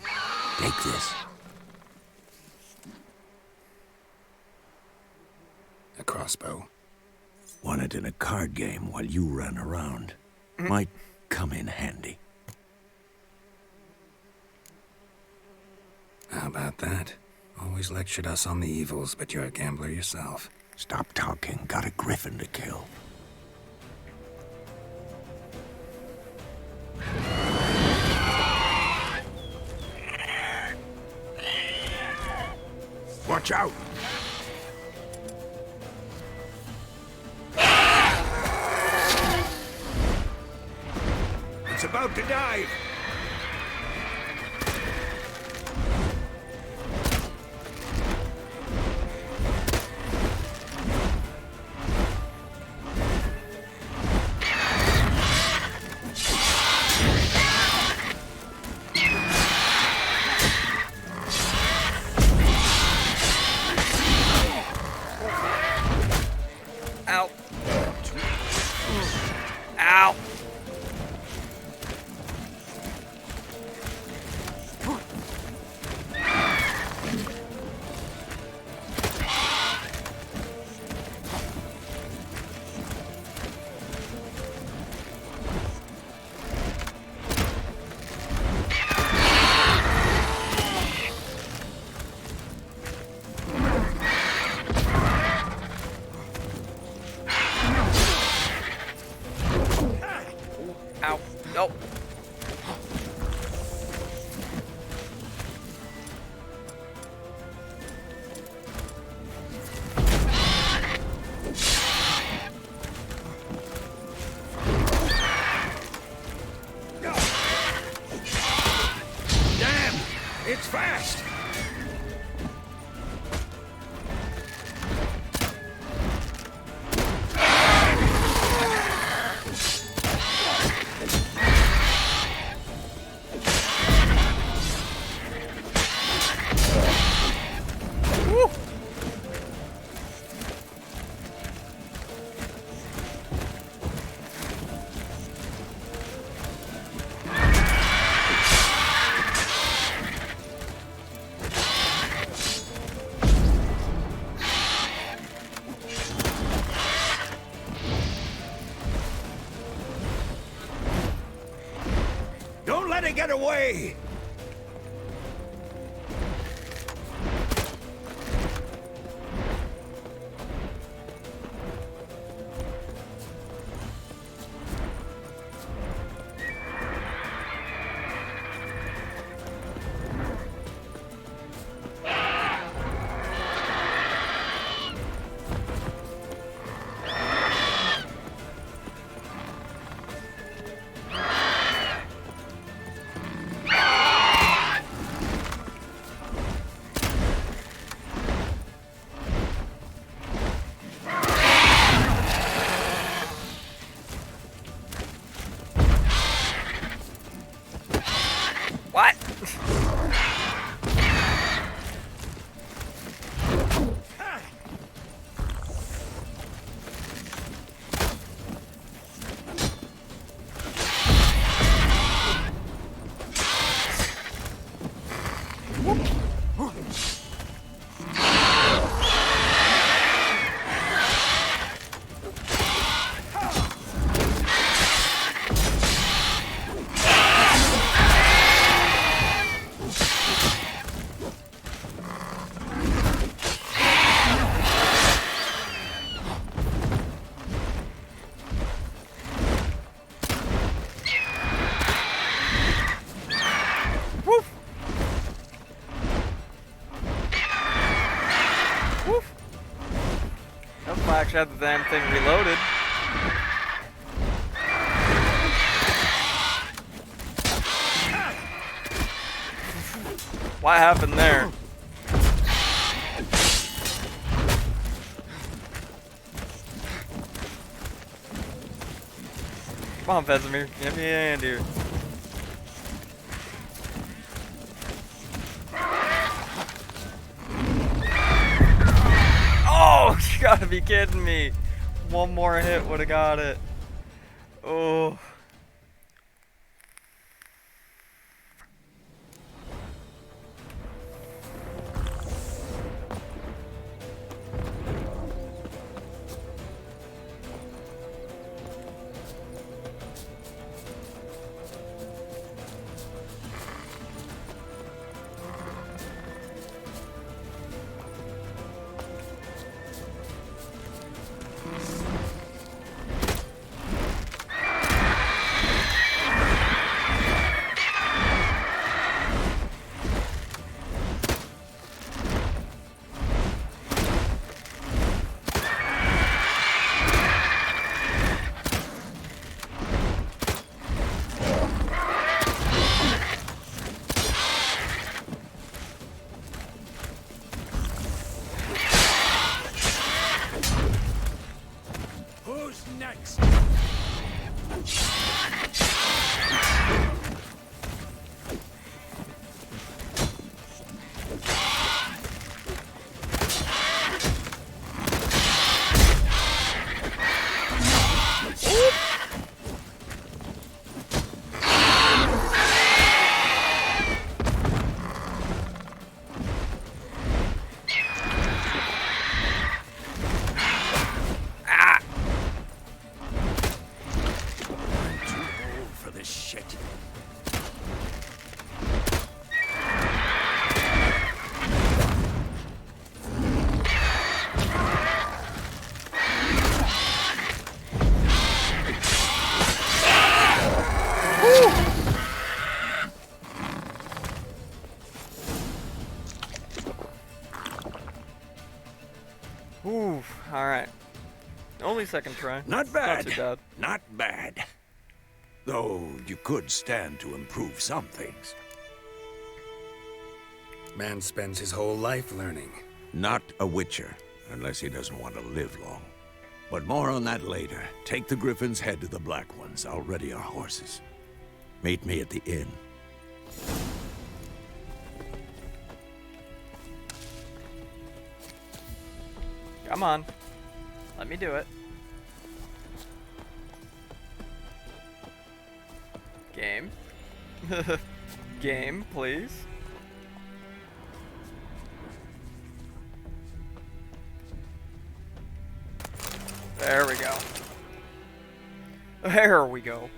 Take this. A crossbow. Won it in a card game while you ran around. Might come in handy. How about that? Always lectured us on the evils, but you're a gambler yourself. Stop talking. Got a griffin to kill. Watch out! It's about to dive! Ow. Ow. Ow. Nope. Damn! It's let it get away! What? I actually had the damn thing reloaded. What happened there? Come on, Vesemir. Give me a hand here. Oh, you gotta be kidding me. One more hit would have got it. Oh. Next. Ooh, alright. Only second try. Not bad. Not too bad. Not bad. Though you could stand to improve some things. Man spends his whole life learning. Not a witcher, unless he doesn't want to live long. But more on that later. Take the Griffin's head to the Black Ones. I'll ready our horses. Meet me at the inn. Come on. Let me do it. Game. Game, please. There we go. There we go.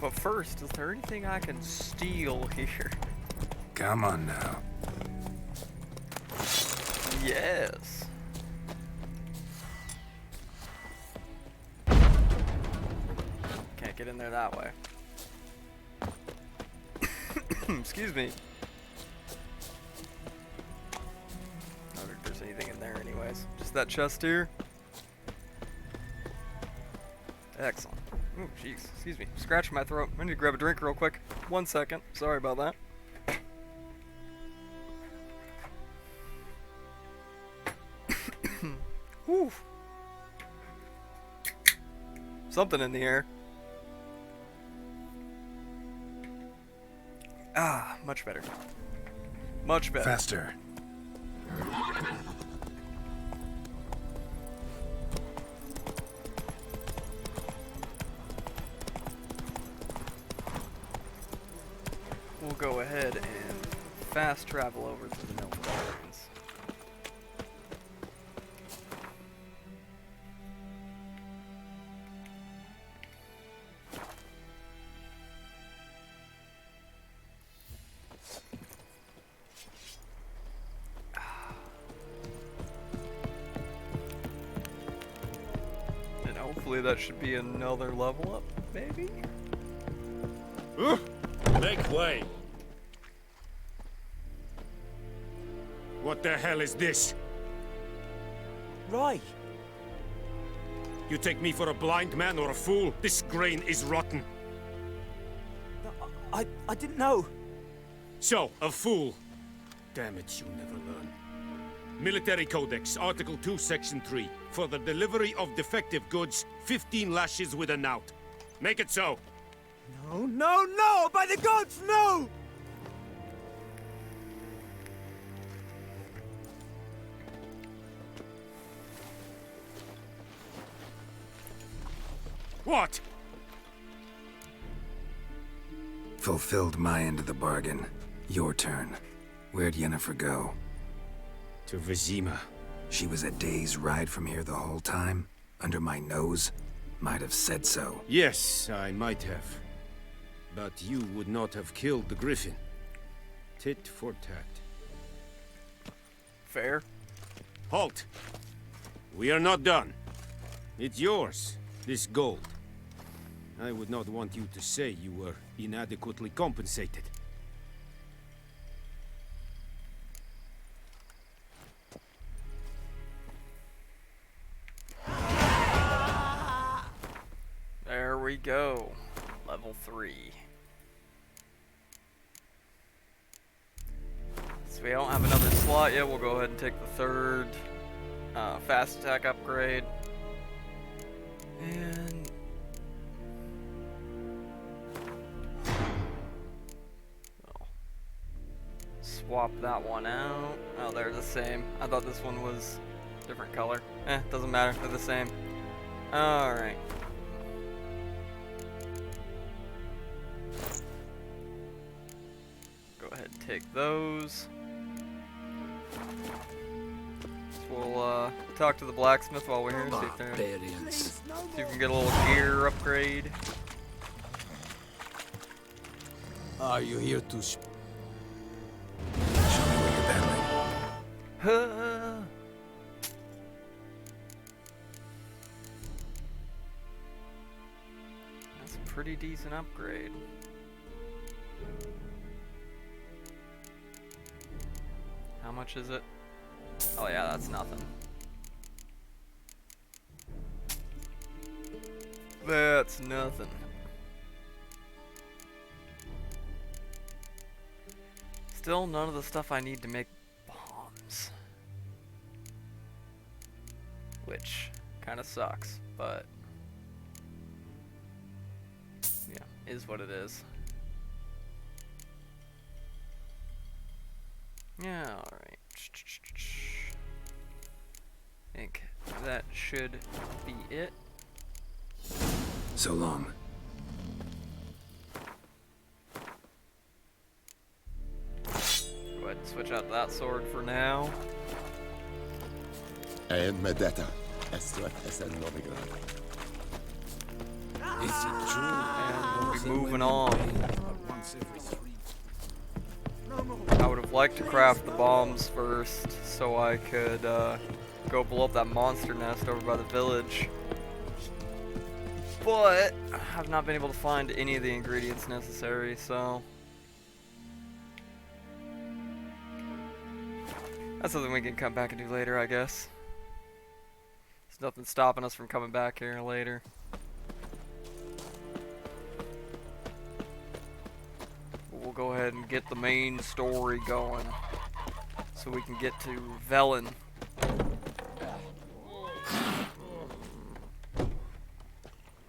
But first, is there anything I can steal here? Come on now. Yes. Can't get in there that way. Excuse me. I don't think there's anything in there anyways. Just that chest here. Excellent. Ooh, jeez. Excuse me. Scratching my throat. I need to grab a drink real quick. 1 second. Sorry about that. Whew. Something in the air. Ah, much better. Much better. Faster. We'll go ahead and fast travel over to the Nilfgaardians. And hopefully that should be another level up, maybe? Make way! What the hell is this? Roy! You take me for a blind man or a fool? This grain is rotten. I didn't know. So, a fool. Damn it, you never learn. Military Codex, Article 2, Section 3. For the delivery of defective goods, 15 lashes with a knout. Make it so. No, no, no! By the gods, no! What? Fulfilled my end of the bargain. Your turn. Where'd Yennefer go? To Vizima. She was a day's ride from here the whole time? Under my nose? Might have said so. Yes, I might have. But you would not have killed the griffin. Tit for tat. Fair. Halt! We are not done. It's yours, this gold. I would not want you to say you were inadequately compensated. There we go. Level 3. So we don't have another slot yet. We'll go ahead and take the third fast attack upgrade. And swap that one out. Oh, they're the same. I thought this one was different color. Doesn't matter. They're the same. Alright. Go ahead and take those. So we'll talk to the blacksmith while we're here. See if, see if we can get a little gear upgrade. Are you here to Show me what you're peddling. That's a pretty decent upgrade. How much is it? Oh yeah, that's nothing. That's nothing. Still none of the stuff I need to make bombs. Which kind of sucks, but yeah, is what it is. Yeah, alright. I think that should be it. So long. Go ahead and switch out that sword for now. And Medetta, Estrat Essen Novigrad. Is it true? And we'll be Northern moving women on. bathe but once every 3. I would have liked to craft the bombs first so I could go blow up that monster nest over by the village. But I've not been able to find any of the ingredients necessary, so that's something we can come back and do later, I guess. There's nothing stopping us from coming back here later. But we'll go ahead and get the main story going so we can get to Velen.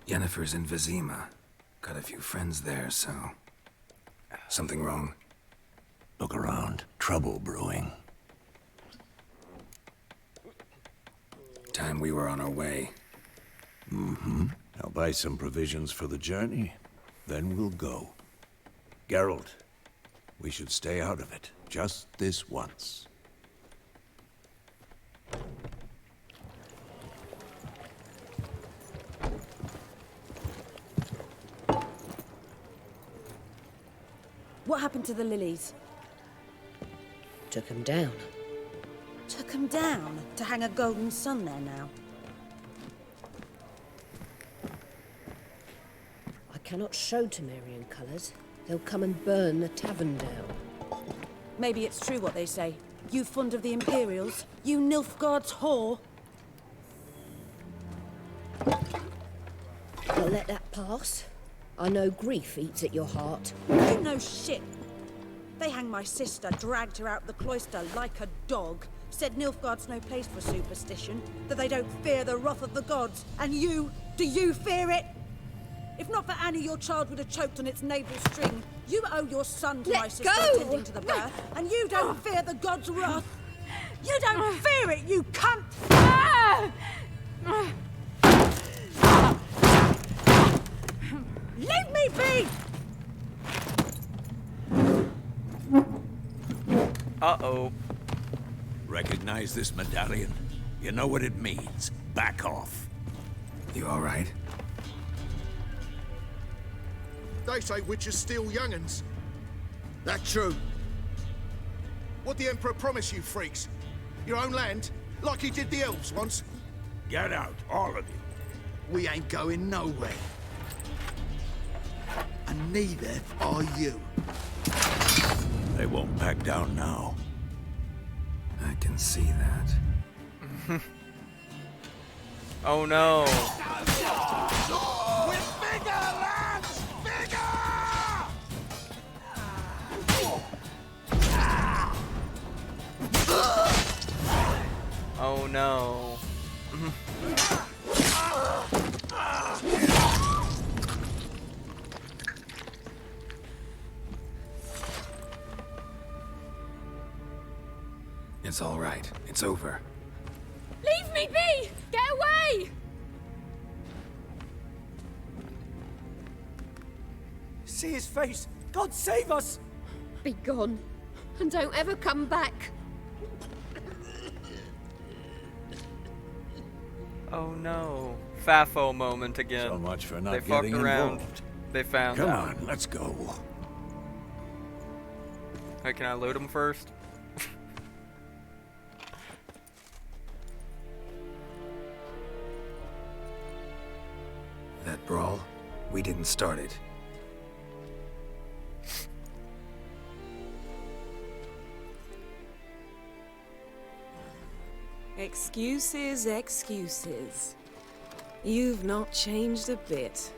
Yennefer's in Vizima. Got a few friends there, so... Something wrong? Look around. Trouble brewing. Time we were on our way. Mm-hmm. I'll buy some provisions for the journey. Then we'll go. Geralt, we should stay out of it. Just this once. What happened to the lilies? Took him down. Took them down to hang a golden sun there now. I cannot show Temerian colours. They'll come and burn the tavern down. Maybe it's true what they say. You fond of the Imperials? You Nilfgaard's whore? I'll let that pass. I know grief eats at your heart. You know shit. They hanged my sister, dragged her out the cloister like a dog. Said Nilfgaard's no place for superstition, that they don't fear the wrath of the gods. And you, do you fear it? If not for Annie, your child would have choked on its navel string. You owe your son to my sister attending to the birth, and you don't fear the gods' wrath. You don't fear it, you cunt! Leave me be! Uh-oh. Recognize this medallion? You know what it means. Back off. You all right? They say witches steal young'uns. That true? What the Emperor promise you, freaks? Your own land? Like he did the elves once? Get out, all of you. We ain't going nowhere. And neither are you. They won't back down now. I can see that. Oh no. We're bigger, lads! Oh no. It's all right. It's over. Leave me be! Get away! See his face! God save us! Be gone. And don't ever come back. Oh no. Fafo moment again. So much for not they fucked getting around. involved. They found Come out. on, let's go. Hey, can I loot him first? That brawl, we didn't start it. Excuses, excuses. You've not changed a bit.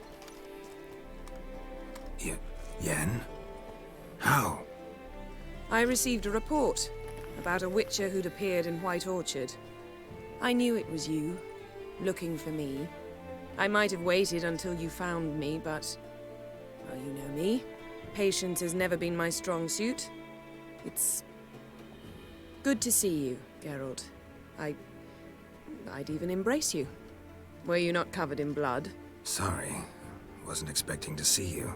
Yen? How? I received a report about a witcher who'd appeared in White Orchard. I knew it was you, looking for me. I might have waited until you found me, but... well, you know me. Patience has never been my strong suit. It's... good to see you, Geralt. I'd even embrace you. Were you not covered in blood? Sorry. Wasn't expecting to see you.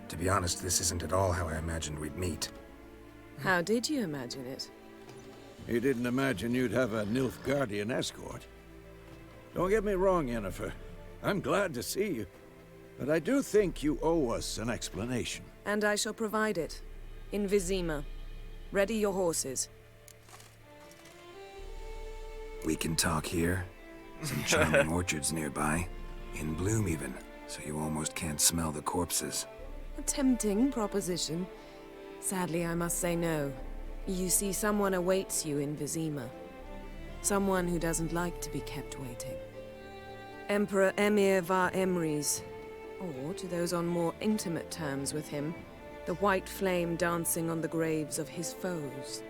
To be honest, this isn't at all how I imagined we'd meet. How did you imagine it? You didn't imagine you'd have a Nilfgaardian escort. Don't get me wrong, Yennefer. I'm glad to see you. But I do think you owe us an explanation. And I shall provide it. In Vizima. Ready your horses. We can talk here. Some charming orchards nearby. In bloom even, so you almost can't smell the corpses. A tempting proposition. Sadly, I must say no. You see, someone awaits you in Vizima. Someone who doesn't like to be kept waiting. Emperor Emir var Emrys. Or, to those on more intimate terms with him, the white flame dancing on the graves of his foes.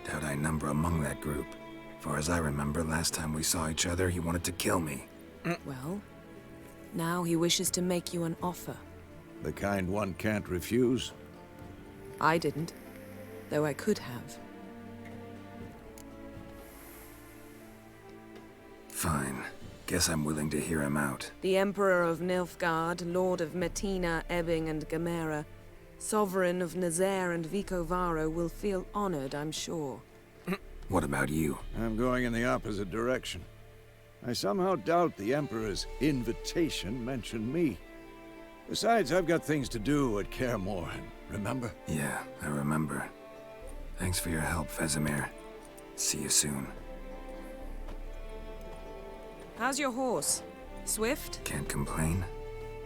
Doubt I number among that group. Far as I remember, last time we saw each other, he wanted to kill me. Well, now he wishes to make you an offer. The kind one can't refuse. I didn't, though I could have. Fine. Guess I'm willing to hear him out. The Emperor of Nilfgaard, Lord of Metina, Ebbing, and Gamera, Sovereign of Nazaire and Vicovaro will feel honored, I'm sure. What about you? I'm going in the opposite direction. I somehow doubt the Emperor's invitation mentioned me. Besides, I've got things to do at Kaer Morhen, remember? Yeah, I remember. Thanks for your help, Vesemir. See you soon. How's your horse? Swift? Can't complain.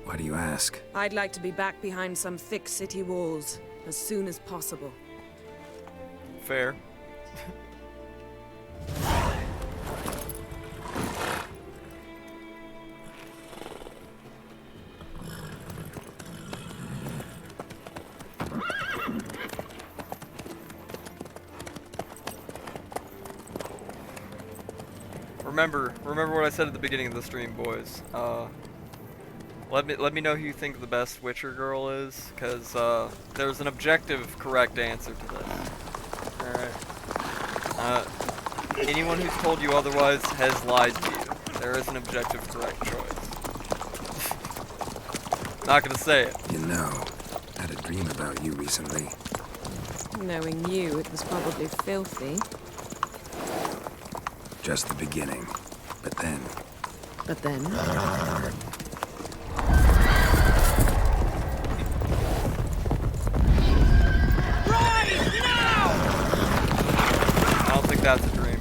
Why do you ask? I'd like to be back behind some thick city walls as soon as possible. Fair. Remember what I said at the beginning of the stream, boys. Let me know who you think the best Witcher girl is, because there's an objective correct answer to this. Alright. Anyone who's told you otherwise has lied to you. There is an objective correct choice. Not gonna say it. You know, I had a dream about you recently. Knowing you, it was probably filthy. Just the beginning. But then... But then? I don't think that's a dream.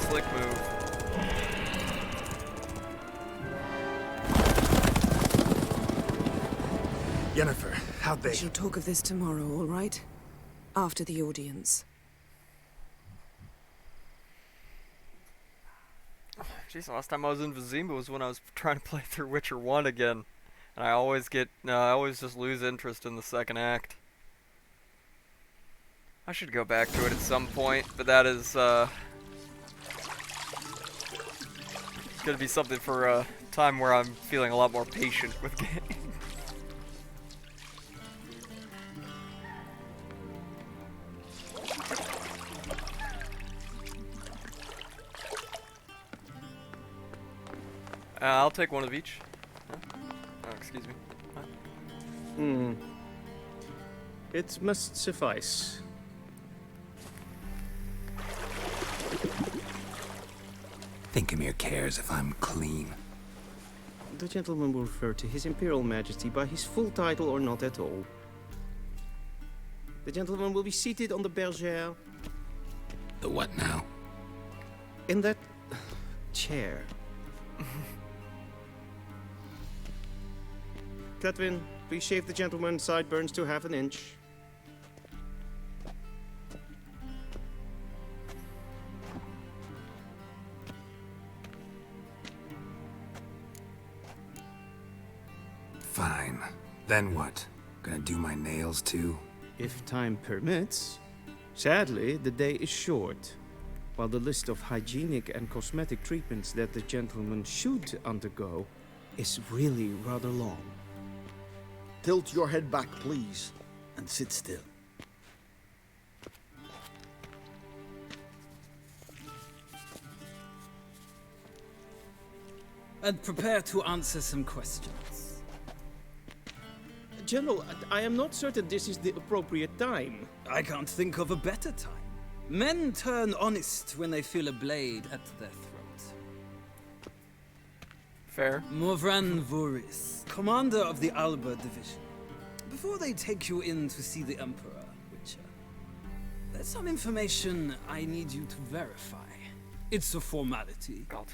Slick move. Yennefer, how'd they... We shall talk of this tomorrow, all right? After the audience. Jeez, the last time I was in Vizima was when I was trying to play through Witcher 1 again. And I always just lose interest in the second act. I should go back to it at some point, but that is, gonna be something for a time where I'm feeling a lot more patient with games. I'll take one of each. Oh, excuse me. It must suffice. Thinkamir cares if I'm clean. The gentleman will refer to His Imperial Majesty by his full title or not at all. The gentleman will be seated on the bergère. The what now? In that chair. Cletwin, please shave the gentleman's sideburns to half an inch. Fine. Then what? Gonna do my nails too? If time permits. Sadly, the day is short, while the list of hygienic and cosmetic treatments that the gentleman should undergo is really rather long. Tilt your head back, please, and sit still. And prepare to answer some questions. General, I am not certain this is the appropriate time. I can't think of a better time. Men turn honest when they feel a blade at their throat. Fair. Morvran Voorhis, commander of the Alba Division. Before they take you in to see the Emperor, Witcher, there's some information I need you to verify. It's a formality. God.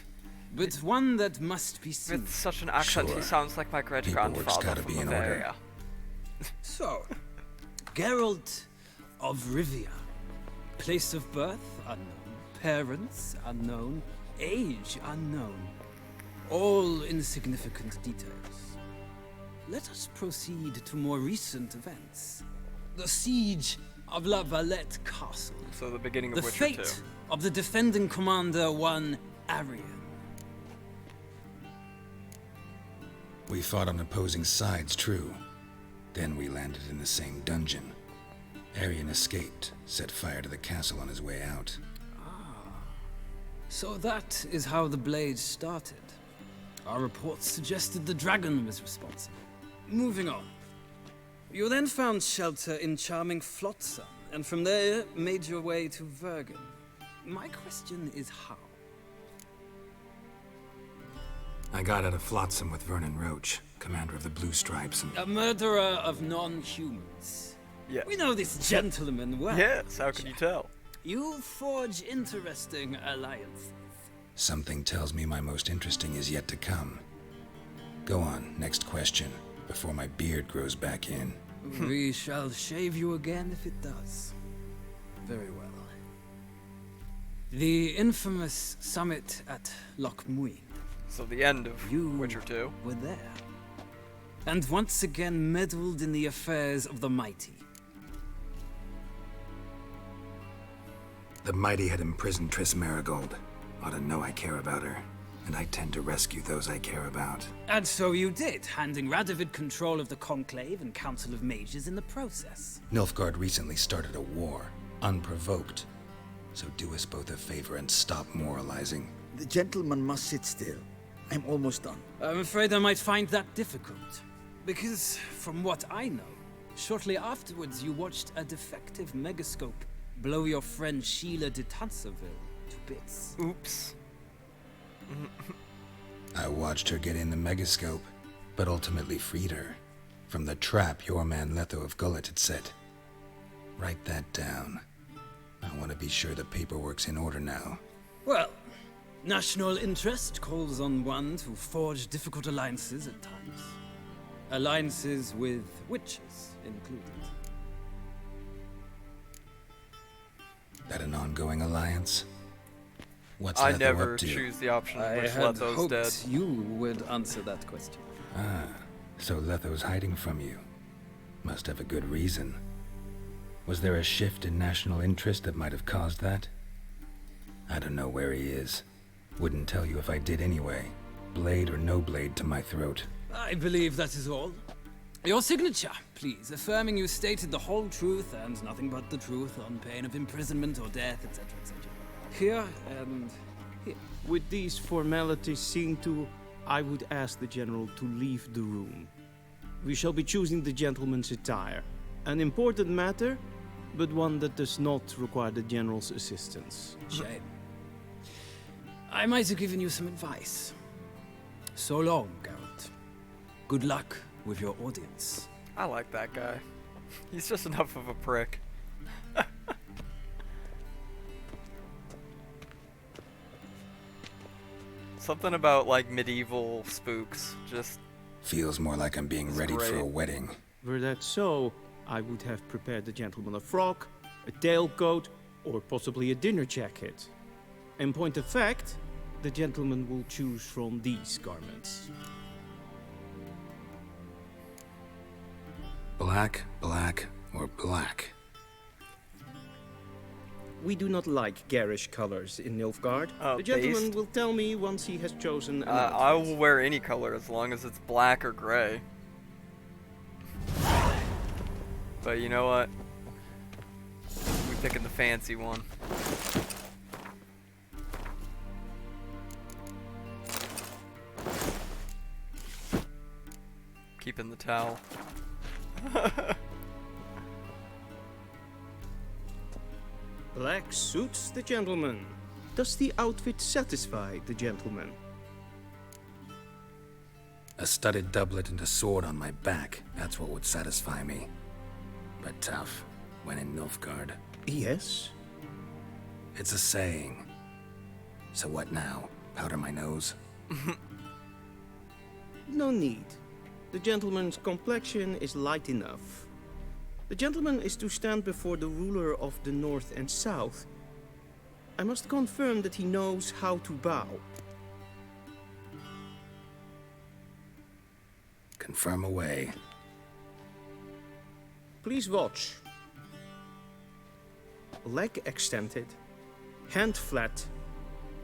But one that must be seen. With such an accent, he sounds like my great-grandfather from Bavaria. So, Geralt of Rivia. Place of birth, unknown. Parents, unknown. Age, unknown. All insignificant details. Let us proceed to more recent events. The siege of La Valette Castle. So the beginning of the Witcher fate 2. of the defending commander, one Arian. We fought on opposing sides, true. Then we landed in the same dungeon. Arian escaped, set fire to the castle on his way out. So that is how the blade started. Our reports suggested the dragon was responsible. Moving on. You then found shelter in charming Flotsam, and from there made your way to Vergen. My question is how? I got out of Flotsam with Vernon Roach, commander of the Blue Stripes, and... A murderer of non-humans. Yes. We know this gentleman well. Yes, how can you tell? You forge interesting alliances. Something tells me my most interesting is yet to come. Go on, next question, before my beard grows back in. We shall shave you again if it does. Very well. The infamous summit at Loch Muin. So the end of Witcher 2. Were there. And once again meddled in the affairs of the mighty. The mighty had imprisoned Triss Marigold. Ought to know I care about her, and I tend to rescue those I care about. And so you did, handing Radovid control of the Conclave and Council of Mages in the process. Nilfgaard recently started a war, unprovoked. So do us both a favor and stop moralizing. The gentleman must sit still. I'm almost done. I'm afraid I might find that difficult. Because, from what I know, shortly afterwards you watched a defective megascope blow your friend Sheila de Tanserville to bits. Oops. I watched her get in the megascope, but ultimately freed her from the trap your man Letho of Gullet had set. Write that down. I want to be sure the paperwork's in order now. Well, national interest calls on one to forge difficult alliances at times. Alliances with witches included. That an ongoing alliance? What's I Letho never up to? choose the option in which I had Letho's hoped dead. you would answer that question. Ah, so Letho's hiding from you. Must have a good reason. Was there a shift in national interest that might have caused that? I don't know where he is. Wouldn't tell you if I did anyway. Blade or no blade to my throat. I believe that is all. Your signature, please, affirming you stated the whole truth and nothing but the truth on pain of imprisonment or death, etc., etc. Here and here. With these formalities seen to, I would ask the general to leave the room. We shall be choosing the gentleman's attire. An important matter, but one that does not require the general's assistance. Shame. I might have given you some advice. So long, Geralt. Good luck with your audience. I like that guy. He's just enough of a prick. Something about, like, medieval spooks just... Feels more like I'm being ready for a wedding. Were that so, I would have prepared the gentleman a frock, a tailcoat, or possibly a dinner jacket. In point of fact, the gentleman will choose from these garments. Black, black, or black? We do not like garish colors in Nilfgaard. Oh, The gentleman based? will tell me once he has chosen an I outfit. will wear any color as long as it's black or gray. But you know what? We're picking the fancy one. Keeping the towel. Black suits the gentleman. Does the outfit satisfy the gentleman? A studded doublet and a sword on my back. That's what would satisfy me. But tough, when in Nilfgaard. Yes? It's a saying. So what now? Powder my nose? No need. The gentleman's complexion is light enough. The gentleman is to stand before the ruler of the North and South. I must confirm that he knows how to bow. Confirm away. Please watch. Leg extended, hand flat,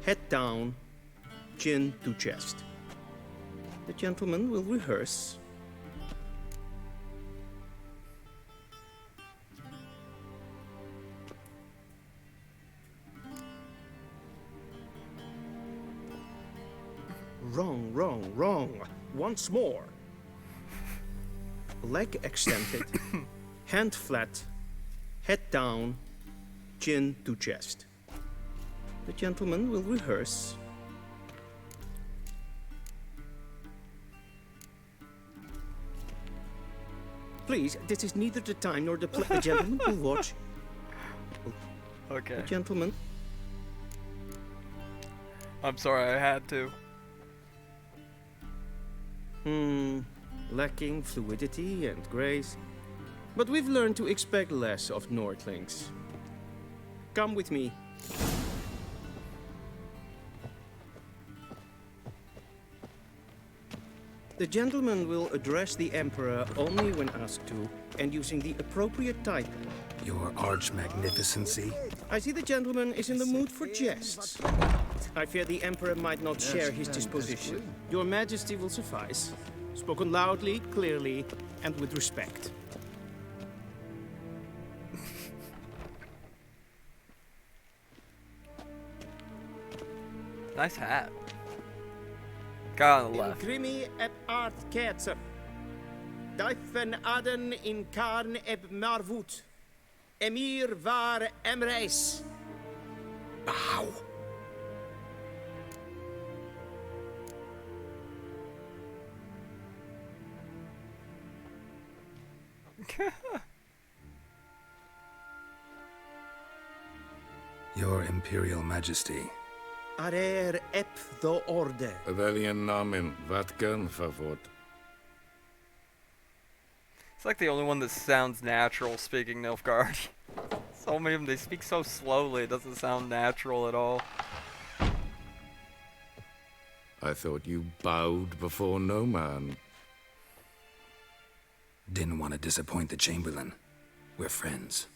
head down, chin to chest. The gentleman will rehearse. Wrong, wrong, wrong. Once more. Leg extended, hand flat, head down, chin to chest. The gentleman will rehearse. Please, this is neither the time nor the place. The gentleman will watch. Okay. The gentleman. I'm sorry, I had to. Lacking fluidity and grace. But we've learned to expect less of Nordlings. Come with me. The gentleman will address the Emperor only when asked to, and using the appropriate title. Your arch magnificency? I see the gentleman is in the mood for jests. I fear the Emperor might not share his disposition. Your Majesty will suffice. Spoken loudly, clearly, and with respect. Nice hat. Guy on the left. Grimi eb art ketzer. Dijfen aden in karn eb marvoet. Emir var emreis. Bow. Your Imperial Majesty. Arer ep the orde. Veljen namen, vatkan favot. It's like the only one that sounds natural speaking Nilfgaard. So many of them, they speak so slowly, it doesn't sound natural at all. I thought you bowed before no man. Didn't want to disappoint the Chamberlain. We're friends.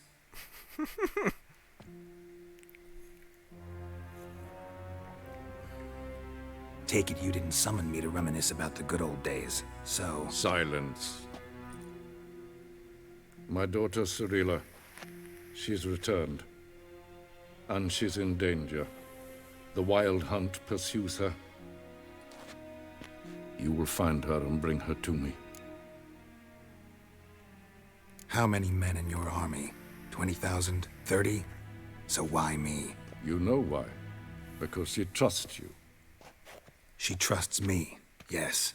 Take it you didn't summon me to reminisce about the good old days, so... Silence. My daughter Cirilla, she's returned. And she's in danger. The Wild Hunt pursues her. You will find her and bring her to me. How many men in your army? 20,000? 30? So why me? You know why. Because she trusts you. She trusts me, yes.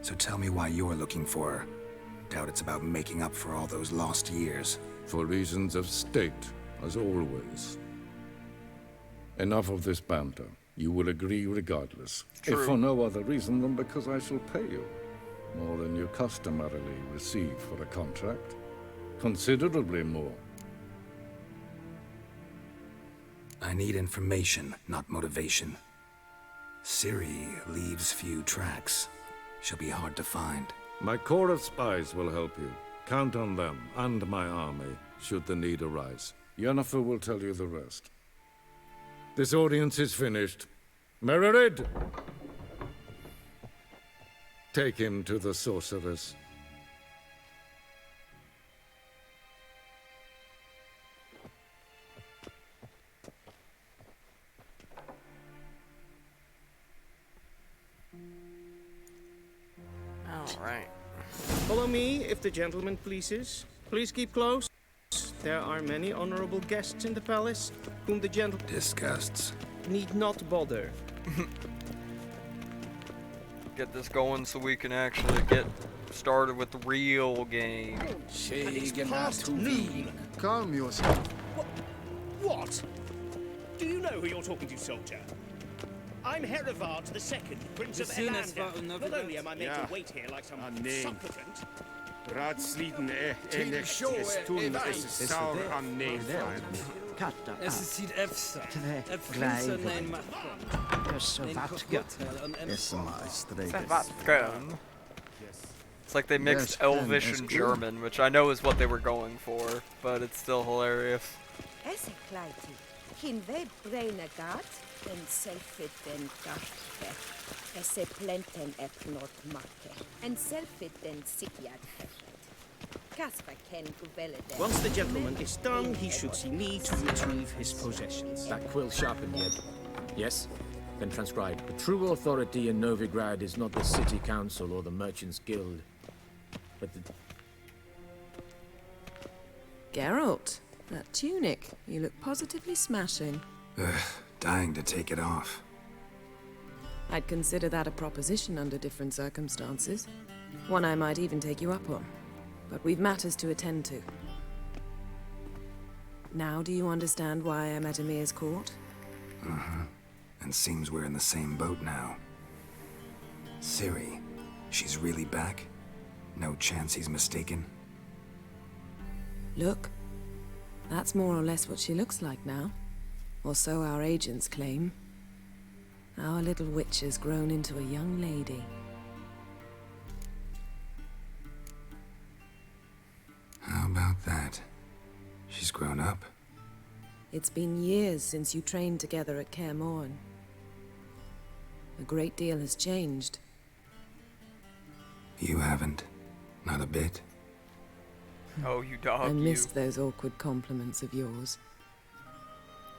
So tell me why you're looking for her. Doubt it's about making up for all those lost years. For reasons of state, as always. Enough of this banter. You will agree regardless. True. If for no other reason than because I shall pay you. More than you customarily receive for a contract. Considerably more. I need information, not motivation. Ciri leaves few tracks. She'll be hard to find. My corps of spies will help you. Count on them and my army, should the need arise. Yennefer will tell you the rest. This audience is finished. Mererid! Take him to the sorceress. Alright. Follow me, if the gentleman pleases. Please keep close. There are many honorable guests in the palace, whom the gentleman Disgusts. need not bother. Get this going so we can actually get started with the real game. It's past noon. Calm yourself. What? Do you know who you're talking to, soldier? I'm Herivard II, Prince of Seen as Elander. far Not only am I made Yeah. to wait here like some nee. supplicant, Raadsleden Till echt show es tun, er es ist sauer an Neefrein. Es ist sitt efsa. Efsa nein Machon. It's like they mixed Yes, Elvish and and good. German, which I know is what they were going for, but it's still hilarious. Esse kleiti. Kin ve braine gat, en selfit den gachte. Esse plenten epnot make. En selfit den sikiat hefet. Kasper ken guvelle den. Once the gentleman is done, he should see me to retrieve his possessions. That quill sharpened yet? Yes? Then transcribe. The true authority in Novigrad is not the city council or the merchants guild, but the... Geralt, that tunic. You look positively smashing. Ugh, dying to take it off. I'd consider that a proposition under different circumstances. One I might even take you up on. But we've matters to attend to. Now do you understand why I'm at Emir's court? Uh-huh. And seems we're in the same boat now. Ciri, she's really back? No chance he's mistaken? Look, that's more or less what she looks like now. Or so our agents claim. Our little witch has grown into a young lady. How about that? She's grown up. It's been years since you trained together at Kaer Morhen. A great deal has changed. You haven't. Not a bit. Oh, you dog, I you. missed those awkward compliments of yours.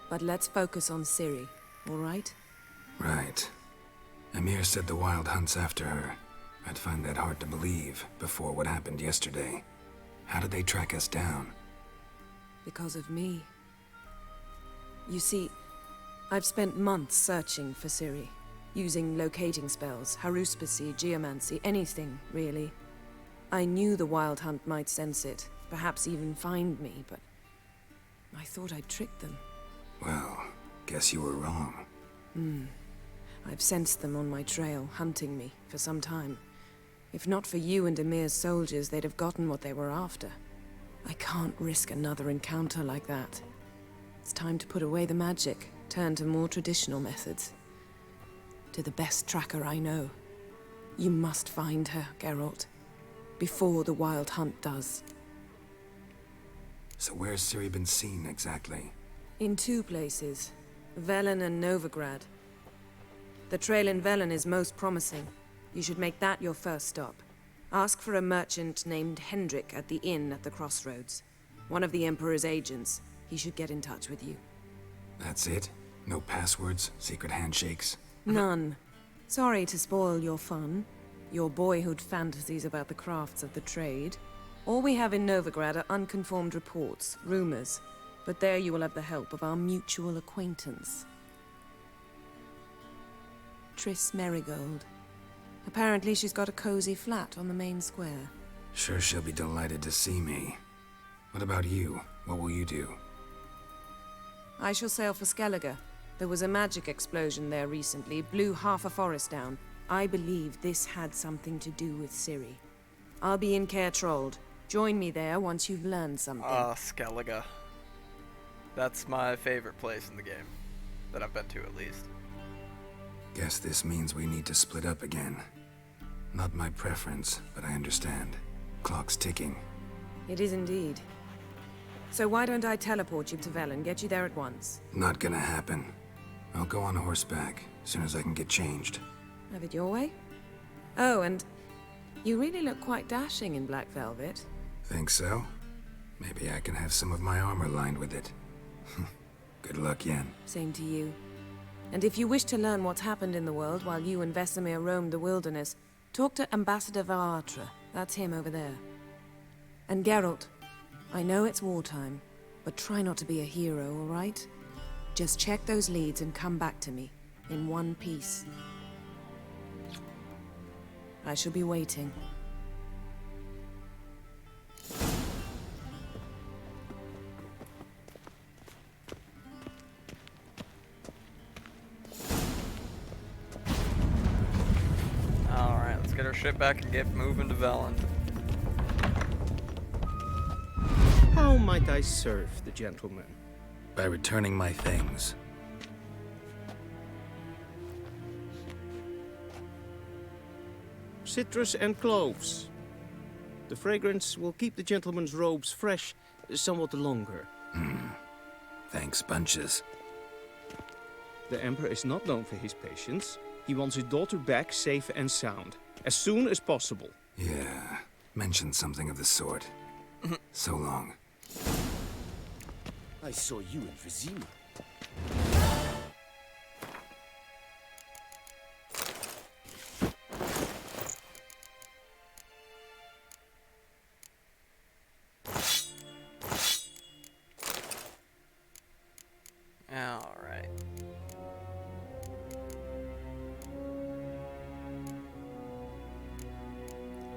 But let's focus on Ciri, all right? Right. Emir said the Wild Hunt's after her. I'd find that hard to believe before what happened yesterday. How did they track us down? Because of me. You see, I've spent months searching for Ciri, using locating spells, haruspicy, geomancy, anything, really. I knew the Wild Hunt might sense it, perhaps even find me, but I thought I'd tricked them. Well, guess you were wrong. I've sensed them on my trail, hunting me, for some time. If not for you and Emir's soldiers, they'd have gotten what they were after. I can't risk another encounter like that. It's time to put away the magic, turn to more traditional methods. To the best tracker I know. You must find her, Geralt. Before the Wild Hunt does. So where's Ciri been seen exactly? In two places. Velen and Novigrad. The trail in Velen is most promising. You should make that your first stop. Ask for a merchant named Hendrik at the inn at the crossroads. One of the Emperor's agents. He should get in touch with you. That's it? No passwords? Secret handshakes? None. Sorry to spoil your fun. Your boyhood fantasies about the crafts of the trade. All we have in Novigrad are unconformed reports, rumors. But there you will have the help of our mutual acquaintance. Triss Merigold. Apparently she's got a cozy flat on the main square. Sure she'll be delighted to see me. What about you? What will you do? I shall sail for Skellige. There was a magic explosion there recently, blew half a forest down. I believe this had something to do with Ciri. I'll be in Caer Trolde. Join me there once you've learned something. Skellige. That's my favorite place in the game. That I've been to, at least. Guess this means we need to split up again. Not my preference, but I understand. Clock's ticking. It is indeed. So why don't I teleport you to Velen, get you there at once? Not gonna happen. I'll go on horseback as soon as I can get changed. Have it your way? Oh, and you really look quite dashing in black velvet. Think so? Maybe I can have some of my armor lined with it. Good luck, Yen. Same to you. And if you wish to learn what's happened in the world while you and Vesemir roamed the wilderness, talk to Ambassador Varatra. That's him over there. And Geralt, I know it's wartime, but try not to be a hero, all right? Just check those leads and come back to me, in one piece. I shall be waiting. Alright, let's get our ship back and get moving to Velen. How might I serve the gentleman? By returning my things. Citrus and cloves. The fragrance will keep the gentleman's robes fresh somewhat longer. Thanks, bunches. The Emperor is not known for his patience. He wants his daughter back safe and sound, as soon as possible. Yeah, mentioned something of the sort. So long. I saw you in Vizima. Alright.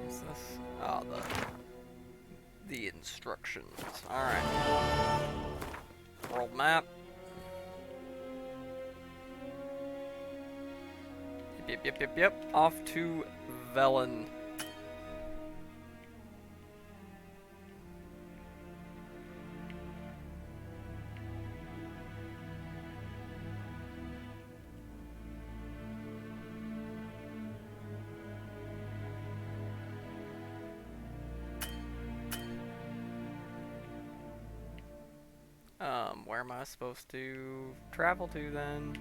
What's this? Oh, the instructions. Alright. World map. Yep. Off to Velen. Where am I supposed to travel to then?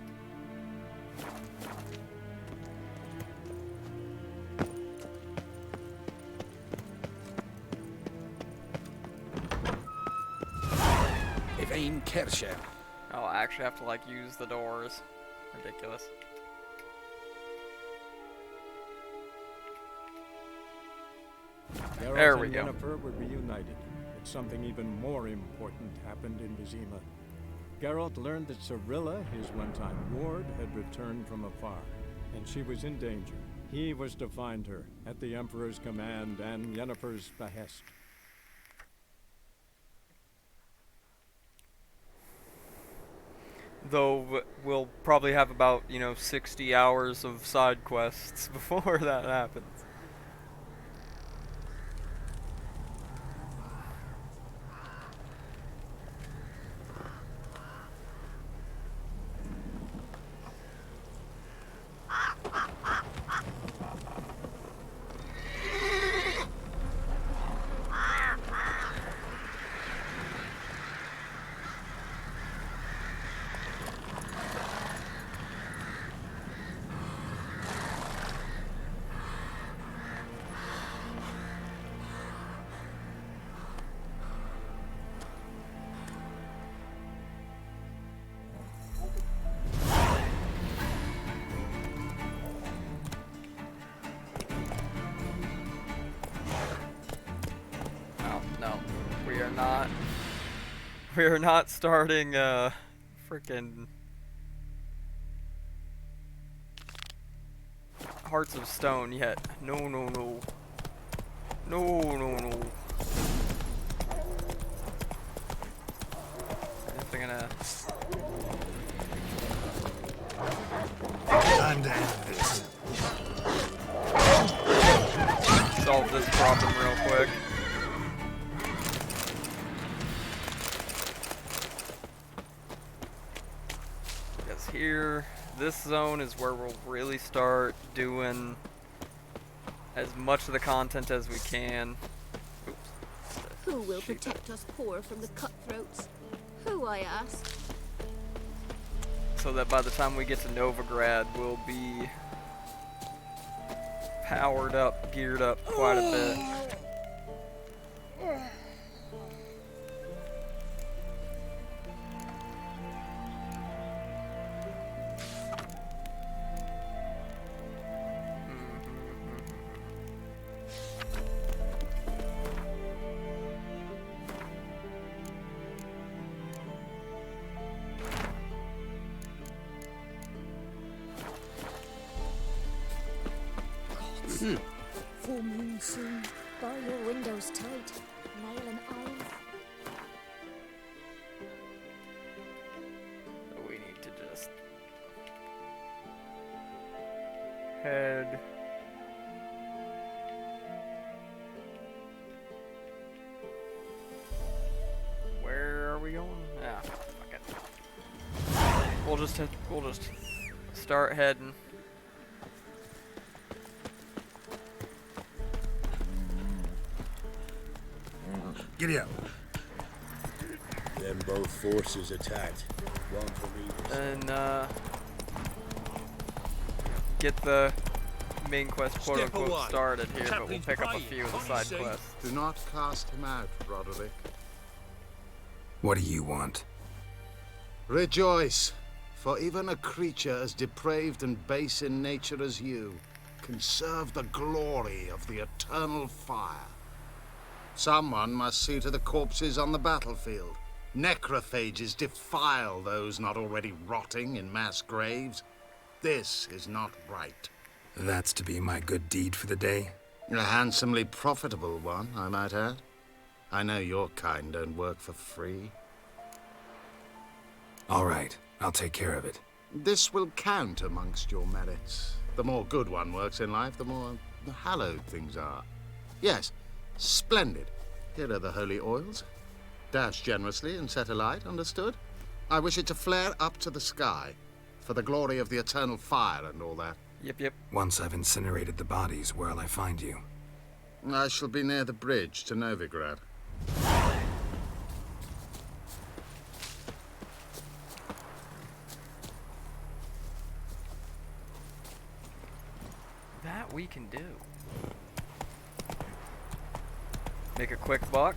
Evain Kersher. Oh, I actually have to like use the doors. Ridiculous. Geralt There we and go. Yennefer were reunited, but something even more important happened in Vizima. Geralt learned that Cirilla, his one-time ward, had returned from afar, and she was in danger. He was to find her, at the Emperor's command and Yennefer's behest. Though we'll probably have about, 60 hours of side quests before that happens. We are not starting, frickin' Hearts of Stone yet. No. No. If they're gonna... solve this problem real quick. Here, this zone is where we'll really start doing as much of the content as we can. Oops. Who will protect us poor from the cutthroats? Who, I ask? So that by the time we get to Novigrad, we'll be powered up, geared up quite a bit. Full moon soon. Bar your windows tight. Nail and eyes. We need to just head where are we going? Ah, fuck it. We'll just start heading. Giddy up. Then both forces attacked. One from either. And get the main quest quote unquote started here, but we'll pick up a few of the side quests. Do not cast him out, Roderick. What do you want? Rejoice, for even a creature as depraved and base in nature as you can serve the glory of the eternal fire. Someone must see to the corpses on the battlefield. Necrophages defile those not already rotting in mass graves. This is not right. That's to be my good deed for the day? A handsomely profitable one, I might add. I know your kind don't work for free. All right, I'll take care of it. This will count amongst your merits. The more good one works in life, the more hallowed things are. Yes, splendid. Here are the holy oils. Dash generously and set alight, understood? I wish it to flare up to the sky, for the glory of the eternal fire and all that. Yep. Once I've incinerated the bodies, where'll I find you? I shall be near the bridge to Novigrad. That we can do. Make a quick buck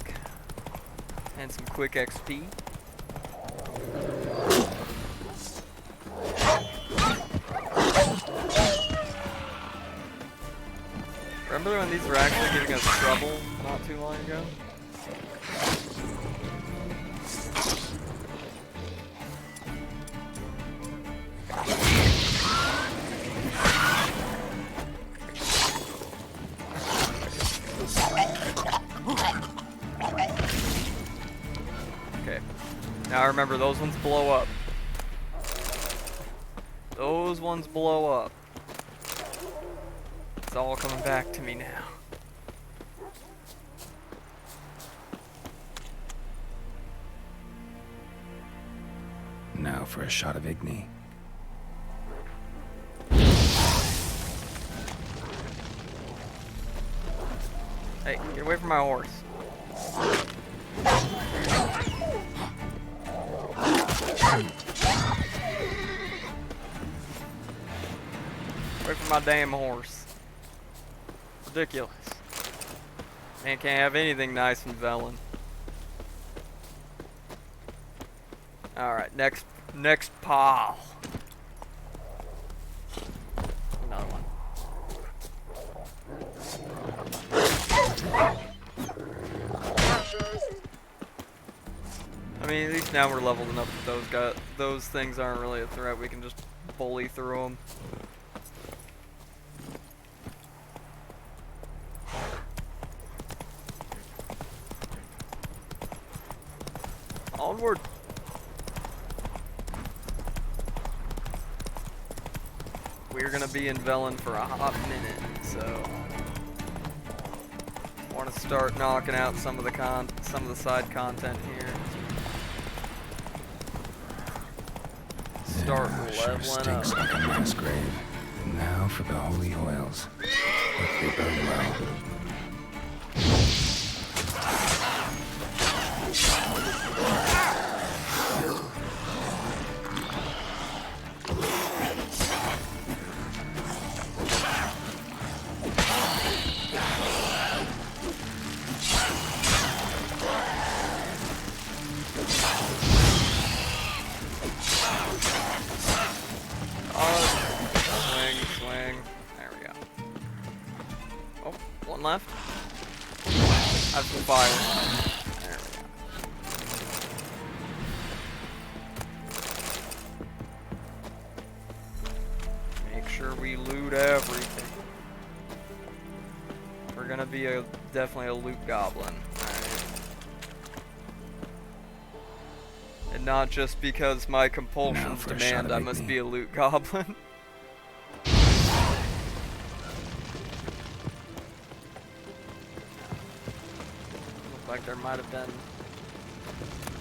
and some quick XP. Remember when these were actually giving us trouble not too long ago? Okay. Now remember, those ones blow up. Those ones blow up. It's all coming back to me now. Now for a shot of Igni. Hey, get away from my horse. Away from my damn horse. Ridiculous. Man can't have anything nice in Velen. Alright, next pile. Another one. I mean, at least now we're leveled enough that those things aren't really a threat. We can just bully through them. Onward. We're gonna be in Velen for a hot minute, so want to start knocking out some of the side content here. Start leveling Stinks up. like a mass grave. Now for the holy oils. Hope they burn well. some fire. There we go. Make sure we loot everything. We're gonna be definitely a loot goblin. Alright. And not just because my compulsions demand I must be a loot goblin. Like there might have been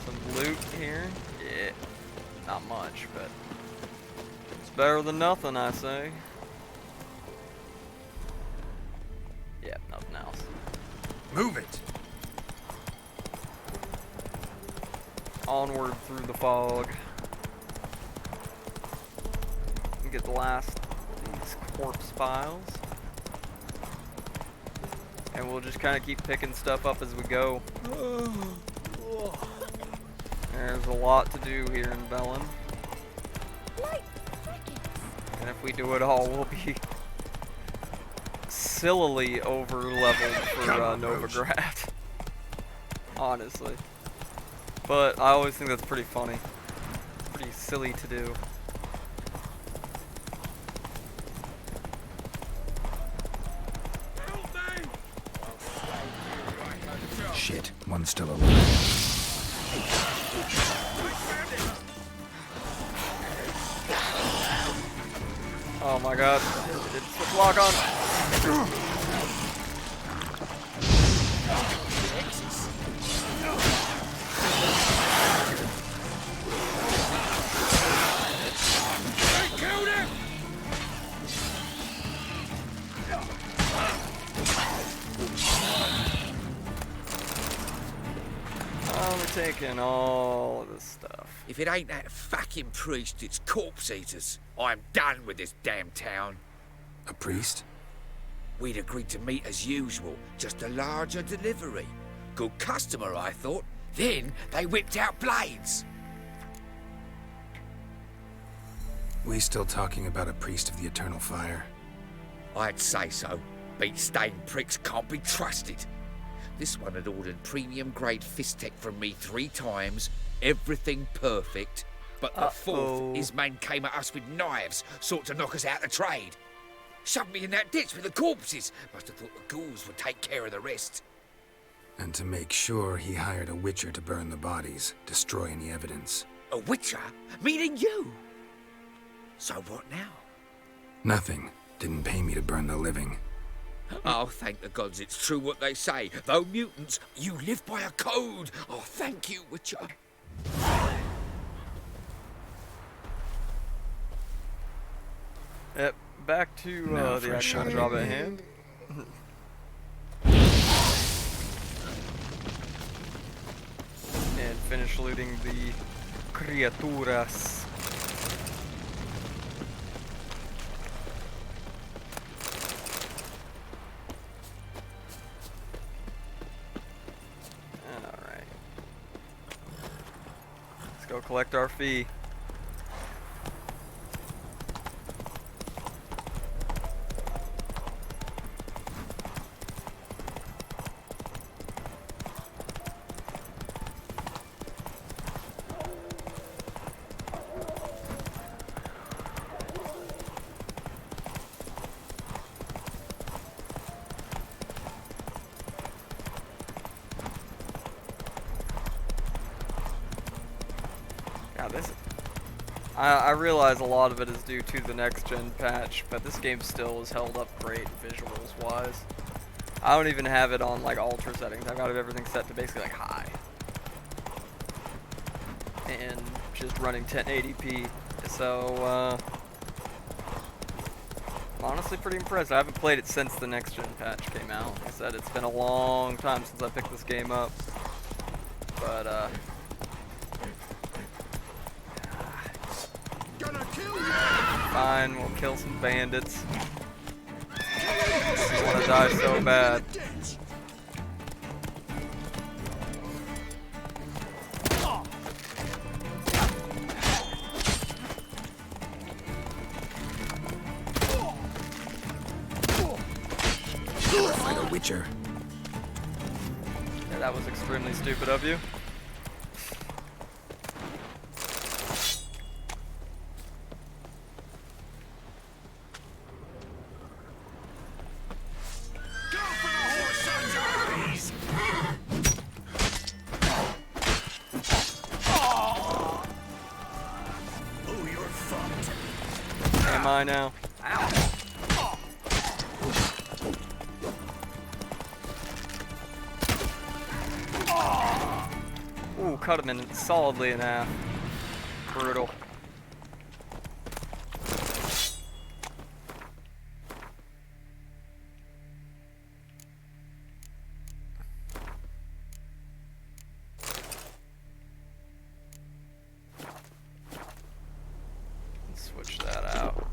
some loot here. Yeah, not much, but it's better than nothing, I say. Yeah, nothing else. Move it. Onward through the fog. And get the last of these corpse piles. And we'll just kind of keep picking stuff up as we go. There's a lot to do here in Velen. And if we do it all, we'll be sillily over-leveled for Novigrad. Honestly. But I always think that's pretty funny. Pretty silly to do. Shit, one's still alive. Oh my god. It didn't lock on. Taking all of this stuff. If it ain't that fucking priest, it's corpse eaters. I'm done with this damn town. A priest? We'd agreed to meet as usual, just a larger delivery. Good customer, I thought. Then they whipped out blades. We still talking about a priest of the Eternal Fire? I'd say so. Beat-stained pricks can't be trusted. This one had ordered premium-grade fist tech from me 3 times, everything perfect. But the fourth, his man came at us with knives, sought to knock us out of trade. Shoved me in that ditch with the corpses. Must have thought the ghouls would take care of the rest. And to make sure, he hired a witcher to burn the bodies, destroy any evidence. A witcher? Meaning you? So what now? Nothing. Didn't pay me to burn the living. Oh, thank the gods it's true what they say. Though mutants, you live by a code. Oh, thank you, Witcher. Yep, back to the actual job at hand. And finish looting the criaturas. Go collect our fee. I realize a lot of it is due to the next-gen patch, but this game still is held up great visuals-wise. I don't even have it on like ultra settings. I've got everything set to basically like high. And just running 1080p. So, I'm honestly pretty impressed. I haven't played it since the next-gen patch came out. Like I said, it's been a long time since I picked this game up. But, fine, we'll kill some bandits. I want to die so bad. Fight a witcher. That was extremely stupid of you. Am I now? Ooh, cut him in solidly in half. Brutal. Switch that out.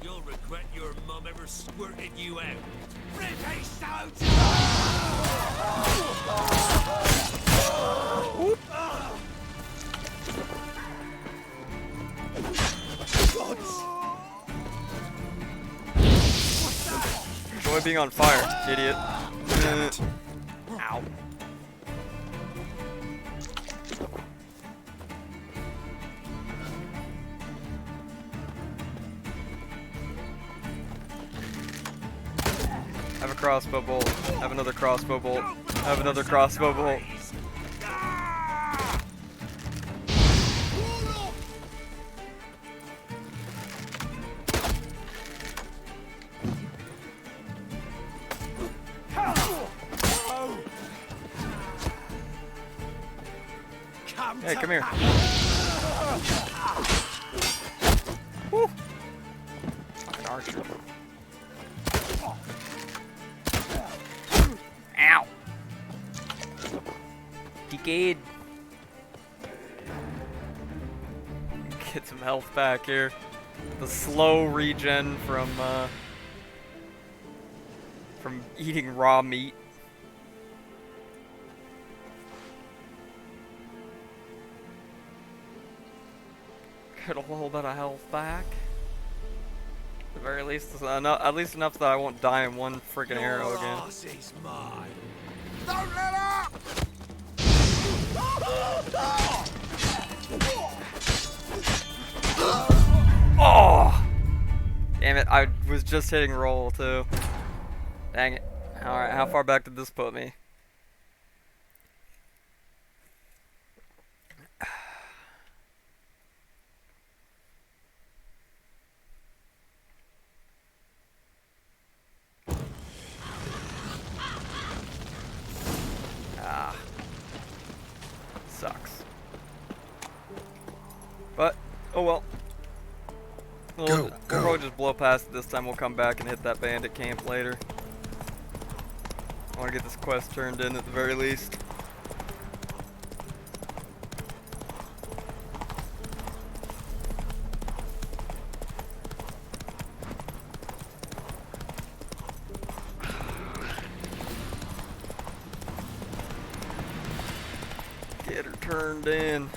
You'll regret your mum ever squirted you out. British soldier! Enjoy being on fire, idiot. Ow. Have a crossbow bolt. Have another crossbow bolt. Have another crossbow bolt. Hey, come here. Woo. Fucking archer. Ow. Decayed. Get some health back here. The slow regen from eating raw meat. Get a little bit of health back. At the very least, at least enough that I won't die in one freaking arrow again. Is mine. Don't let up! Oh! Damn it, I was just hitting roll too. Dang it. Alright, how far back did this put me? Ah. Sucks. But, oh well. We'll probably just blow past it this time. We'll come back and hit that bandit camp later. I want to get this quest turned in at the very least. Get her turned in.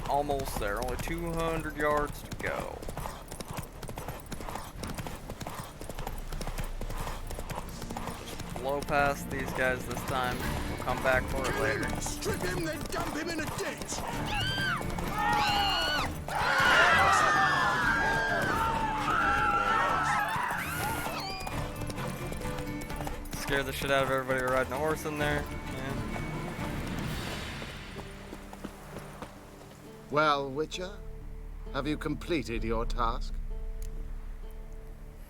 Almost there, only 200 yards to go. Just blow past these guys this time. We'll come back for it later. Strip him, then dump him in a ditch! Scare the shit out of everybody riding a horse in there. Well, Witcher, have you completed your task?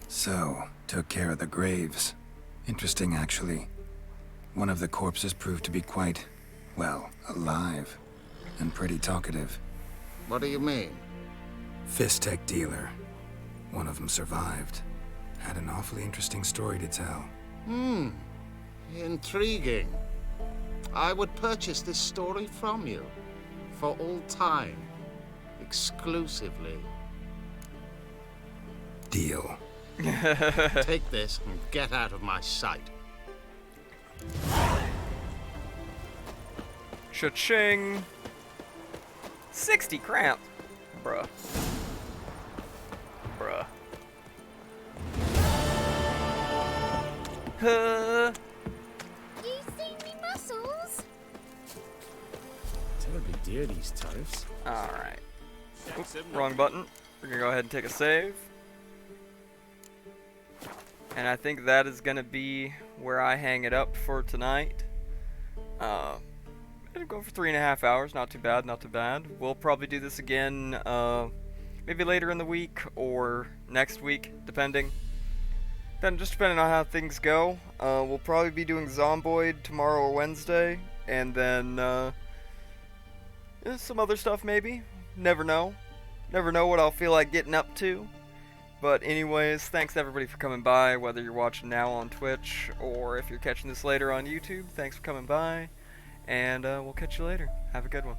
So, took care of the graves. Interesting, actually. One of the corpses proved to be quite, well, alive. And pretty talkative. What do you mean? Fistech dealer. One of them survived. Had an awfully interesting story to tell. Intriguing. I would purchase this story from you. For all time. Exclusively. Deal. Take this and get out of my sight. Cha-ching. 60 crowns. Bruh. Bruh. You seen me muscles? Terribly dear, these tariffs. Alright. Wrong button. We're gonna go ahead and take a save. And I think that is gonna be where I hang it up for tonight. It'll go for 3.5 hours. Not too bad, not too bad. We'll probably do this again, maybe later in the week or next week, depending. Then just depending on how things go. We'll probably be doing Zomboid tomorrow or Wednesday, and then some other stuff maybe. Never know. Never know what I'll feel like getting up to. But anyways, thanks everybody for coming by, whether you're watching now on Twitch or if you're catching this later on YouTube. Thanks for coming by, and we'll catch you later. Have a good one.